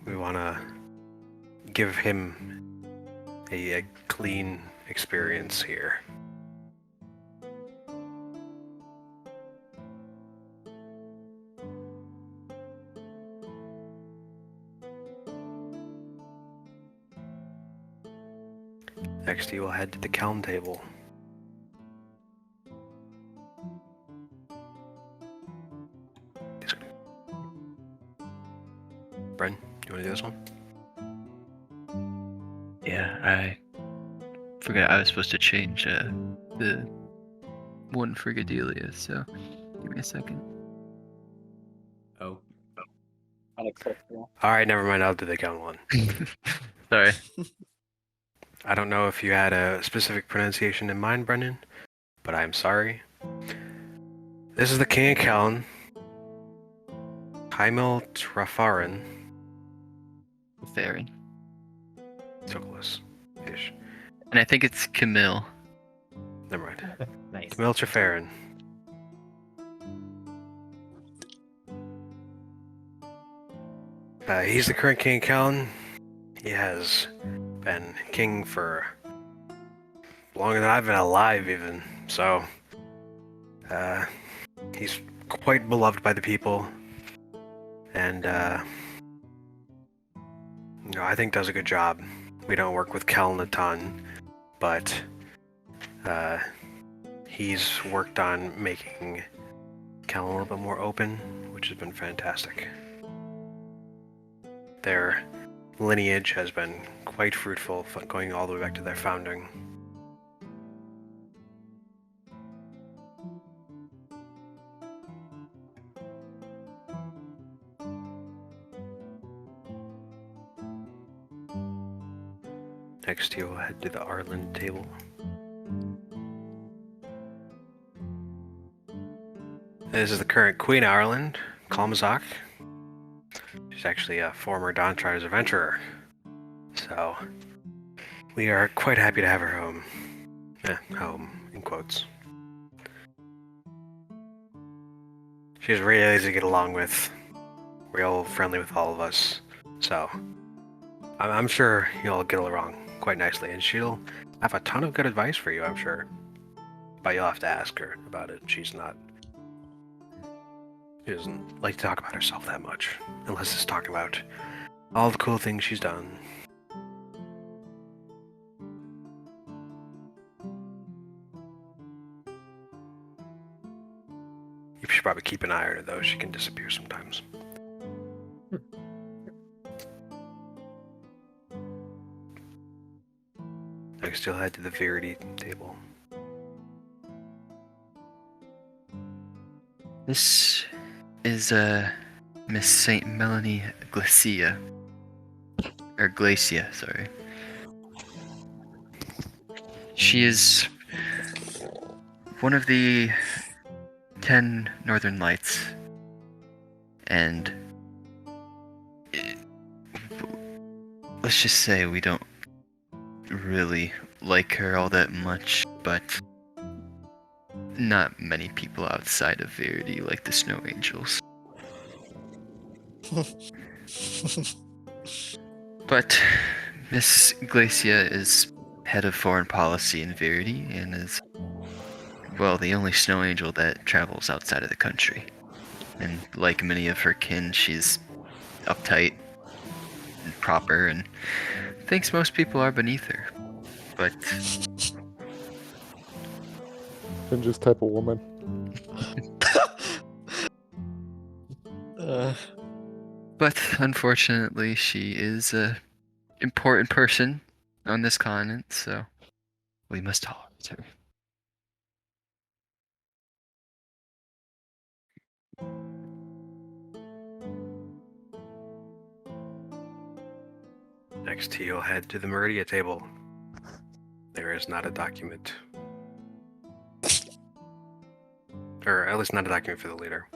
we want to give him a clean experience here. Next, you will head to the Kelm table. Bren, you want to do this one? Yeah, I forgot I was supposed to change the one for Gadelia, so give me a second. Oh. Unacceptable. Alright, never mind, I'll do the Kelm one. Sorry. I don't know if you had a specific pronunciation in mind, Brendan, but I'm sorry. This is the King of Kelm, Heimel Trafarin. Farin. So close-ish. And I think it's Camille. Never mind. Nice. Camille Trafarin. He's the current King of Kelm. He has been king for longer than I've been alive, even. So, he's quite beloved by the people, and I think does a good job. We don't work with Kelm a ton, but he's worked on making Kelm a little bit more open, which has been fantastic. Their lineage has been quite fruitful, going all the way back to their founding. Next, you'll head to the Arland table. This is the current Queen of Ireland, Kalmazak. She's actually a former Dawntrider's adventurer. So, we are quite happy to have her home. Home, in quotes. She's really easy to get along with, real friendly with all of us. So, I'm sure you'll get along quite nicely, and she'll have a ton of good advice for you, I'm sure. But you'll have to ask her about it. She doesn't like to talk about herself that much, unless it's talking about all the cool things she's done. You should probably keep an eye on her, though. She can disappear sometimes. Next, you'll head to the Verity table. This is Miss Saint Melanie Glacia. Or Glacia, sorry. She is one of the 10 Northern Lights. And let's just say we don't really like her all that much, but not many people outside of Verity like the Snow Angels. But Miss Glacia is head of foreign policy in Verity and is, well, the only Snow Angel that travels outside of the country. And like many of her kin, she's uptight and proper and thinks most people are beneath her. But Ninja's type of woman. But unfortunately, she is a important person on this continent, so we must tolerate her. Next, you'll head to the Meridia table. There is not a document. Or at least not a document for the leader.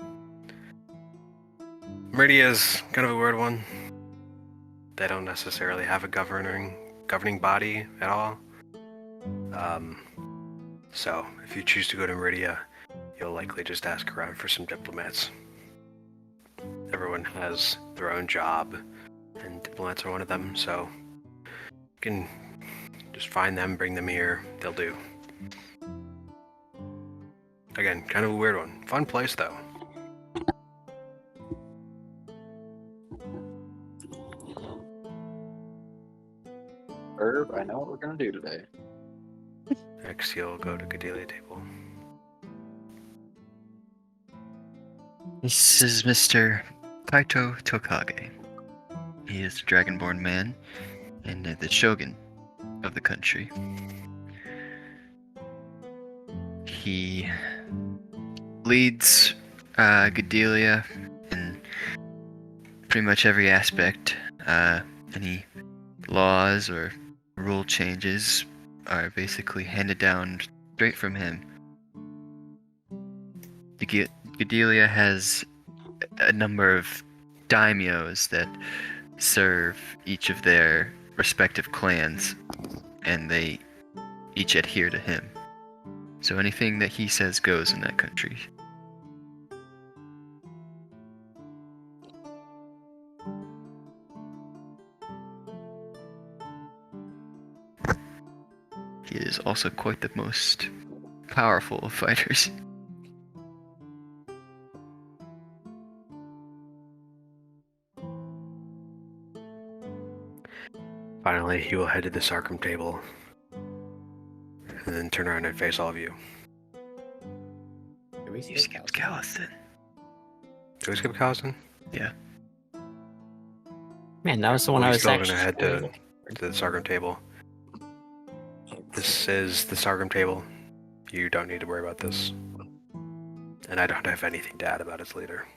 Meridia is kind of a weird one. They don't necessarily have a governing body at all. So if you choose to go to Meridia, you'll likely just ask around for some diplomats. Everyone has their own job, and diplomats are one of them, so you can just find them, bring them here, they'll do. Again, kind of a weird one. Fun place, though. Herb, I know what we're gonna do today. Next, you'll go to Gedelia table. This is Mr. Kaito Tokage. He is a dragonborn man and the shogun of the country. He leads Gedelia in pretty much every aspect. Any laws or rule changes are basically handed down straight from him. Gedelia has a number of daimyos that serve each of their respective clans, and they each adhere to him. So anything that he says goes in that country. He is also quite the most powerful of fighters. Finally, he will head to the Sarcom table, and then turn around and face all of you. Do we You skipped Calliston. Did we skip Calliston? Yeah. Man, that was the one I We're was still actually. gonna head to the Sarcom table. This is the Sarcom table. You don't need to worry about this. And I don't have anything to add about its leader.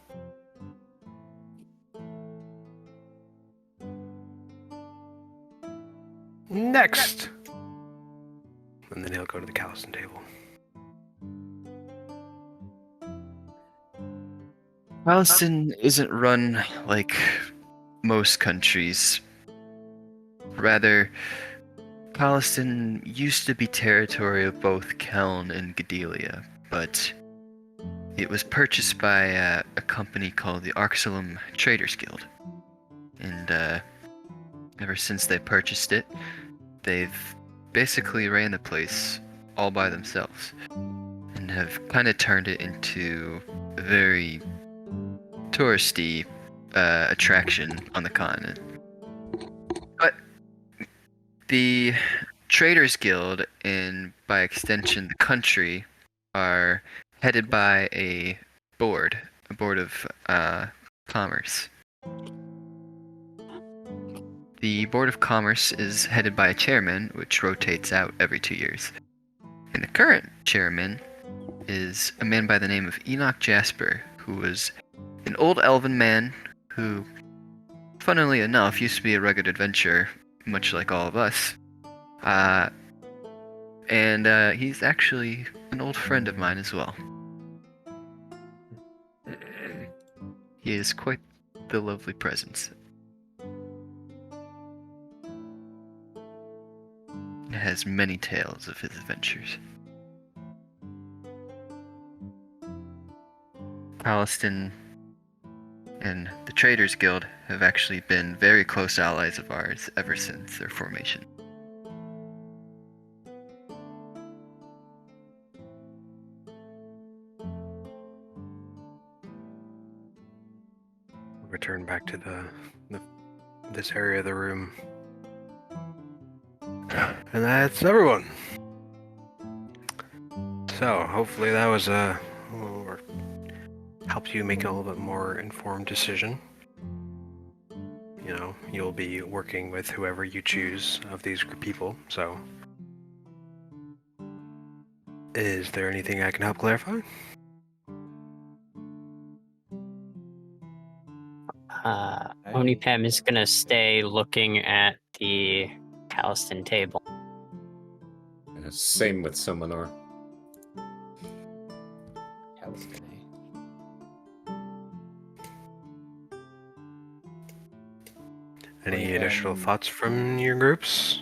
Next! And then he'll go to the Calliston table. Palestine isn't run like most countries. Rather, Palestine used to be territory of both Keln and Gedelia, but it was purchased by a company called the Arxelum Traders Guild. And ever since they purchased it, they've basically ran the place all by themselves and have kind of turned it into a very touristy attraction on the continent. But the Traders Guild, and by extension the country, are headed by a board of commerce. The Board of Commerce is headed by a chairman, which rotates out every 2 years. And the current chairman is a man by the name of Enoch Jasper, who was an old elven man who, funnily enough, used to be a rugged adventurer, much like all of us. And he's actually an old friend of mine as well. He is quite the lovely presence. He has many tales of his adventures. Palestine and the Traders Guild have actually been very close allies of ours ever since their formation. Return back to this area of the room. And that's everyone. So hopefully that was or helped you make a little bit more informed decision. You know, you'll be working with whoever you choose of these people, so is there anything I can help clarify? Onipem is gonna stay looking at the Palestine table. Same with Summonar. Any additional thoughts from your groups?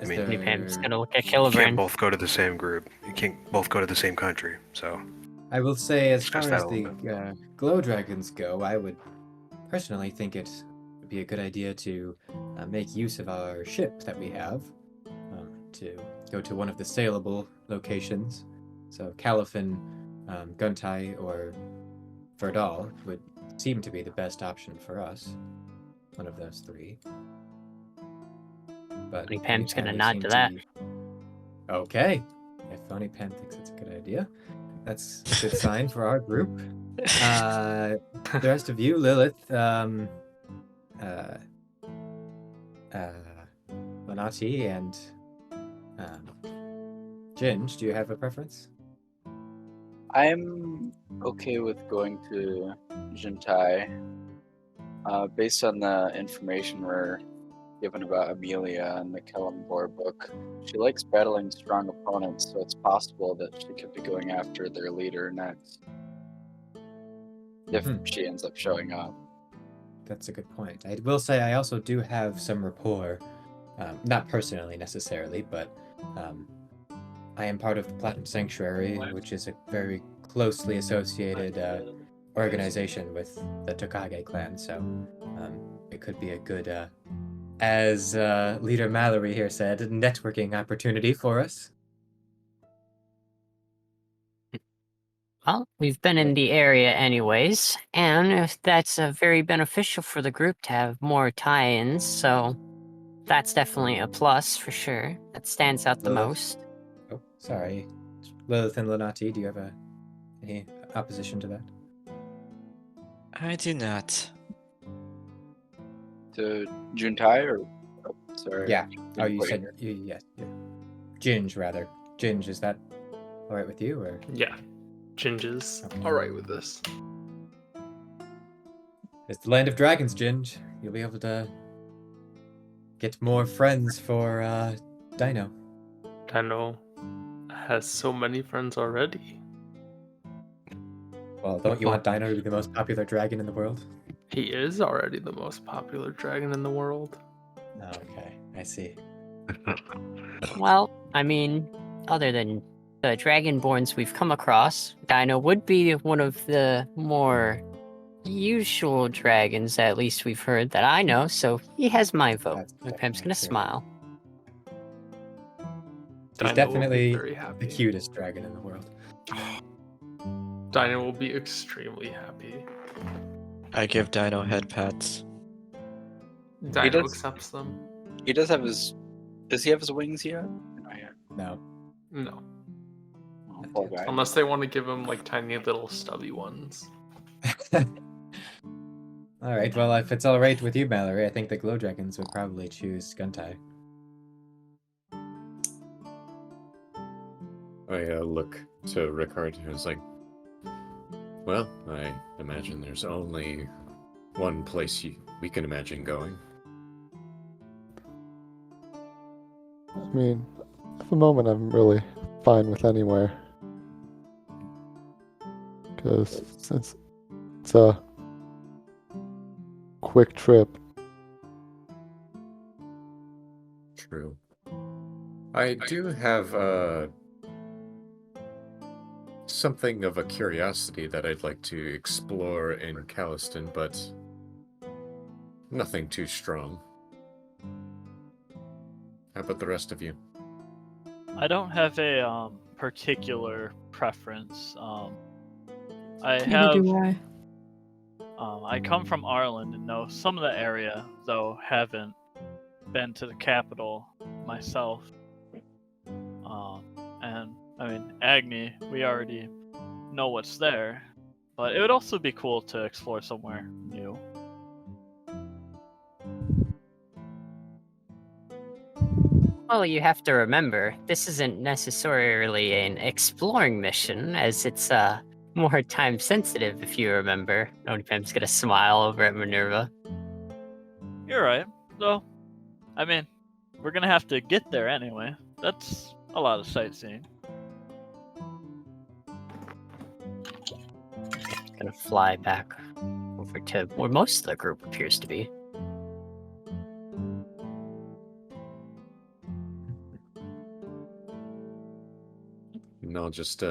I mean, Onipem's gonna look at you can't Kelemvor. both go to the same group. You can't both go to the same country, so I will say, as far Stress as that a the little glow dragons go, I would personally think it would be a good idea to make use of our ship that we have to go to one of the saleable locations. So Caliphan, Guntai, or Verdal would seem to be the best option for us. One of those three. But Onipem's gonna Onipem nod seem to that. Okay. If Onipem thinks it's a good idea, that's a good sign for our group. The rest of you, Lilith, Lanati, and Ginge, do you have a preference? I'm okay with going to Jintai. Based on the information we're given about Amelia in the Kelemvor book, she likes battling strong opponents, so it's possible that she could be going after their leader next. If she ends up showing up. That's a good point. I will say I also do have some rapport, not personally necessarily, but I am part of the Platinum Sanctuary, which is a very closely associated organization with the Tokage clan, so it could be a good, as Leader Mallory here said, networking opportunity for us. Well, we've been in the area anyways, and if that's very beneficial for the group to have more tie-ins, so that's definitely a plus for sure. That stands out the Lilith? most. Oh, sorry. Lilith and Lanati, do you have any opposition to that? I do not. To Juntai or sorry? Yeah. Oh, you Wait. said yeah. Ginge, rather. Ginge, is that all right with you, or? Yeah. Ginger's alright with this. It's the land of dragons, Ginge. You'll be able to get more friends for Dino. Dino has so many friends already. Well, don't you want Dino to be the most popular dragon in the world? He is already the most popular dragon in the world. Okay, I see. Well, I mean, other than the Dragonborns we've come across, Dino would be one of the more usual dragons, at least we've heard that I know, so he has my vote. Pam's gonna true. smile. He's Dino will be definitely very the happy. cutest dragon in the world. Dino will be extremely happy. I give Dino head pats. Dino does- accepts them. He does have his. Does he have his wings yet? Not yet. No. No. Oh, poor guy. Unless they want to give him like tiny little stubby ones. Alright, well, if it's alright with you, Mallory, I think the Glow Dragons would probably choose Skuntai. I look to Rickard, who's like, well, I imagine there's only one place we can imagine going. I mean, at the moment, I'm really fine with anywhere. Because it's a quick trip. True. I do have something of a curiosity that I'd like to explore in Caliston, but nothing too strong. How about the rest of you? I don't have a particular preference. I Neither have. do I. I come from Ireland and know some of the area, though haven't been to the capital myself. And I mean, Agni, we already know what's there, but it would also be cool to explore somewhere new. Well, you have to remember, this isn't necessarily an exploring mission, as it's more time sensitive, if you remember. Onipam's gonna smile over at Minerva. You're right, though. I mean, we're gonna have to get there anyway. That's a lot of sightseeing. Gonna fly back over to where most of the group appears to be. And I'll just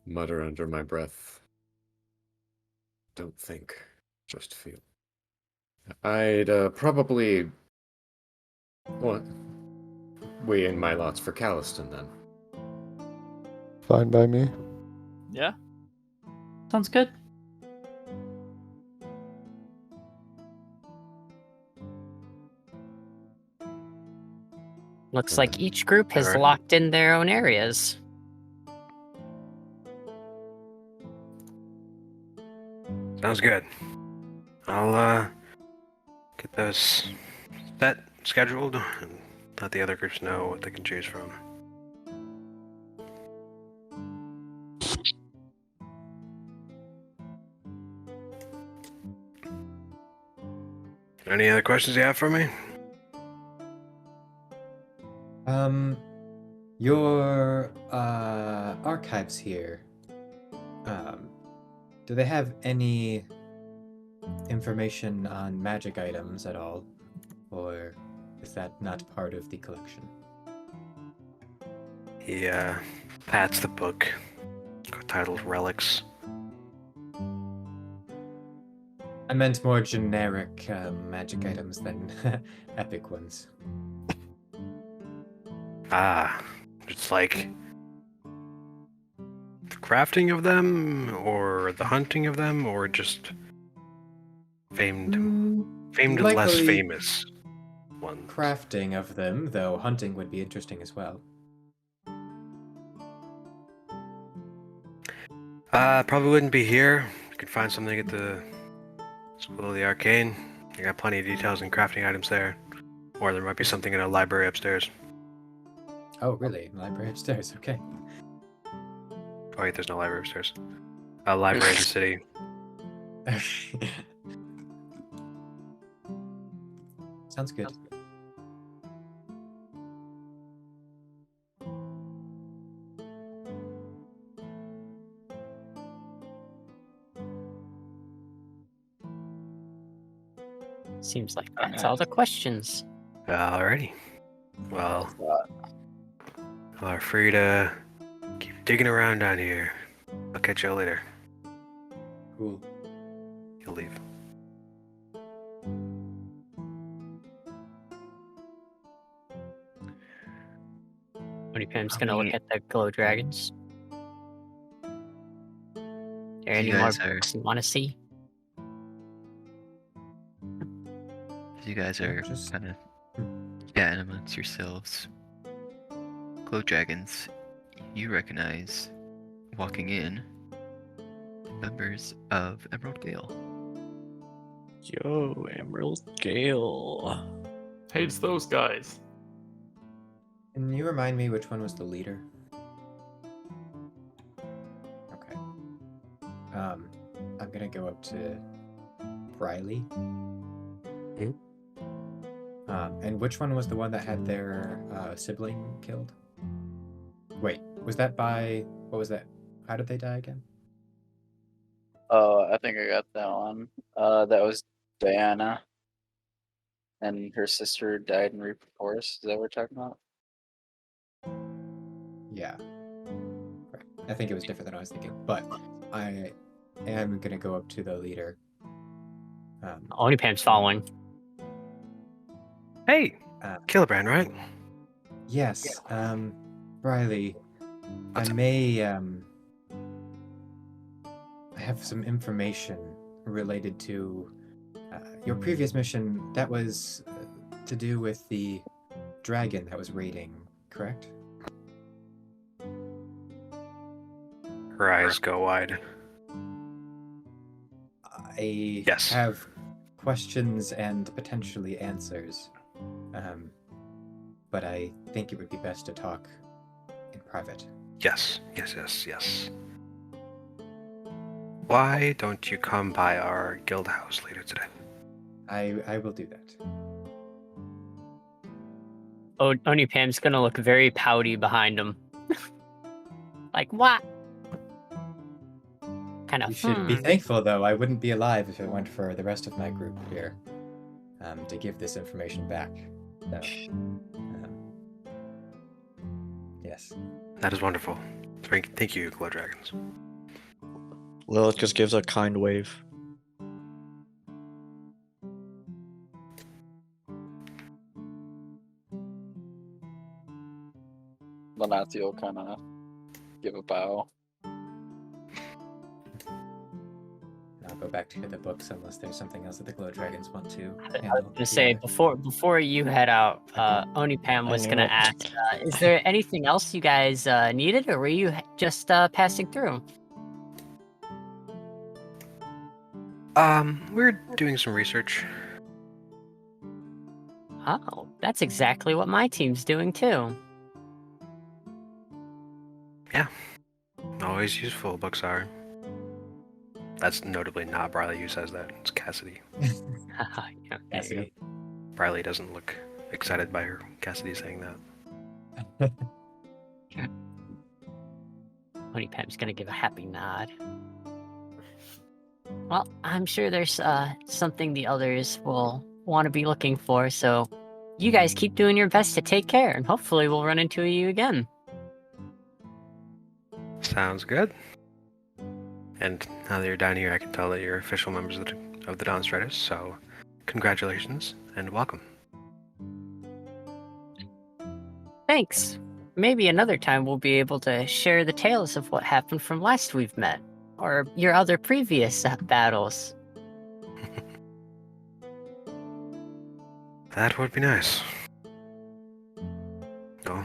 mutter under my breath. Don't think, just feel. I'd probably weigh in my lots for Caliston then. Fine by me. Yeah? Sounds good. Looks like each group has Alright. locked in their own areas. Sounds good. I'll get those scheduled and let the other groups know what they can choose from. Any other questions you have for me? Your archives here. Do they have any information on magic items at all? Or is that not part of the collection? He pats the book titled Relics. I meant more generic magic items than epic ones. It's like the crafting of them, or the hunting of them, or just famed and less likely famous ones. Crafting of them, though hunting would be interesting as well. Probably wouldn't be here. You could find something at the School of the Arcane. You got plenty of details and crafting items there. Or there might be something in a library upstairs. Oh, really? Library upstairs, okay. Oh wait, there's no library upstairs. A library in the city. Sounds good. Seems like that's all the questions. Alrighty. Well, Uh, you are free to keep digging around down here. I'll catch you later. Cool. You'll leave. Pam's gonna look at the glow dragons. Are there any more books you want to see? You guys are Just- kind of chatting amongst yourselves. Glow dragons, you recognize walking in members of Emerald Gale. Yo, Emerald Gale. Hey, it's those guys. Can you remind me which one was the leader? Okay. I'm gonna go up to Riley. And which one was the one that had their sibling killed? Wait, was that by what was that? How did they die again? I think I got that one. That was Diana. And her sister died in Reaper Forest. Is that what we're talking about? Yeah. Right. I think it was different than I was thinking, but I am gonna go up to the leader. Pam's following. Hey, Uh, Killebrand, right? Yes. Riley, What's I up? may I have some information related to your previous mission that was to do with the dragon that was raiding, correct? Her eyes go wide. I Yes. have questions and potentially answers. But I think it would be best to talk in private. Yes. Why don't you come by our guild house later today? I will do that. Pam's gonna look very pouty behind him. Like, what? Kind of. You should be thankful, though. I wouldn't be alive if it weren't for the rest of my group here to give this information back. So, yes. That is wonderful. Thank you, Glow Dragons. Lilith just gives a kind wave. Lanati will kind of give a bow. I'll go back to the books unless there's something else that the Glow Dragons want to I was handle. gonna say before you head out, Pam was gonna ask, is there anything else you guys needed, or were you just passing through? We're doing some research. Oh, that's exactly what my team's doing too. Yeah. Always useful, books are. That's notably not Briley who says that. It's Cassidy. Yeah, Cassidy. Briley doesn't look excited by her Cassidy saying that. Pam's gonna give a happy nod. Well, I'm sure there's something the others will want to be looking for, so you guys keep doing your best to take care, and hopefully we'll run into you again. Sounds good. And now that you're down here, I can tell that you're official members of the Dawn Striders, so congratulations and welcome. Thanks. Maybe another time we'll be able to share the tales of what happened from last we've met, or your other previous battles. That would be nice. Well,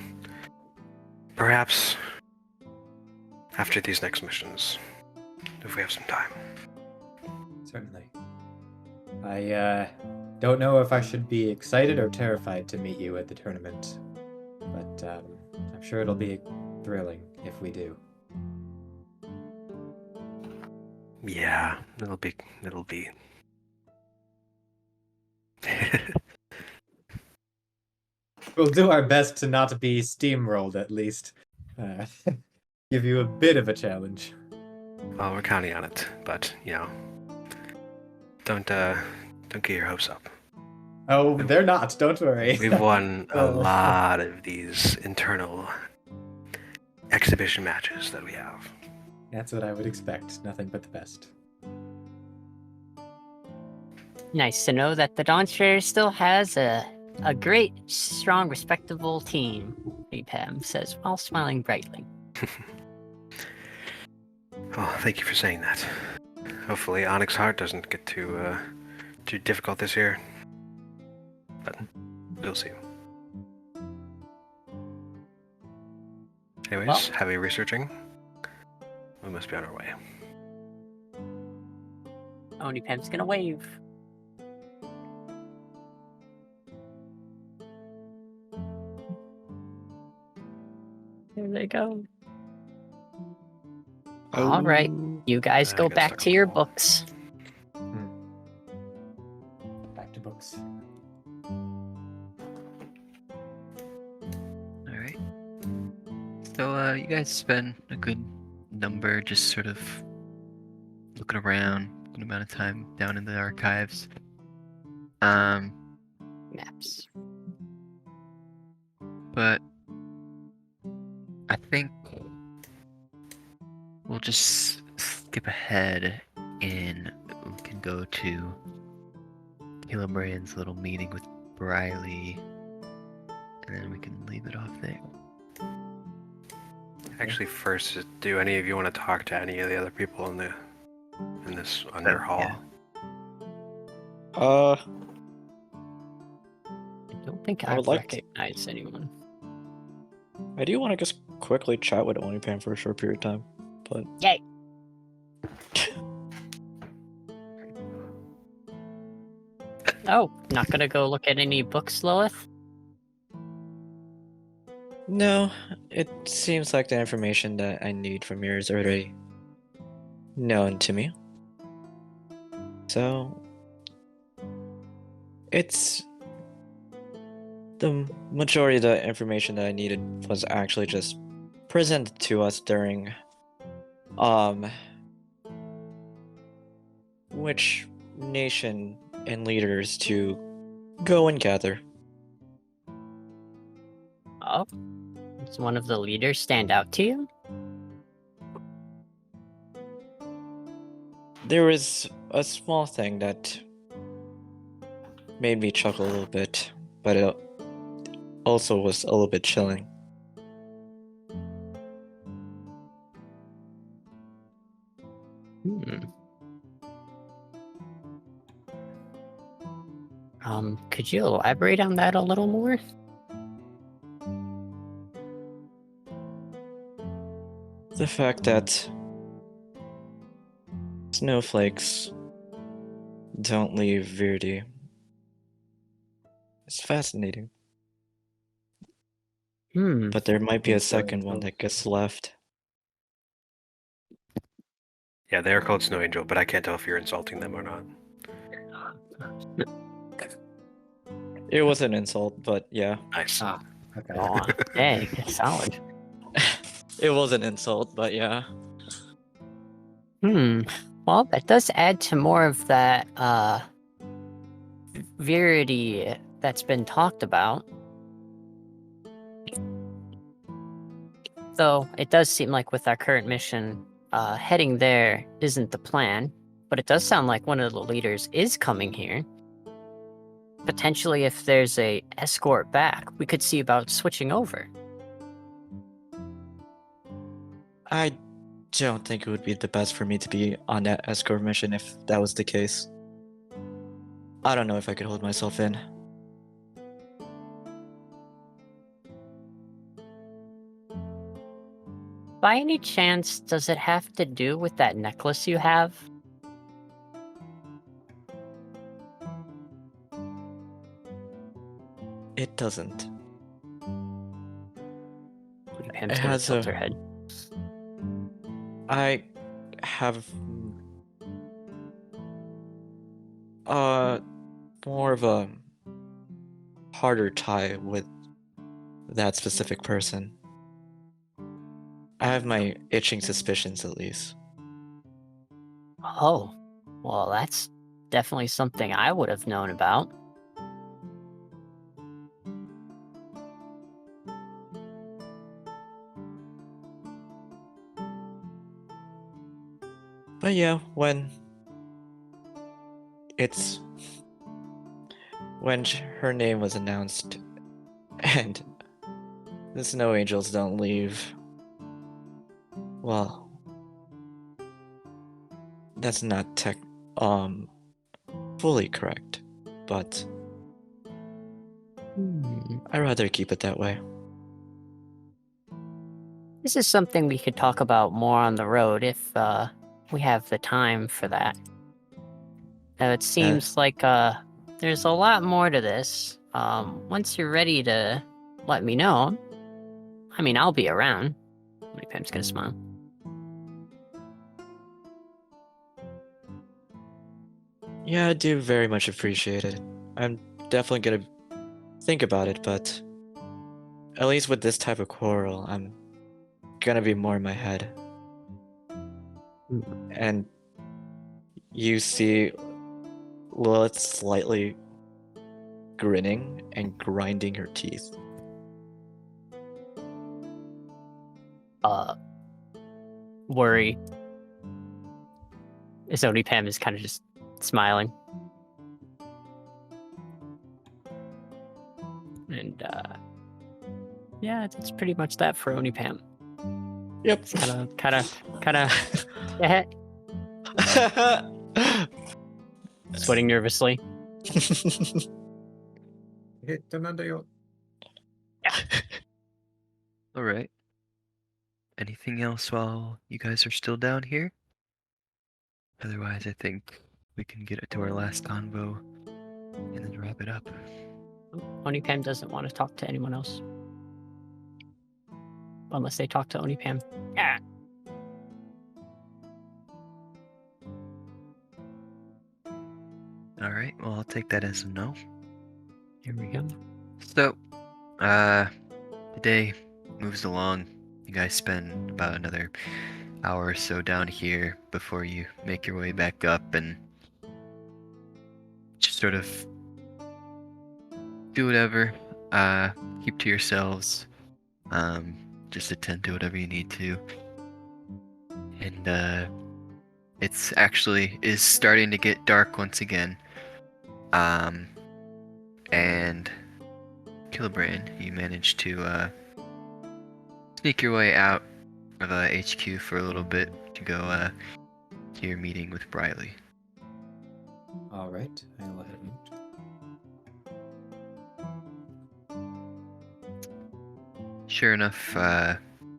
perhaps after these next missions, if we have some time. Certainly. I don't know if I should be excited or terrified to meet you at the tournament, but I'm sure it'll be thrilling if we do. Yeah, it'll be. We'll do our best to not be steamrolled, at least. Give you a bit of a challenge. Well, we're counting on it, but don't get your hopes up. Oh, they're not. Don't worry. We've won a Oh. lot of these internal exhibition matches that we have. That's what I would expect. Nothing but the best. Nice to know that the Dawn Trader still has a great, strong, respectable team, Pam says while smiling brightly. Oh, thank you for saying that. Hopefully Onyx Heart doesn't get too difficult this year. But we'll see. Anyways, Well. heavy researching. We must be on our way. Oni Pam's gonna wave. There they go. All right, you guys I go got back stuck to on the your wall. books. Back to books. All right. So you guys spend a good number just sort of looking around, an amount of time down in the archives. Maps. But I think we'll just skip ahead and we can go to Kelemvor's little meeting with Briley, and then we can leave it off there. Actually, first, do any of you want to talk to any of the other people in this under hall? Yeah. I don't think I I would like to- recognize anyone. I do want to just quickly chat with OnlyPan for a short period of time, but Yay! Oh, not gonna go look at any books, Lilith? no, it seems like the information that I need from here is already known to me. So it's the majority of the information that I needed was actually just presented to us during which nation and leaders to go and gather. Oh, does one of the leaders stand out to you? There was a small thing that made me chuckle a little bit, but it also was a little bit chilling. Could you elaborate on that a little more? The fact that snowflakes don't leave Verdi is fascinating. But there might be a second one that gets left. Yeah, they are called Snow Angel, but I can't tell if you're insulting them or not. It was an insult, but yeah. Nice. Okay. Aw, dang, solid. It was an insult, but yeah. Well, that does add to more of that, Verity that's been talked about. Though, it does seem like with our current mission, heading there isn't the plan, but it does sound like one of the leaders is coming here. Potentially, if there's a escort back, we could see about switching over. I don't think it would be the best for me to be on that escort mission if that was the case. I don't know if I could hold myself in. By any chance, does it have to do with that necklace you have? It doesn't. Pam's It gonna has tilt a- her head. I have more of a harder tie with that specific person. I have my itching suspicions at least. Oh, well, that's definitely something I would have known about. Yeah, when it's when her name was announced, and the Snow Angels don't leave. Well, that's not fully correct, but I'd rather keep it that way. This is something we could talk about more on the road if we have the time for that. It seems like there's a lot more to this. Once you're ready to let me know, I mean, I'll be around. Pam's gonna smile. Yeah, I do very much appreciate it. I'm definitely gonna think about it, but at least with this type of quarrel, I'm gonna be more in my head. And you see Lilith slightly grinning and grinding her teeth. Worry. Oni Pam is kind of just smiling. And yeah, that's pretty much that for Oni Pam. Yep. Kind of. Sweating nervously. All right. Anything else while you guys are still down here? Otherwise, I think we can get it to our last convo and then wrap it up. Oni Pam doesn't want to talk to anyone else. Unless they talk to Oni Pam. Yeah. All right. Well, I'll take that as a no. Here we go. So, the day moves along. You guys spend about another hour or so down here before you make your way back up and just sort of do whatever. Keep to yourselves. Just attend to whatever you need to. And it's actually is starting to get dark once again. And Kelemvor, you managed to sneak your way out of HQ for a little bit to go to your meeting with Briley. All right, I'll let it mute. Sure enough,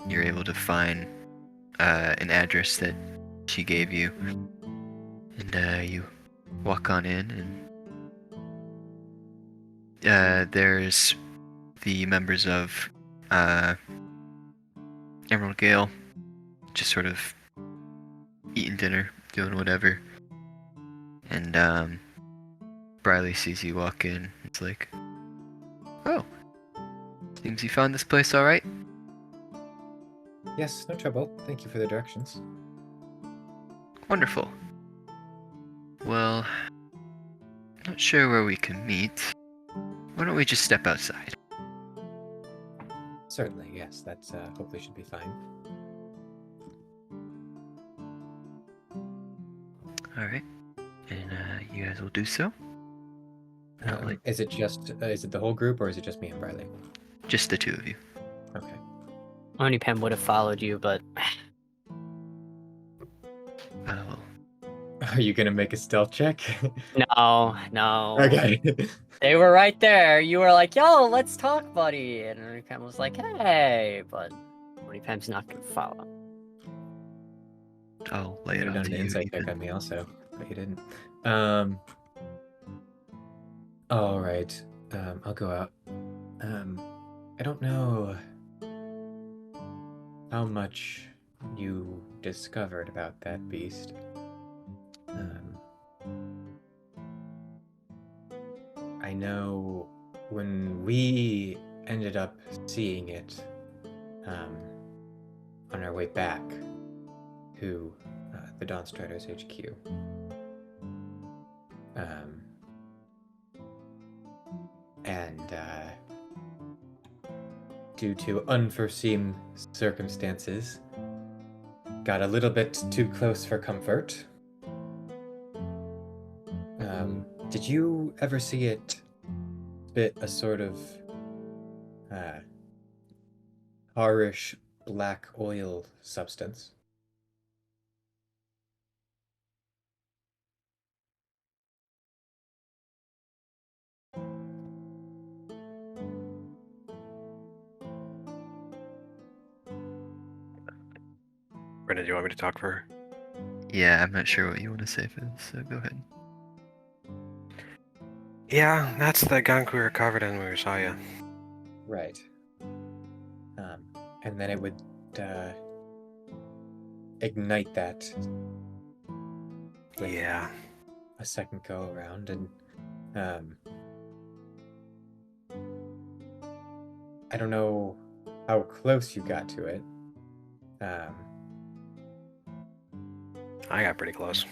you're able to find an address that she gave you, and you walk on in, and there's the members of Emerald Gale, just sort of eating dinner, doing whatever, and Briley sees you walk in. It's like, oh, seems you found this place all right. Yes, no trouble. Thank you for the directions. Wonderful. Well, not sure where we can meet. Why don't we just step outside? Certainly, yes. That's hopefully should be fine. All right, and you guys will do so. Is it just is it the whole group or is it just me and Briley? Just the two of you. Okay. Oni Pam would have followed you, but Oh. Are you gonna make a stealth check? no. Okay. They were right there. You were like, yo, let's talk, buddy. And Oni Pam was like, hey, but Oni Pam's not gonna follow. I'll lay You it could on have to done an you. insight check Ethan. on me also, but you didn't. All right. I'll go out. I don't know how much you discovered about that beast. I know when we ended up seeing it on our way back to the Dawnstriders HQ. And due to unforeseen circumstances, got a little bit too close for comfort. Did you ever see it spit a sort of harish black oil substance? Brendan, do you want me to talk for her? Yeah, I'm not sure what you want to say for this, so go ahead. Yeah, that's the gunk we were covered in when we saw you. Right. And then it would ignite that with Yeah. a second go around, and I don't know how close you got to it. I got pretty close.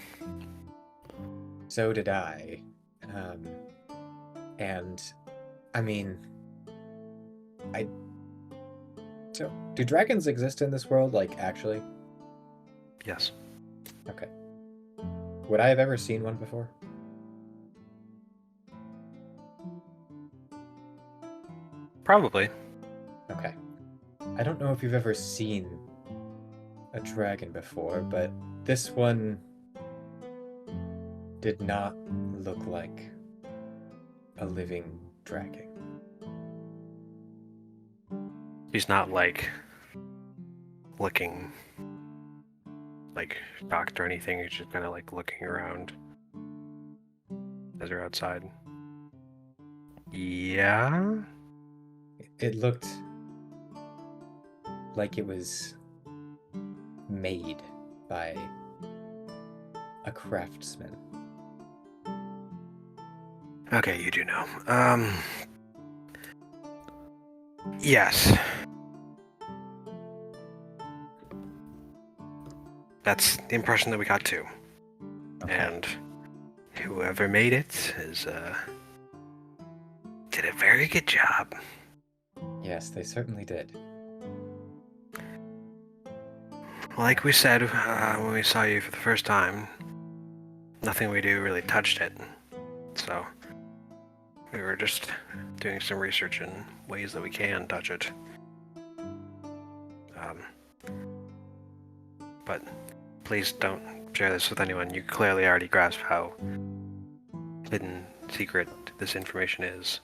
So did I. And I mean, so do dragons exist in this world, like, actually? Yes. Okay. Would I have ever seen one before? Probably. Okay. I don't know if you've ever seen a dragon before, but this one did not look like a living dragon. He's not like looking like shocked or anything. He's just kind of like looking around as they're outside. Yeah. It looked like it was made by a craftsman. Okay, you do know. Yes. That's the impression that we got too. Okay. And whoever made it is did a very good job. Yes, they certainly did. Like we said when we saw you for the first time, nothing we do really touched it. So we were just doing some research in ways that we can touch it. But please don't share this with anyone. You clearly already grasp how hidden secret this information is.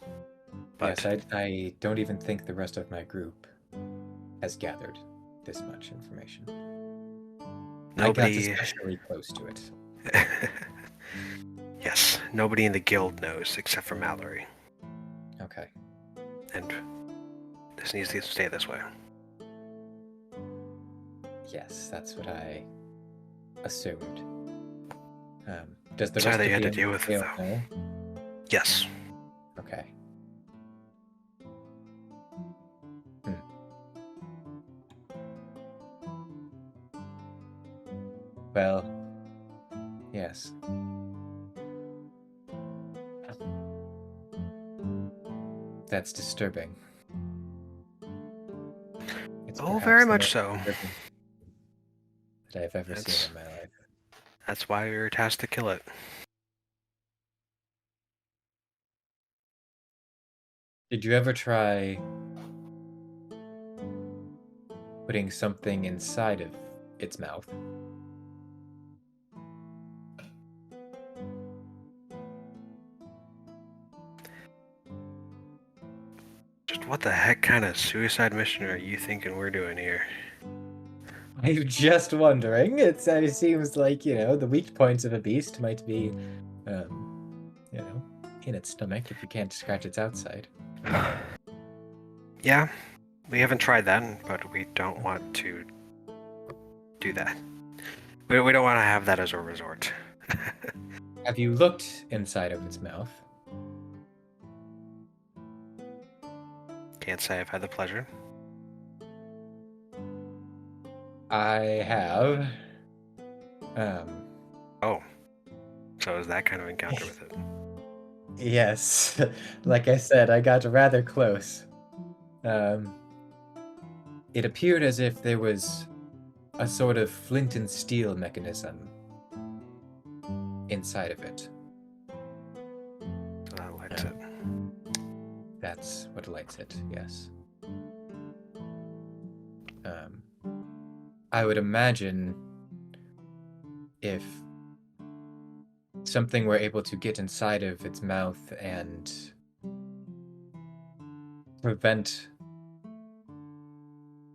But Yes, I don't even think the rest of my group has gathered this much information. I got nobody. especially close to it. Yes, nobody in the guild knows except for Mallory. Okay. And this needs to stay this way. Yes, that's what I assumed. Does the Sorry rest that of you had the to deal with it, guild though. know? Yes. Okay. Well, yes. That's disturbing. It's Oh, perhaps very the much most so. disturbing that I've ever That's- seen in my life. That's why we were tasked to kill it. Did you ever try putting something inside of its mouth? Just what the heck kind of suicide mission are you thinking we're doing here? I'm just wondering. It seems like, the weak points of a beast might be, in its stomach if you can't scratch its outside. Yeah, we haven't tried that, but we don't want to do that. We don't want to have that as a resort. Have you looked inside of its mouth? Can't say I've had the pleasure. I have. Oh, so it was that kind of encounter with it. Yes. Like I said, I got rather close. It appeared as if there was a sort of flint and steel mechanism inside of it. So that lights it. That's what lights it, yes. I would imagine if something were able to get inside of its mouth and prevent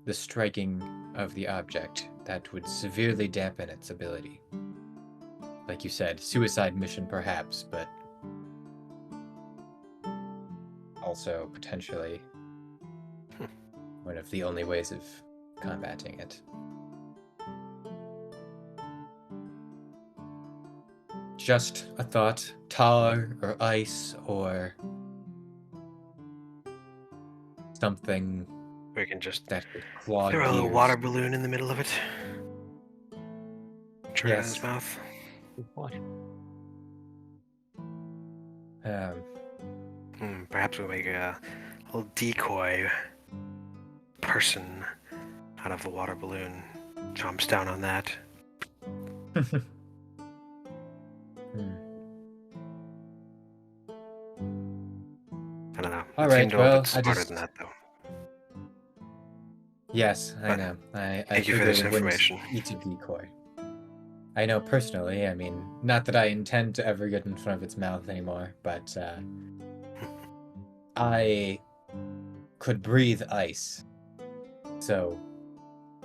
the striking of the object, that would severely dampen its ability. Like you said, suicide mission perhaps, but also potentially one of the only ways of combating it. Just a thought. Tar or ice or something We can just that could claw throw a little gears. water balloon in the middle of it. Try it in Yes. his mouth. Perhaps we make a little decoy person out of the water balloon. Chomps down on that. I don't know. All It right, seemed a little well, bit smarter than that, though. Yes, I But know. I thank you for this figure it wouldn't information. eat a decoy. I know personally, I mean, not that I intend to ever get in front of its mouth anymore, but I could breathe ice. So,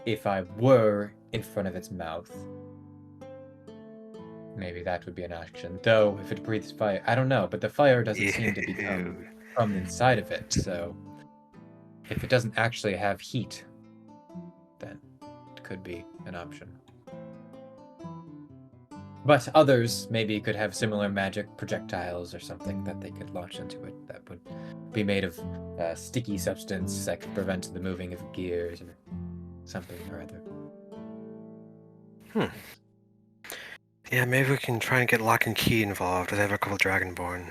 if I were in front of its mouth, maybe that would be an option. Though, if it breathes fire, I don't know, but the fire doesn't seem to be Ew. from inside of it, so if it doesn't actually have heat, then it could be an option. But others maybe could have similar magic projectiles or something that they could launch into it that would be made of sticky substance that could prevent the moving of gears or something or other. Yeah, maybe we can try and get Lock and Key involved. They have a couple Dragonborn.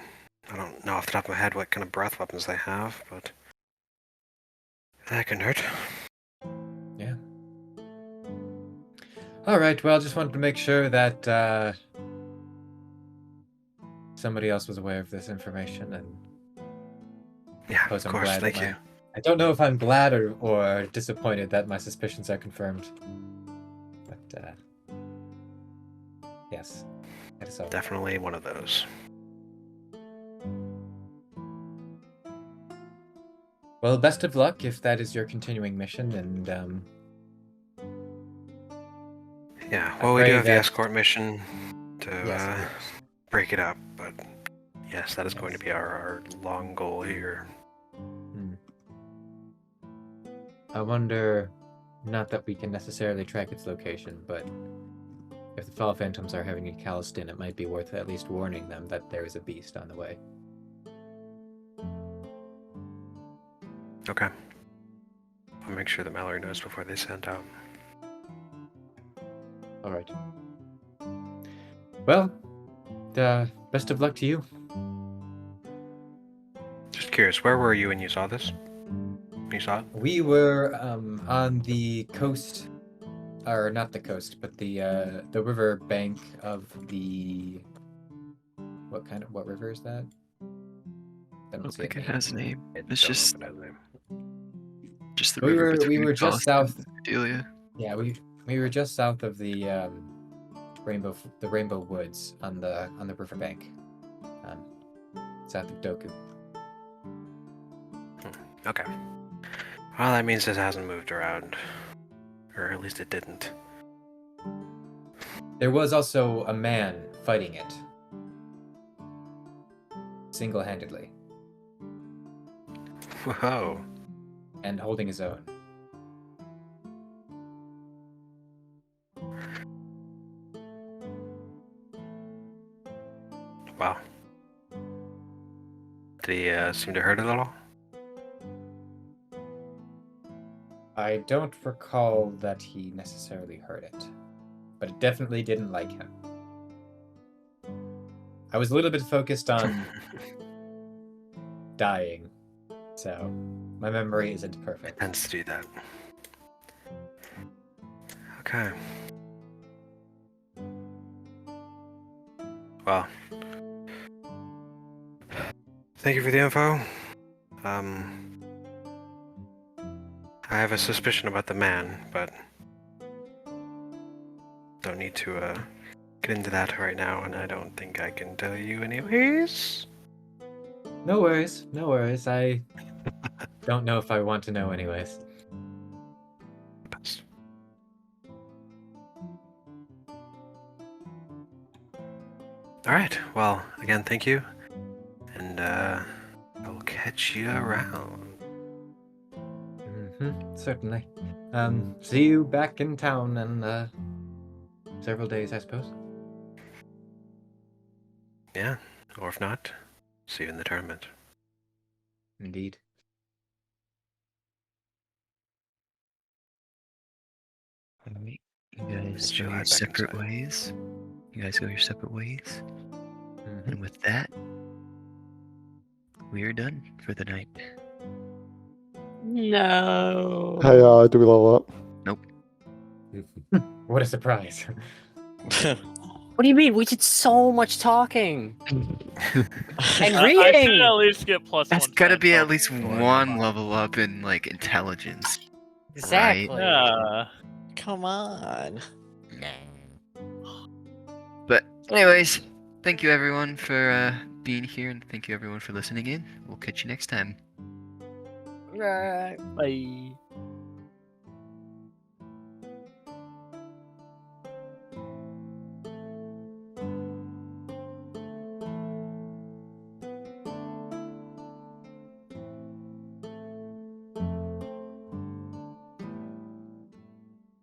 I don't know off the top of my head what kind of breath weapons they have, but that couldn't hurt. Yeah. All right. Well, just wanted to make sure that somebody else was aware of this information, and Yeah, I suppose of I'm course. glad Thank that you. I don't know if I'm glad or disappointed that my suspicions are confirmed. But yes, that is all. Definitely one of those. Well, best of luck if that is your continuing mission, and Yeah, I well, we do pray have the that- escort mission to yes, of course. break it up, but yes, that is going to be our long goal here. I wonder, not that we can necessarily track its location, but if the Phowl Phantoms are having a Caliston, it might be worth at least warning them that there is a beast on the way. Okay. I'll make sure that Mallory knows before they send out. All right. Well, best of luck to you. Just curious, where were you when you saw this? You saw it? We were on the coast, or not the coast, but the river bank of the. What river is that? I don't see think a it has a name. It's Don't just know if it has a name. the river We between were just south. Delia. Yeah, we were just south of the Rainbow Woods on the riverbank, south of Doku. Okay. Well, that means it hasn't moved around. Or at least it didn't. There was also a man fighting it, single-handedly, Whoa. and holding his own. Wow. Did he seem to hurt it at all? I don't recall that he necessarily heard it, but it definitely didn't like him. I was a little bit focused on dying, so my memory isn't perfect. Tends to do that. Okay. Well, thank you for the info. I have a suspicion about the man, but don't need to get into that right now, and I don't think I can tell you anyways. No worries, no worries. I don't know if I want to know anyways. Alright, well, again, thank you. And I'll catch you around. Certainly. See you back in town in several days, I suppose. Yeah, or if not, see you in the tournament. Indeed. Alright, you guys Enjoy go your back separate inside. ways. You guys go your separate ways. And with that, we are done for the night. No. Hey, do we level up? Nope. What a surprise. What do you mean? We did so much talking and I reading. should at least get plus That's 1 gotta be at science least before. one level up in like intelligence. Exactly. Yeah. Come on. But anyways, thank you everyone for being here, and thank you everyone for listening in. We'll catch you next time. Right. Bye.